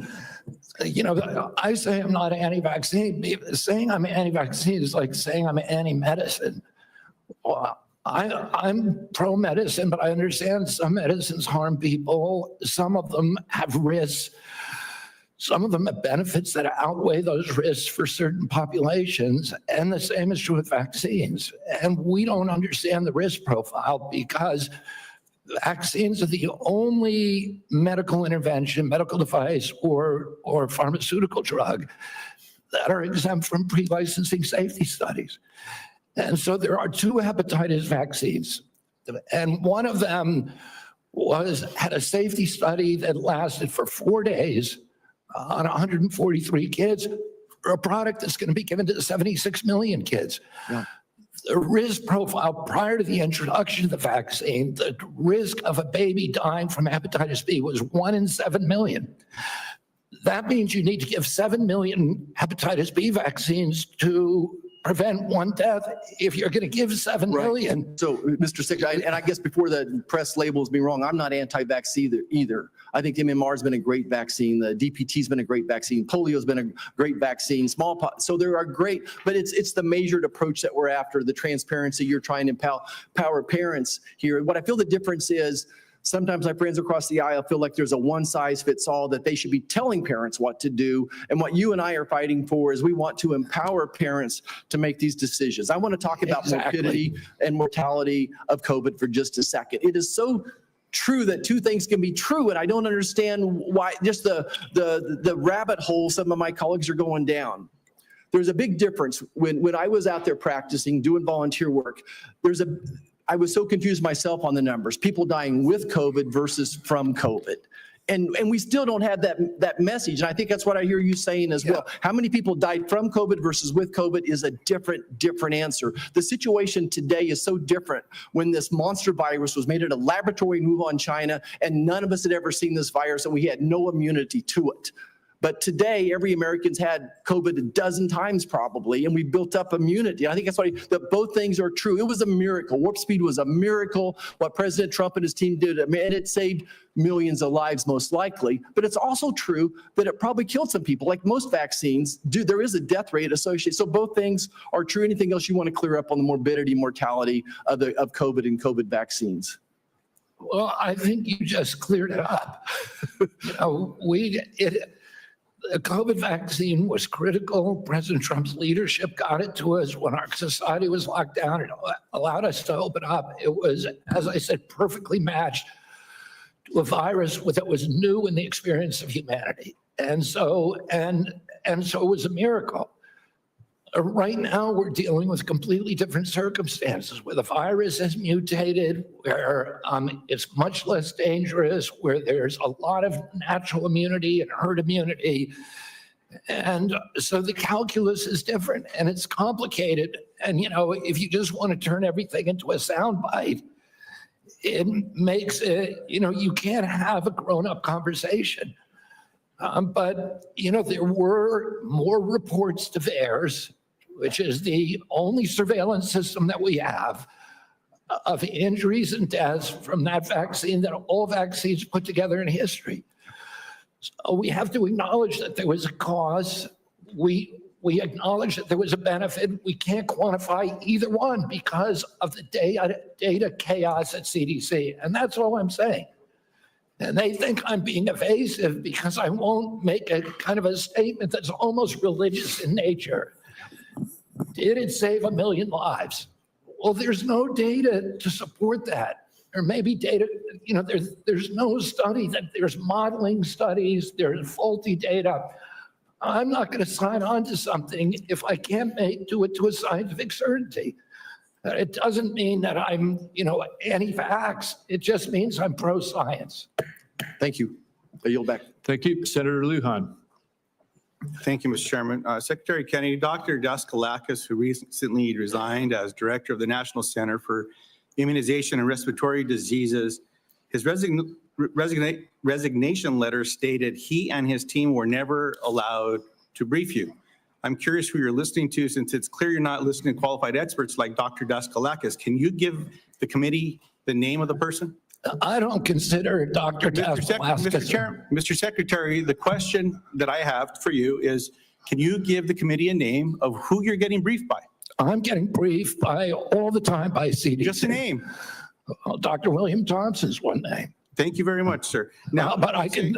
I say I'm not anti-vaccine. Saying I'm anti-vaccine is like saying I'm anti-medicine. Well, I'm pro-medicine, but I understand some medicines harm people. Some of them have risks. Some of them have benefits that outweigh those risks for certain populations. And the same is true with vaccines. And we don't understand the risk profile because vaccines are the only medical intervention, medical device, or pharmaceutical drug that are exempt from pre-licensing safety studies. And so there are 2 hepatitis vaccines. And one of them had a safety study that lasted for 4 days on 143 kids for a product that's going to be given to 76 million kids. Yeah. The risk profile prior to the introduction of the vaccine, the risk of a baby dying from hepatitis B was 1 in 7 million. That means you need to give 7 million hepatitis B vaccines to prevent 1 death if you're going to give 7 million. So, Mr. Secretary, and I guess before the press labels me wrong, I'm not anti-vax either. I think MMR has been a great vaccine. The DPT has been a great vaccine. Polio has been a great vaccine. Smallpox. So there are great, but it's the measured approach that we're after, the transparency. You're trying to empower parents here. What I feel the difference is, sometimes my friends across the aisle feel like there's a one-size-fits-all, that they should be telling parents what to do. And what you and I are fighting for is we want to empower parents to make these decisions. I want to talk about morbidity and mortality of COVID for just a second. It is so true that 2 things can be true, and I don't understand why, just the rabbit hole some of my colleagues are going down. There's a big difference. When I was out there practicing, doing volunteer work, I was so confused myself on the numbers, people dying with COVID versus from COVID. And we still don't have that message. And I think that's what I hear you saying as well. How many people died from COVID versus with COVID is a different answer. The situation today is so different when this monster virus was made at a laboratory in Wuhan, China, and none of us had ever seen this virus and we had no immunity to it. But today, every American's had COVID a dozen times probably, and we built up immunity. I think that's why both things are true. It was a miracle. Warp speed was a miracle. What President Trump and his team did, and it saved millions of lives most likely. But it's also true that it probably killed some people. Like most vaccines do, there is a death rate associated. So both things are true. Anything else you want to clear up on the morbidity, mortality of COVID and COVID vaccines? Well, I think you just cleared it up. The COVID vaccine was critical. President Trump's leadership got it to us when our society was locked down. It allowed us to open up. It was, as I said, perfectly matched to a virus that was new in the experience of humanity. And so it was a miracle. Right now, we're dealing with completely different circumstances where the virus has mutated, where it's much less dangerous, where there's a lot of natural immunity and herd immunity. And so the calculus is different and it's complicated. And, if you just want to turn everything into a soundbite, it makes it, you can't have a grown-up conversation. But there were more reports to VAERS, which is the only surveillance system that we have, of injuries and deaths from that vaccine that all vaccines put together in history. So we have to acknowledge that there was a cause. We acknowledge that there was a benefit. We can't quantify either one because of the data chaos at CDC. And that's all I'm saying. And they think I'm being evasive because I won't make a kind of a statement that's almost religious in nature. Did it save 1 million lives? Well, there's no data to support that. Or maybe data, there's no study that there's modeling studies, there's faulty data. I'm not going to sign on to something if I can't do it to a scientific certainty. It doesn't mean that I'm, anti-vax. It just means I'm pro-science. Thank you. I yield back. Thank you. Senator Lujan. Thank you, Mr. Chairman. Secretary Kennedy, Dr. Daskalakis, who recently resigned as director of the National Center for Immunization and Respiratory Diseases, his resignation letter stated he and his team were never allowed to brief you. I'm curious who you're listening to, since it's clear you're not listening to qualified experts like Dr. Daskalakis. Can you give the committee the name of the person? I don't consider Dr. Daskalakis. Mr. Secretary, the question that I have for you is, can you give the committee a name of who you're getting briefed by? I'm getting briefed by all the time by CDC. Just a name. Well, Dr. William Thompson's one name. Thank you very much, sir. Now, but I can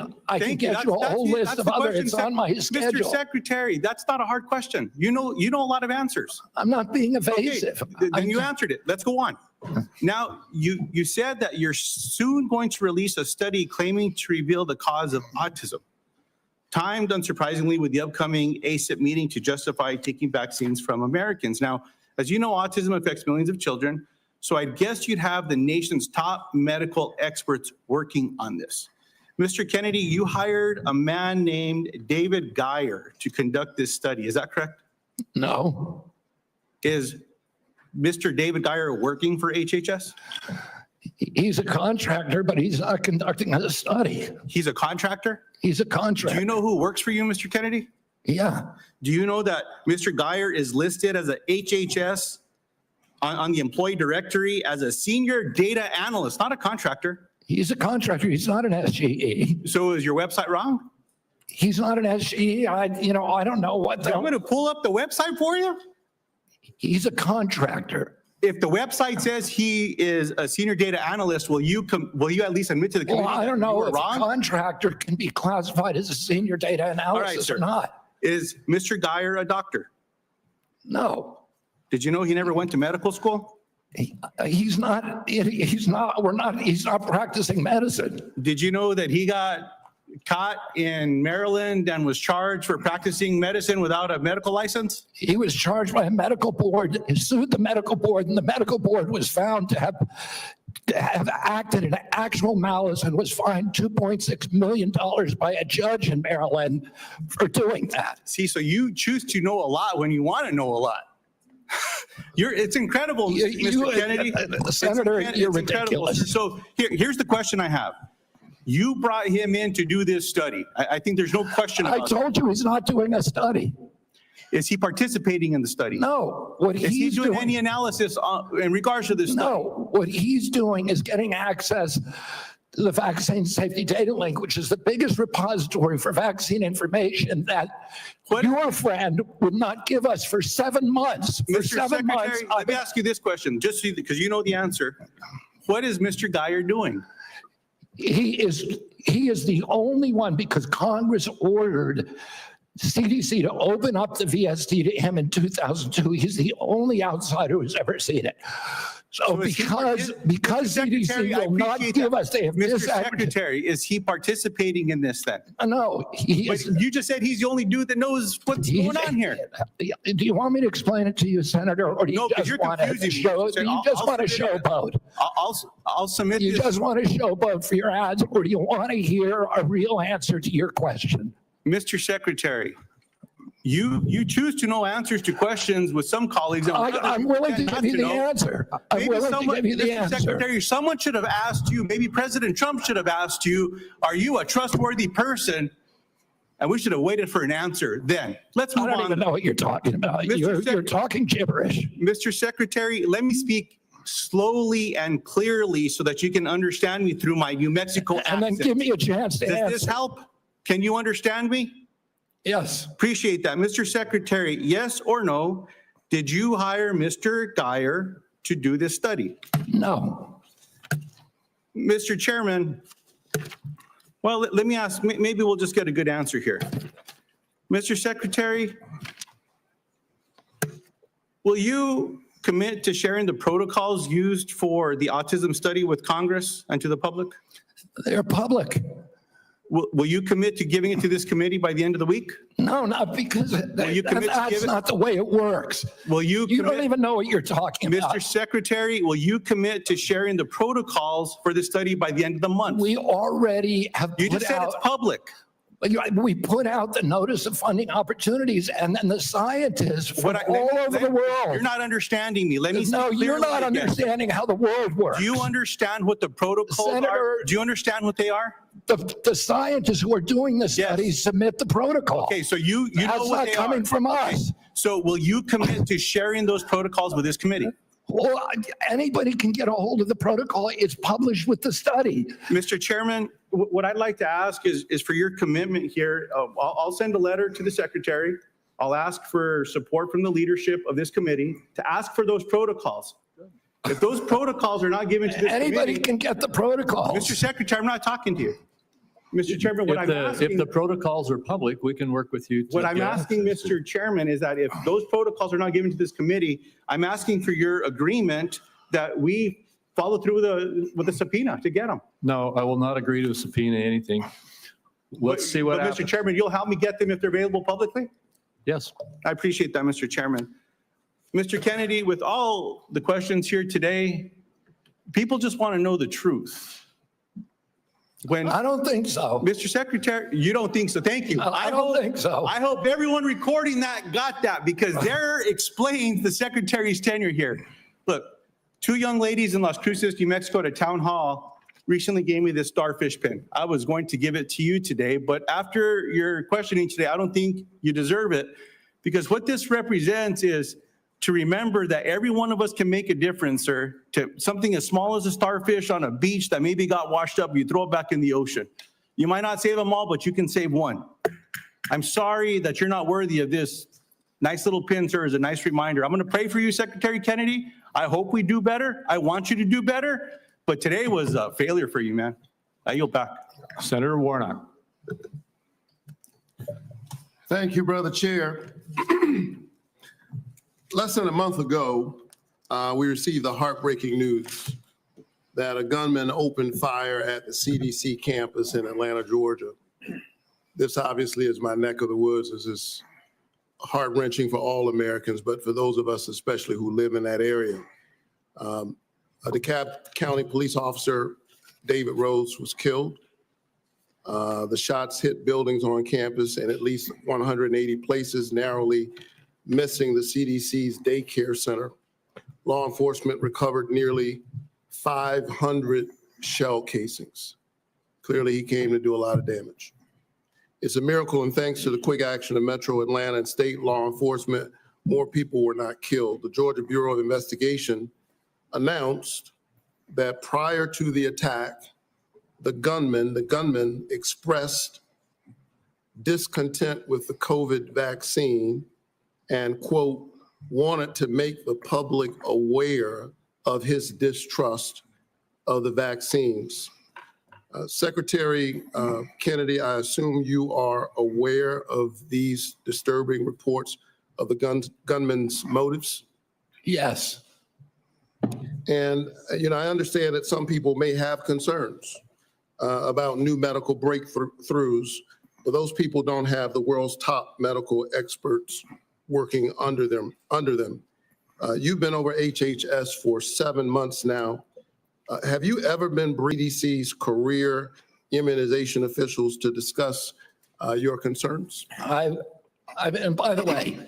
get you a whole list of others. It's on my schedule. Mr. Secretary, that's not a hard question. You know a lot of answers. I'm not being evasive. Okay, then you answered it. Let's go on. Now, you said that you're soon going to release a study claiming to reveal the cause of autism, timed unsurprisingly with the upcoming ACIP meeting to justify taking vaccines from Americans. Now, as you know, autism affects millions of children. So I guess you'd have the nation's top medical experts working on this. Mr. Kennedy, you hired a man named David Geyer to conduct this study. Is that correct? No. Is Mr. David Geyer working for HHS? He's a contractor, but he's not conducting a study. He's a contractor? He's a contractor. Do you know who works for you, Mr. Kennedy? Yeah. Do you know that Mr. Geyer is listed as a HHS on the employee directory as a senior data analyst, not a contractor? He's a contractor. He's not an SGE. So is your website wrong? He's not an SGE. I don't know what. I'm going to pull up the website for you. He's a contractor. If the website says he is a senior data analyst, will you at least admit to the committee? Well, I don't know if wrong? a contractor can be classified as a senior data analyst or not. Is Mr. Geyer a doctor? No. Did you know he never went to medical school? He's not practicing medicine. Did you know that he got caught in Maryland and was charged for practicing medicine without a medical license? He was charged by a medical board, sued the medical board, and the medical board was found to have acted in actual malice and was fined $2.6 million by a judge in Maryland for doing that. See, so you choose to know a lot when you want to know a lot. It's incredible, Mr. Kennedy. Senator, you're ridiculous. So here's the question I have. You brought him in to do this study. I think there's no question about it. I told you he's not doing a study. Is he participating in the study? No. Is he doing any analysis in regards to this study? No. What he's doing is getting access to the Vaccine Safety Data Link, which is the biggest repository for vaccine information that your friend would not give us for 7 months. For Mr. 7 months. Secretary, let me ask you this question, just because you know the answer. What is Mr. Geyer doing? He is the only one, because Congress ordered CDC to open up the VSD to him in 2002. He's the only outsider who's ever seen it. So because CDC will not give us, they have Mr. Secretary, is he participating in this then? No, you just said he's the only dude that knows what's going on here. Do you want me to explain it to you, Senator, or do you just want to show? Do you just want to showboat? I'll submit. You just want to showboat for your ads, or do you want to hear a real answer to your question? Mr. Secretary, you choose to know answers to questions with some colleagues. I'm willing to give you the answer. I'm willing to give you the answer. Secretary, someone should have asked you, maybe President Trump should have asked you, are you a trustworthy person? And we should have waited for an answer then. Let's move on. I don't even know what you're talking about. You're talking gibberish. Mr. Secretary, let me speak slowly and clearly so that you can understand me through my New Mexico accent. And then give me a chance to answer. Does this help? Can you understand me? Yes. Appreciate that. Mr. Secretary, yes or no, did you hire Mr. Geyer to do this study? No. Mr. Chairman, well, let me ask, maybe we'll just get a good answer here. Mr. Secretary, will you commit to sharing the protocols used for the autism study with Congress and to the public? They're public. Will you commit to giving it to this committee by the end of the week? No, not because that's not the way it works. Will you? You don't even know what you're talking about. Mr. Secretary, will you commit to sharing the protocols for the study by the end of the month? We already have. You just said it's public. We put out the notice of funding opportunities, and then the scientists from all over the world. You're not understanding me. Let me. No, you're not understanding how the world works. Do you understand what the protocols Senator, are? Do you understand what they are? The scientists who are doing the studies submit the protocol. Okay, so you know That's what not they coming are. from us. So will you commit to sharing those protocols with this committee? Well, anybody can get a hold of the protocol. It's published with the study. Mr. Chairman, what I'd like to ask is for your commitment here. I'll send a letter to the secretary. I'll ask for support from the leadership of this committee to ask for those protocols. If those protocols are not given to this Anybody committee, can get the protocols. Mr. Secretary, I'm not talking to you. Mr. Chairman, what I'm asking. If the protocols are public, we can work with you. What I'm asking, Mr. Chairman, is that if those protocols are not given to this committee, I'm asking for your agreement that we follow through with the subpoena to get them. No, I will not agree to subpoena anything. Let's see what But happens. Mr. Chairman, you'll help me get them if they're available publicly? Yes. I appreciate that, Mr. Chairman. Mr. Kennedy, with all the questions here today, people just want to know the truth. I don't think so. Mr. Secretary, you don't think so? Thank you. I don't think so. I hope everyone recording that got that because there explains the secretary's tenure here. Look, 2 young ladies in Las Cruces, New Mexico at a town hall recently gave me this starfish pin. I was going to give it to you today, but after your questioning today, I don't think you deserve it because what this represents is to remember that every one of us can make a difference, sir, to something as small as a starfish on a beach that maybe got washed up, you throw it back in the ocean. You might not save them all, but you can save one. I'm sorry that you're not worthy of this nice little pin, sir, as a nice reminder. I'm going to pray for you, Secretary Kennedy. I hope we do better. I want you to do better, but today was a failure for you, man. I yield back. Senator Warnock. Thank you, Brother Chair. Less than a month ago, we received the heartbreaking news that a gunman opened fire at the CDC campus in Atlanta, Georgia. This obviously is my neck of the woods. This is heart-wrenching for all Americans, but for those of us especially who live in that area. A DeKalb County police officer, David Rhodes, was killed. The shots hit buildings on campus in at least 180 places, narrowly missing the CDC's daycare center. Law enforcement recovered nearly 500 shell casings. Clearly, he came to do a lot of damage. It's a miracle, and thanks to the quick action of Metro Atlanta and state law enforcement, more people were not killed. The Georgia Bureau of Investigation announced that prior to the attack, the gunman expressed discontent with the COVID vaccine and, quote, wanted to make the public aware of his distrust of the vaccines. Secretary Kennedy, I assume you are aware of these disturbing reports of the gunman's motives? Yes. And, I understand that some people may have concerns about new medical breakthroughs, but those people don't have the world's top medical experts working under them. You've been over HHS for 7 months now. Have you ever been CDC's career immunization officials to discuss your concerns? And by the way,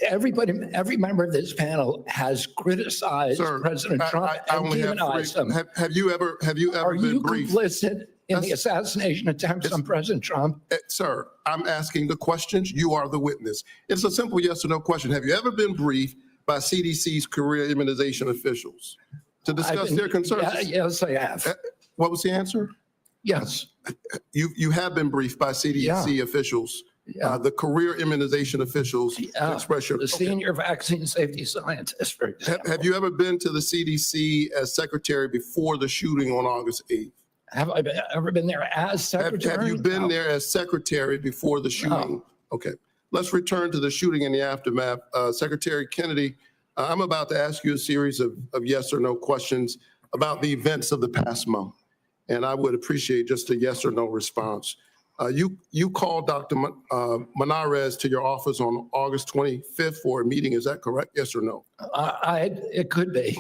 every member of this panel has criticized President Trump and demonized him. Have you ever Are been you briefed? complicit in the assassination attempts on President Trump? Sir, I'm asking the questions. You are the witness. It's a simple yes or no question. Have you ever been briefed by CDC's career immunization officials to discuss their concerns? Yes, I have. What was the answer? Yes. You have been briefed by CDC officials, the career immunization officials to express your. The senior vaccine safety scientist, for example. Have you ever been to the CDC as secretary before the shooting on August 8th? Have I ever been there as secretary? Have you been there as secretary before the shooting? No. Okay. Let's return to the shooting and the aftermath. Secretary Kennedy, I'm about to ask you a series of yes or no questions about the events of the past month. And I would appreciate just a yes or no response. You called Dr. Manarez to your office on August 25th for a meeting. Is that correct? Yes or no? It could be.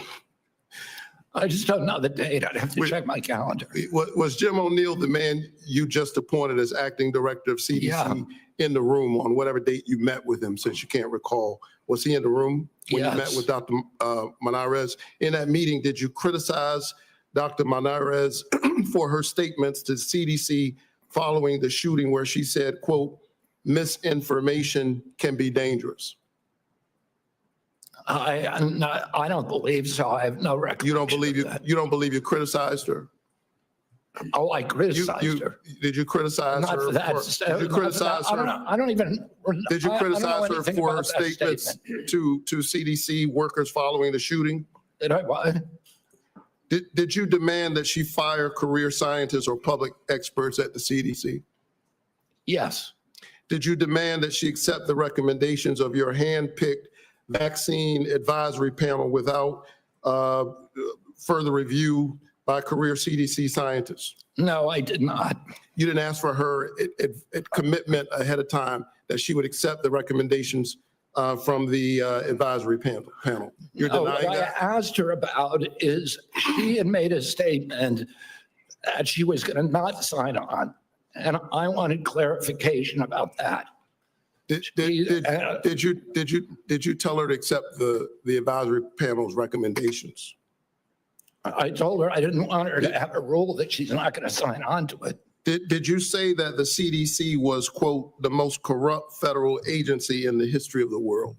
I just don't know the date. I'd have to check my calendar. Was Jim O'Neill the man you just appointed as acting director of CDC Yeah. in the room on whatever date you met with him, since you can't recall? Was he in the room when you met Yes. with Dr. Manarez? In that meeting, did you criticize Dr. Manarez for her statements to CDC following the shooting where she said, quote, misinformation can be dangerous? I don't believe so. I have no record. You don't believe you criticized her? Oh, I criticized her. Did you criticize Not her? for that. Did you criticize I don't her? know. I don't even. Did you I don't know criticize her anything for her about that statements statement. to CDC workers following the shooting? Did I what? Did you demand that she fire career scientists or public experts at the CDC? Yes. Did you demand that she accept the recommendations of your hand-picked vaccine advisory panel without further review by career CDC scientists? No, I did not. You didn't ask for her commitment ahead of time that she would accept the recommendations from the advisory panel? You're No, denying what that? I asked her about is she had made a statement that she was going to not sign on. And I wanted clarification about that. Did you tell her to accept the advisory panel's recommendations? I told her I didn't want her to have a rule that she's not going to sign on to it. Did you say that the CDC was, quote, the most corrupt federal agency in the history of the world?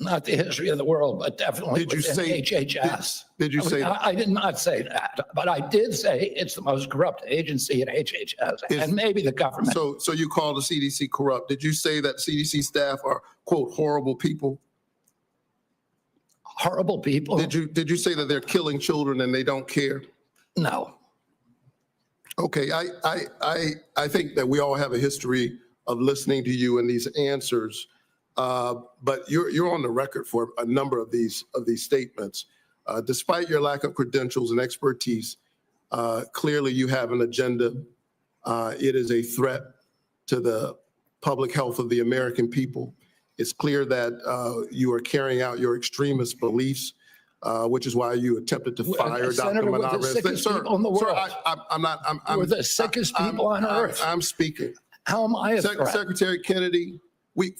Not the history of the world, but definitely Did you within say- HHS. did you say that? I did not say that, but I did say it's the most corrupt agency in HHS and maybe the government. So you call the CDC corrupt. Did you say that CDC staff are, quote, horrible people? Horrible people? Did you say that they're killing children and they don't care? No. Okay, I think that we all have a history of listening to you and these answers, but you're on the record for a number of these statements. Despite your lack of credentials and expertise, clearly you have an agenda. It is a threat to the public health of the American people. It's clear that you are carrying out your extremist beliefs, which is why you attempted to fire Dr. Senator, we're the Manarez. sickest people in the world. I'm not. We're the sickest people on earth. I'm speaking. How am I a threat? Secretary Kennedy,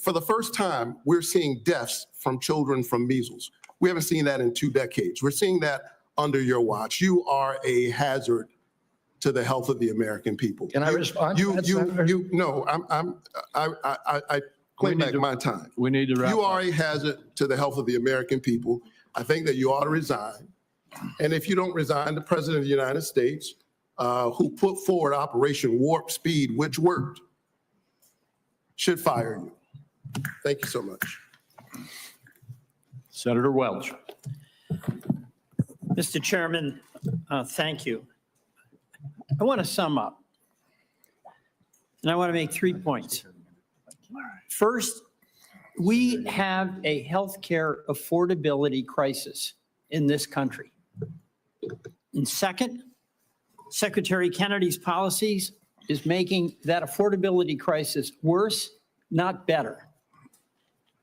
for the first time, we're seeing deaths from children from measles. We haven't seen that in 2 decades. We're seeing that under your watch. You are a hazard to the health of the American people. Can I respond to that, Senator? No, I claim back my time. We need to wrap You up. are a hazard to the health of the American people. I think that you ought to resign. And if you don't resign, the President of the United States, who put forward Operation Warp Speed, which worked, should fire you. Thank you so much. Senator Welch. Mr. Chairman, thank you. I want to sum up, and I want to make 3 points. First, we have a healthcare affordability crisis in this country. And second, Secretary Kennedy's policies is making that affordability crisis worse, not better.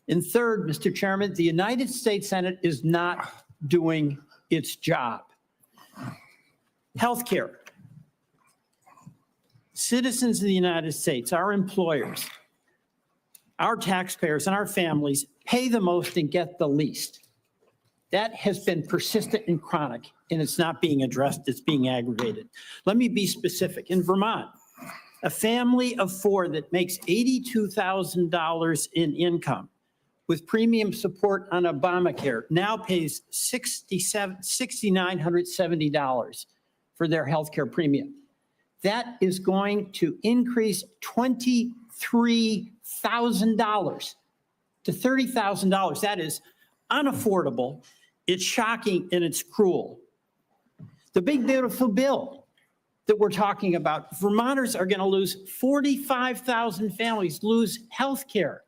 And third, Mr. Chairman, the United States Senate is not doing its job. Healthcare. Citizens of the United States, our employers, our taxpayers and our families pay the most and get the least. That has been persistent and chronic, and it's not being addressed, it's being aggravated. Let me be specific. In Vermont, a family of 4 that makes $82,000 in income with premium support on Obamacare now pays $6,970 for their healthcare premium. That is going to increase $23,000 to $30,000. That is unaffordable. It's shocking and it's cruel. The big beautiful bill that we're talking about, Vermonters are going to lose 45,000 families lose health care.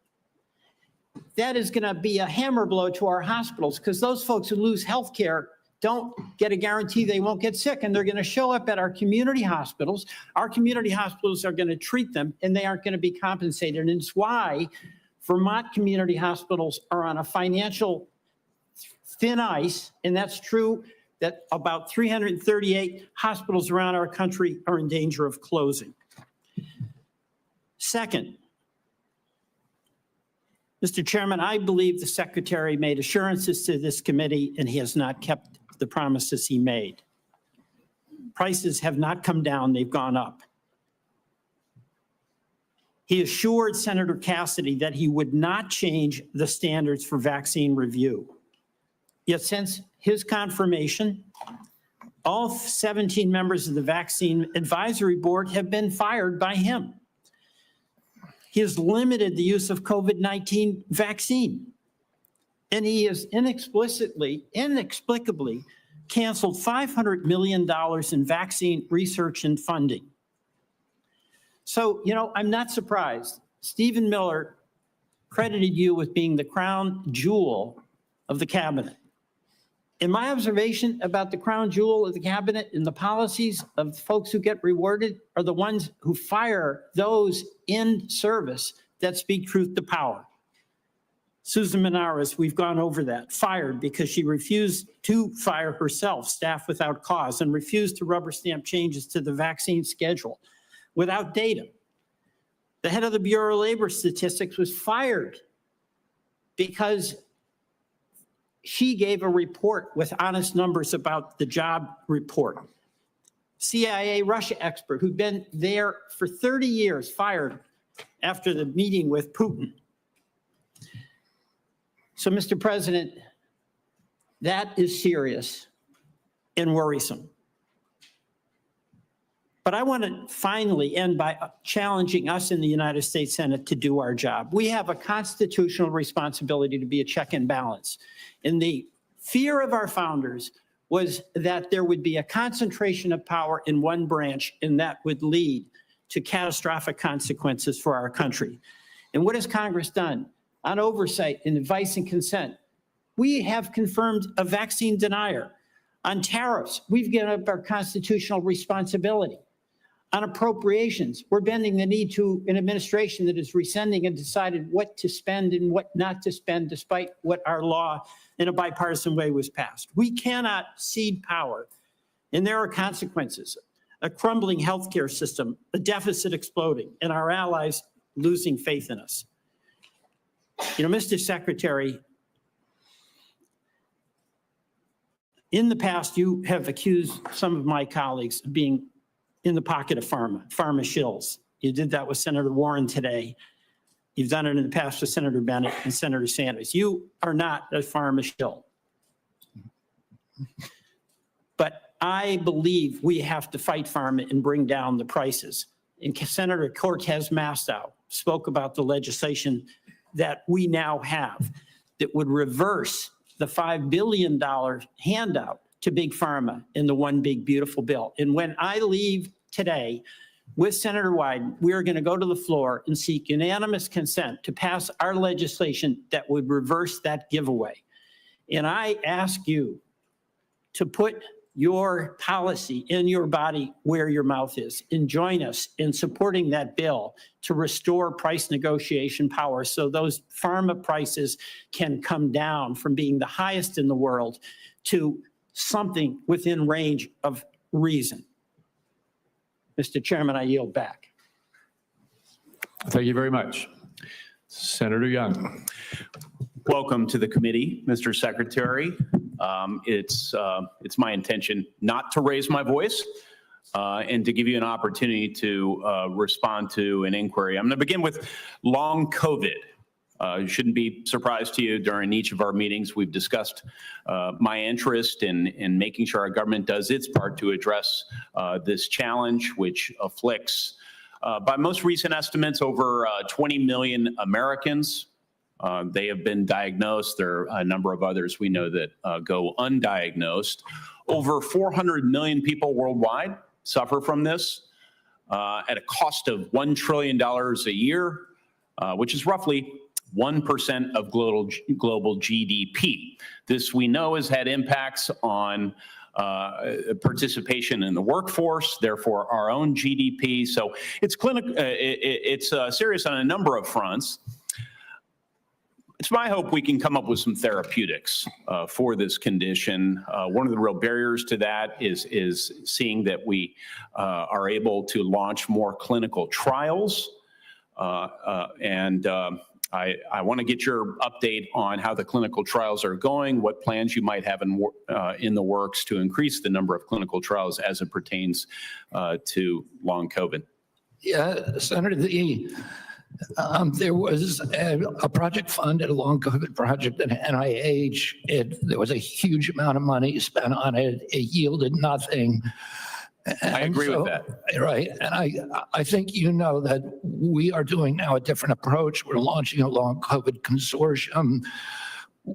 That is going to be a hammer blow to our hospitals because those folks who lose health care don't get a guarantee they won't get sick, and they're going to show up at our community hospitals. Our community hospitals are going to treat them, and they aren't going to be compensated. And it's why Vermont community hospitals are on a financial thin ice, and that's true that about 338 hospitals around our country are in danger of closing. Second, Mr. Chairman, I believe the Secretary made assurances to this committee and he has not kept the promises he made. Prices have not come down, they've gone up. He assured Senator Cassidy that he would not change the standards for vaccine review. Yet since his confirmation, all 17 members of the Vaccine Advisory Board have been fired by him. He has limited the use of COVID-19 vaccine. And he has inexplicably canceled $500 million in vaccine research and funding. So, I'm not surprised. Stephen Miller credited you with being the crown jewel of the cabinet. And my observation about the crown jewel of the cabinet and the policies of folks who get rewarded are the ones who fire those in service that speak truth to power. Susan Menares, we've gone over that, fired because she refused to fire herself, staff without cause, and refused to rubber stamp changes to the vaccine schedule without data. The head of the Bureau of Labor Statistics was fired because she gave a report with honest numbers about the job report. CIA Russia expert who'd been there for 30 years, fired after the meeting with Putin. So, Mr. President, that is serious and worrisome. But I want to finally end by challenging us in the United States Senate to do our job. We have a constitutional responsibility to be a check and balance. And the fear of our founders was that there would be a concentration of power in one branch, and that would lead to catastrophic consequences for our country. And what has Congress done? On oversight and advice and consent, we have confirmed a vaccine denier. On tariffs, we've given up our constitutional responsibility. On appropriations, we're bending the knee to an administration that is rescinding and decided what to spend and what not to spend, despite what our law in a bipartisan way was passed. We cannot cede power, and there are consequences. A crumbling healthcare system, a deficit exploding, and our allies losing faith in us. Mr. Secretary, in the past, you have accused some of my colleagues of being in the pocket of pharma shills. You did that with Senator Warren today. You've done it in the past with Senator Bennett and Senator Sanders. You are not a pharma shill. But I believe we have to fight pharma and bring down the prices. And Senator Cortez Masto spoke about the legislation that we now have that would reverse the $5 billion handout to big pharma in the one big beautiful bill. And when I leave today with Senator Wyden, we are going to go to the floor and seek unanimous consent to pass our legislation that would reverse that giveaway. And I ask you to put your policy in your body where your mouth is and join us in supporting that bill to restore price negotiation power so those pharma prices can come down from being the highest in the world to something within range of reason. Mr. Chairman, I yield back. Thank you very much. Senator Young. Welcome to the committee, Mr. Secretary. It's my intention not to raise my voice and to give you an opportunity to respond to an inquiry. I'm going to begin with long COVID. It shouldn't be a surprise to you. During each of our meetings, we've discussed my interest in making sure our government does its part to address this challenge, which afflicts, by most recent estimates, over 20 million Americans. They have been diagnosed. There are a number of others we know that go undiagnosed. Over 400 million people worldwide suffer from this at a cost of $1 trillion a year, which is roughly 1% of global GDP. This, we know, has had impacts on participation in the workforce, therefore our own GDP. So it's serious on a number of fronts. It's my hope we can come up with some therapeutics for this condition. One of the real barriers to that is seeing that we are able to launch more clinical trials. I want to get your update on how the clinical trials are going, what plans you might have in the works to increase the number of clinical trials as it pertains to long COVID. Yeah, Senator, there was a project funded, a long COVID project at NIH. There was a huge amount of money spent on it. It yielded nothing. I agree with that. Right. And I think you know that we are doing now a different approach. We're launching a long COVID consortium.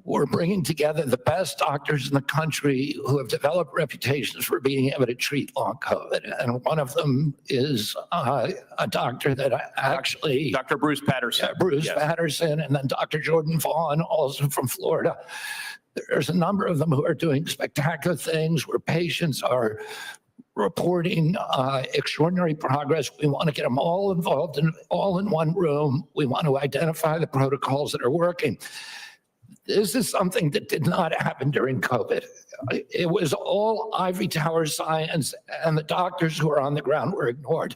We're bringing together the best doctors in the country who have developed reputations for being able to treat long COVID. And one of them is a doctor that actually... Dr. Bruce Patterson. Bruce Patterson, and then Dr. Jordan Vaughn, also from Florida. There's a number of them who are doing spectacular things where patients are reporting extraordinary progress. We want to get them all involved and all in one room. We want to identify the protocols that are working. This is something that did not happen during COVID. It was all ivory tower science, and the doctors who are on the ground were ignored.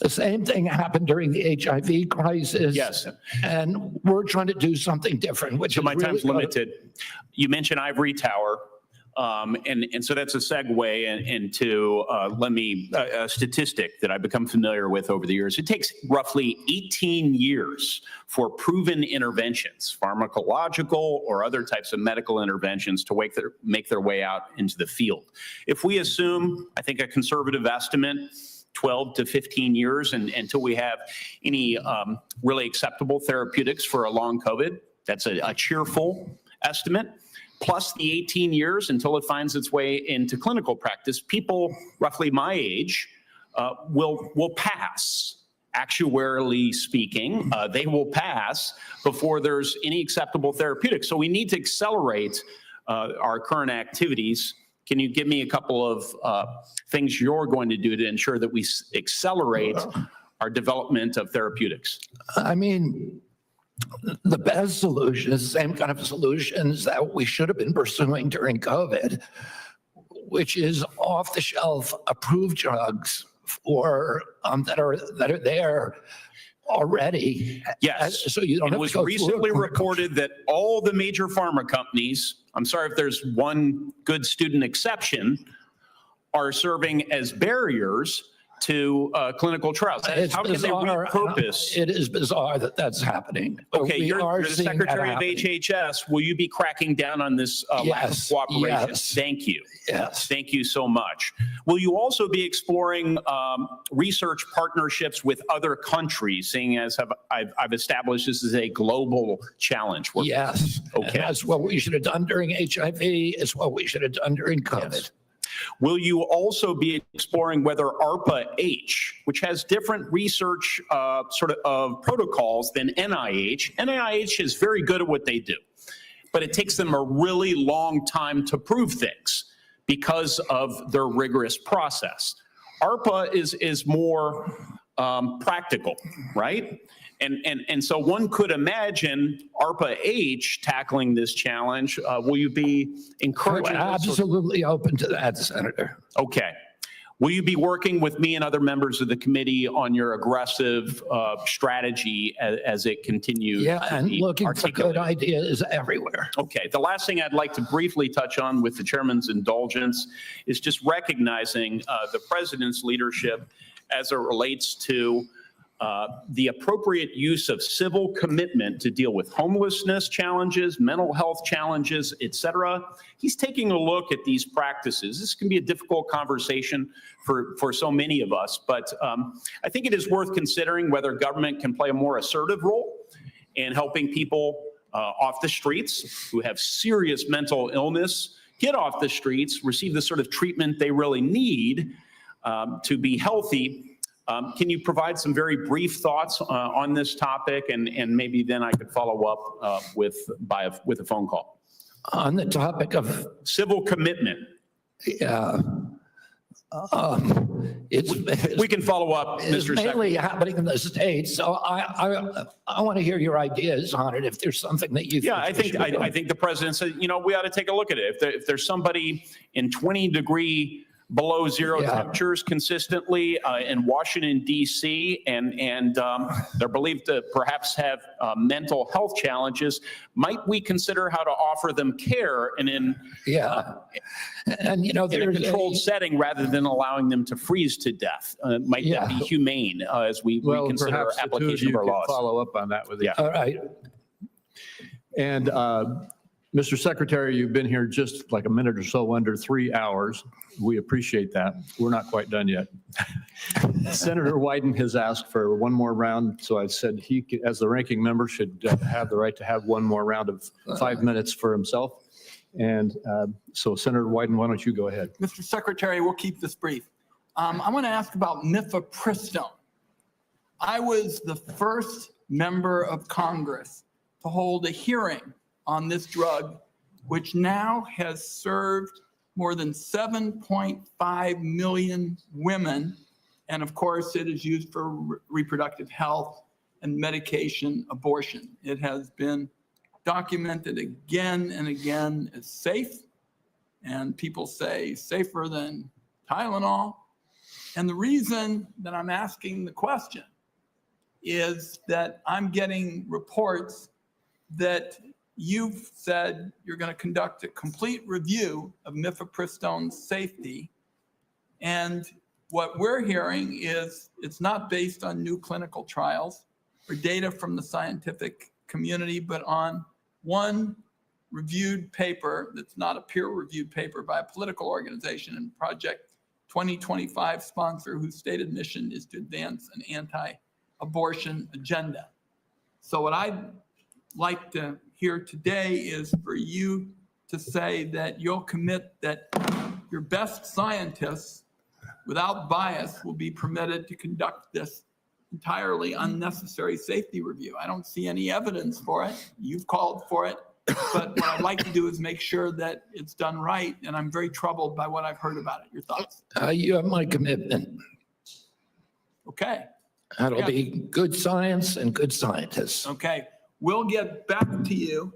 The same thing happened during the HIV crisis. Yes. And we're trying to do something different, which So is my really time's limited. You mentioned ivory tower. And so that's a segue into a statistic that I've become familiar with over the years. It takes roughly 18 years for proven interventions, pharmacological or other types of medical interventions, to make their way out into the field. If we assume, I think a conservative estimate, 12 to 15 years until we have any really acceptable therapeutics for a long COVID, that's a cheerful estimate. Plus the 18 years until it finds its way into clinical practice, people roughly my age will pass. Actuarially speaking, they will pass before there's any acceptable therapeutic. So we need to accelerate our current activities. Can you give me a couple of things you're going to do to ensure that we accelerate our development of therapeutics? I mean, the best solution is the same kind of solutions that we should have been pursuing during COVID, which is off-the-shelf approved drugs for that are there already. Yes. So you don't It have was to go recently through reported that all the major pharma companies, I'm sorry if there's one good student exception, are serving as barriers to clinical trials. That is, It's how can they bizarre. repurpose? It is bizarre that that's happening. But Okay, we you're are the seeing that Secretary of happening. HHS. Will you be cracking down on this lack of Yes, cooperation? yes. Thank you. Yes. Thank you so much. Will you also be exploring research partnerships with other countries, seeing as I've established this is a global challenge? Yes. And Okay. that's what we should have done during HIV. It's what we should have done during COVID. Yes. Will you also be exploring whether ARPA-H, which has different research protocols than NIH? NIH is very good at what they do, but it takes them a really long time to prove things because of their rigorous process. ARPA is more practical, right? And so one could imagine ARPA-H tackling this challenge. Will you be encouraging? We're absolutely open to that, Senator. Okay. Will you be working with me and other members of the committee on your aggressive strategy as it continues? Yeah, to and be looking for good articulated? ideas everywhere. Okay, the last thing I'd like to briefly touch on with the chairman's indulgence is just recognizing the president's leadership as it relates to the appropriate use of civil commitment to deal with homelessness challenges, mental health challenges, et cetera. He's taking a look at these practices. This can be a difficult conversation for so many of us, but I think it is worth considering whether government can play a more assertive role in helping people off the streets who have serious mental illness get off the streets, receive the sort of treatment they really need to be healthy. Can you provide some very brief thoughts on this topic, and maybe then I could follow up with a phone call? On the topic of civil commitment. Yeah. We can follow up, It's Mr. mainly Secretary. happening in the States, so I want to hear your ideas on it, if there's something that you. Yeah, I we should think, be doing. I think the president said, you know, we ought to take a look at it. If there's somebody in 20-degree below zero Yeah. temperatures consistently in Washington, D.C., and they're believed to perhaps have mental health challenges, might we consider how to offer them care in Yeah. And, you know, a there's controlled setting rather than allowing them to freeze to death? Might that be humane as we Well, reconsider perhaps the two of application you of our could laws? follow up on that with each Yeah. All right. And Mr. Secretary, you've been here just like a minute or so under 3 hours. We appreciate that. We're not quite done yet. Senator Wyden has asked for one more round, so I said he, as the ranking member, should have the right to have one more round of 5 minutes for himself. And so Senator Wyden, why don't you go ahead? Mr. Secretary, we'll keep this brief. I want to ask about mifepristone. I was the first member of Congress to hold a hearing on this drug, which now has served more than 7.5 million women. And of course, it is used for reproductive health and medication abortion. It has been documented again and again as safe. And people say safer than Tylenol. And the reason that I'm asking the question is that I'm getting reports that you've said you're going to conduct a complete review of mifepristone's safety. And what we're hearing is it's not based on new clinical trials or data from the scientific community, but on one reviewed paper that's not a peer-reviewed paper by a political organization and Project 2025 sponsor whose stated mission is to advance an anti-abortion agenda. So what I'd like to hear today is for you to say that you'll commit that your best scientists, without bias, will be permitted to conduct this entirely unnecessary safety review. I don't see any evidence for it. You've called for it. But what I'd like to do is make sure that it's done right. And I'm very troubled by what I've heard about it. Your thoughts? You have my commitment. Okay. That'll Yeah. be good science and good scientists. Okay. We'll get back to you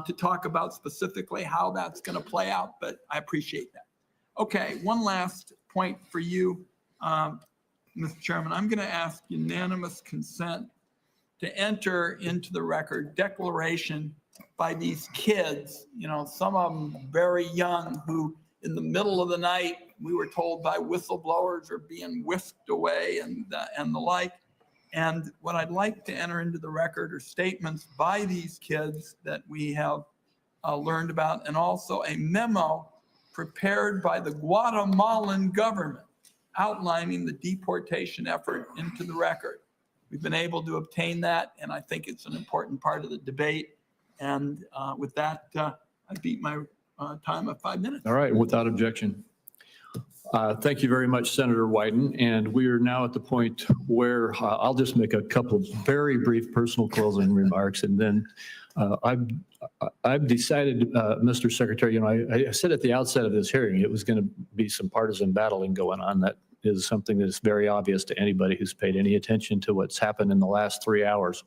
to talk about specifically how that's going to play out, but I appreciate that. Okay, one last point for you, Mr. Chairman. I'm going to ask unanimous consent to enter into the record declaration by these kids, you know, some of them very young, who in the middle of the night, we were told by whistleblowers are being whisked away and the like. And what I'd like to enter into the record are statements by these kids that we have learned about, and also a memo prepared by the Guatemalan government outlining the deportation effort into the record. We've been able to obtain that, and I think it's an important part of the debate. And with that, I beat my time of 5 minutes. All right, without objection. Thank you very much, Senator Wyden. And we are now at the point where I'll just make a couple of very brief personal closing remarks. And then I've decided, Mr. Secretary, you know, I said at the outset of this hearing, it was going to be some partisan battling going on. That is something that is very obvious to anybody who's paid any attention to what's happened in the last 3 hours.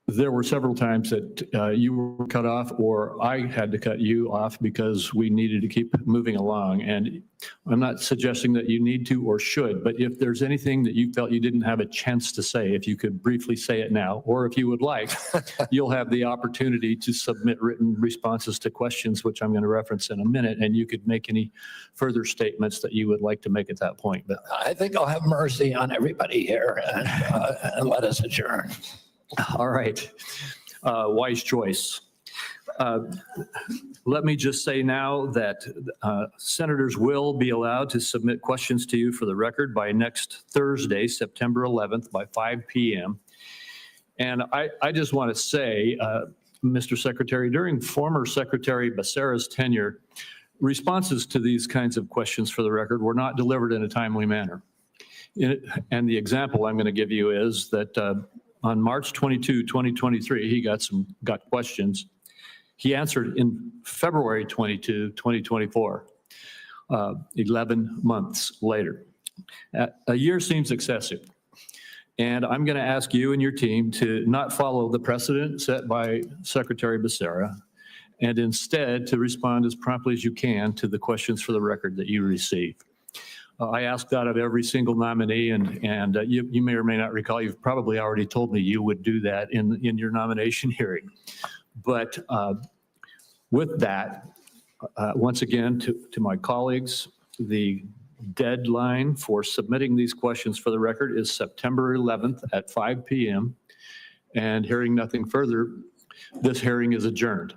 There were several times that you were cut off or I had to cut you off because we needed to keep moving along. And I'm not suggesting that you need to or should, but if there's anything that you felt you didn't have a chance to say, if you could briefly say it now, or if you would like, you'll have the opportunity to submit written responses to questions, which I'm going to reference in a minute, and you could make any further statements that you would like to make at that point. But I think I'll have mercy on everybody here and let us adjourn. all right, wise choice. Let me just say now that senators will be allowed to submit questions to you for the record by next Thursday, September 11th by 5 p.m. And I just want to say, Mr. Secretary, during former Secretary Becerra's tenure, responses to these kinds of questions for the record were not delivered in a timely manner. And the example I'm going to give you is that on March 22, 2023, he got questions. He answered in February 22, 2024. 11 months later. A year seems excessive. And I'm going to ask you and your team to not follow the precedent set by Secretary Becerra, and instead to respond as promptly as you can to the questions for the record that you receive. I asked that of every single nominee, and you may or may not recall, you've probably already told me you would do that in your nomination hearing. But with that, once again, to my colleagues, the deadline for submitting these questions for the record is September 11th at 5 p.m. And hearing nothing further, this hearing is adjourned.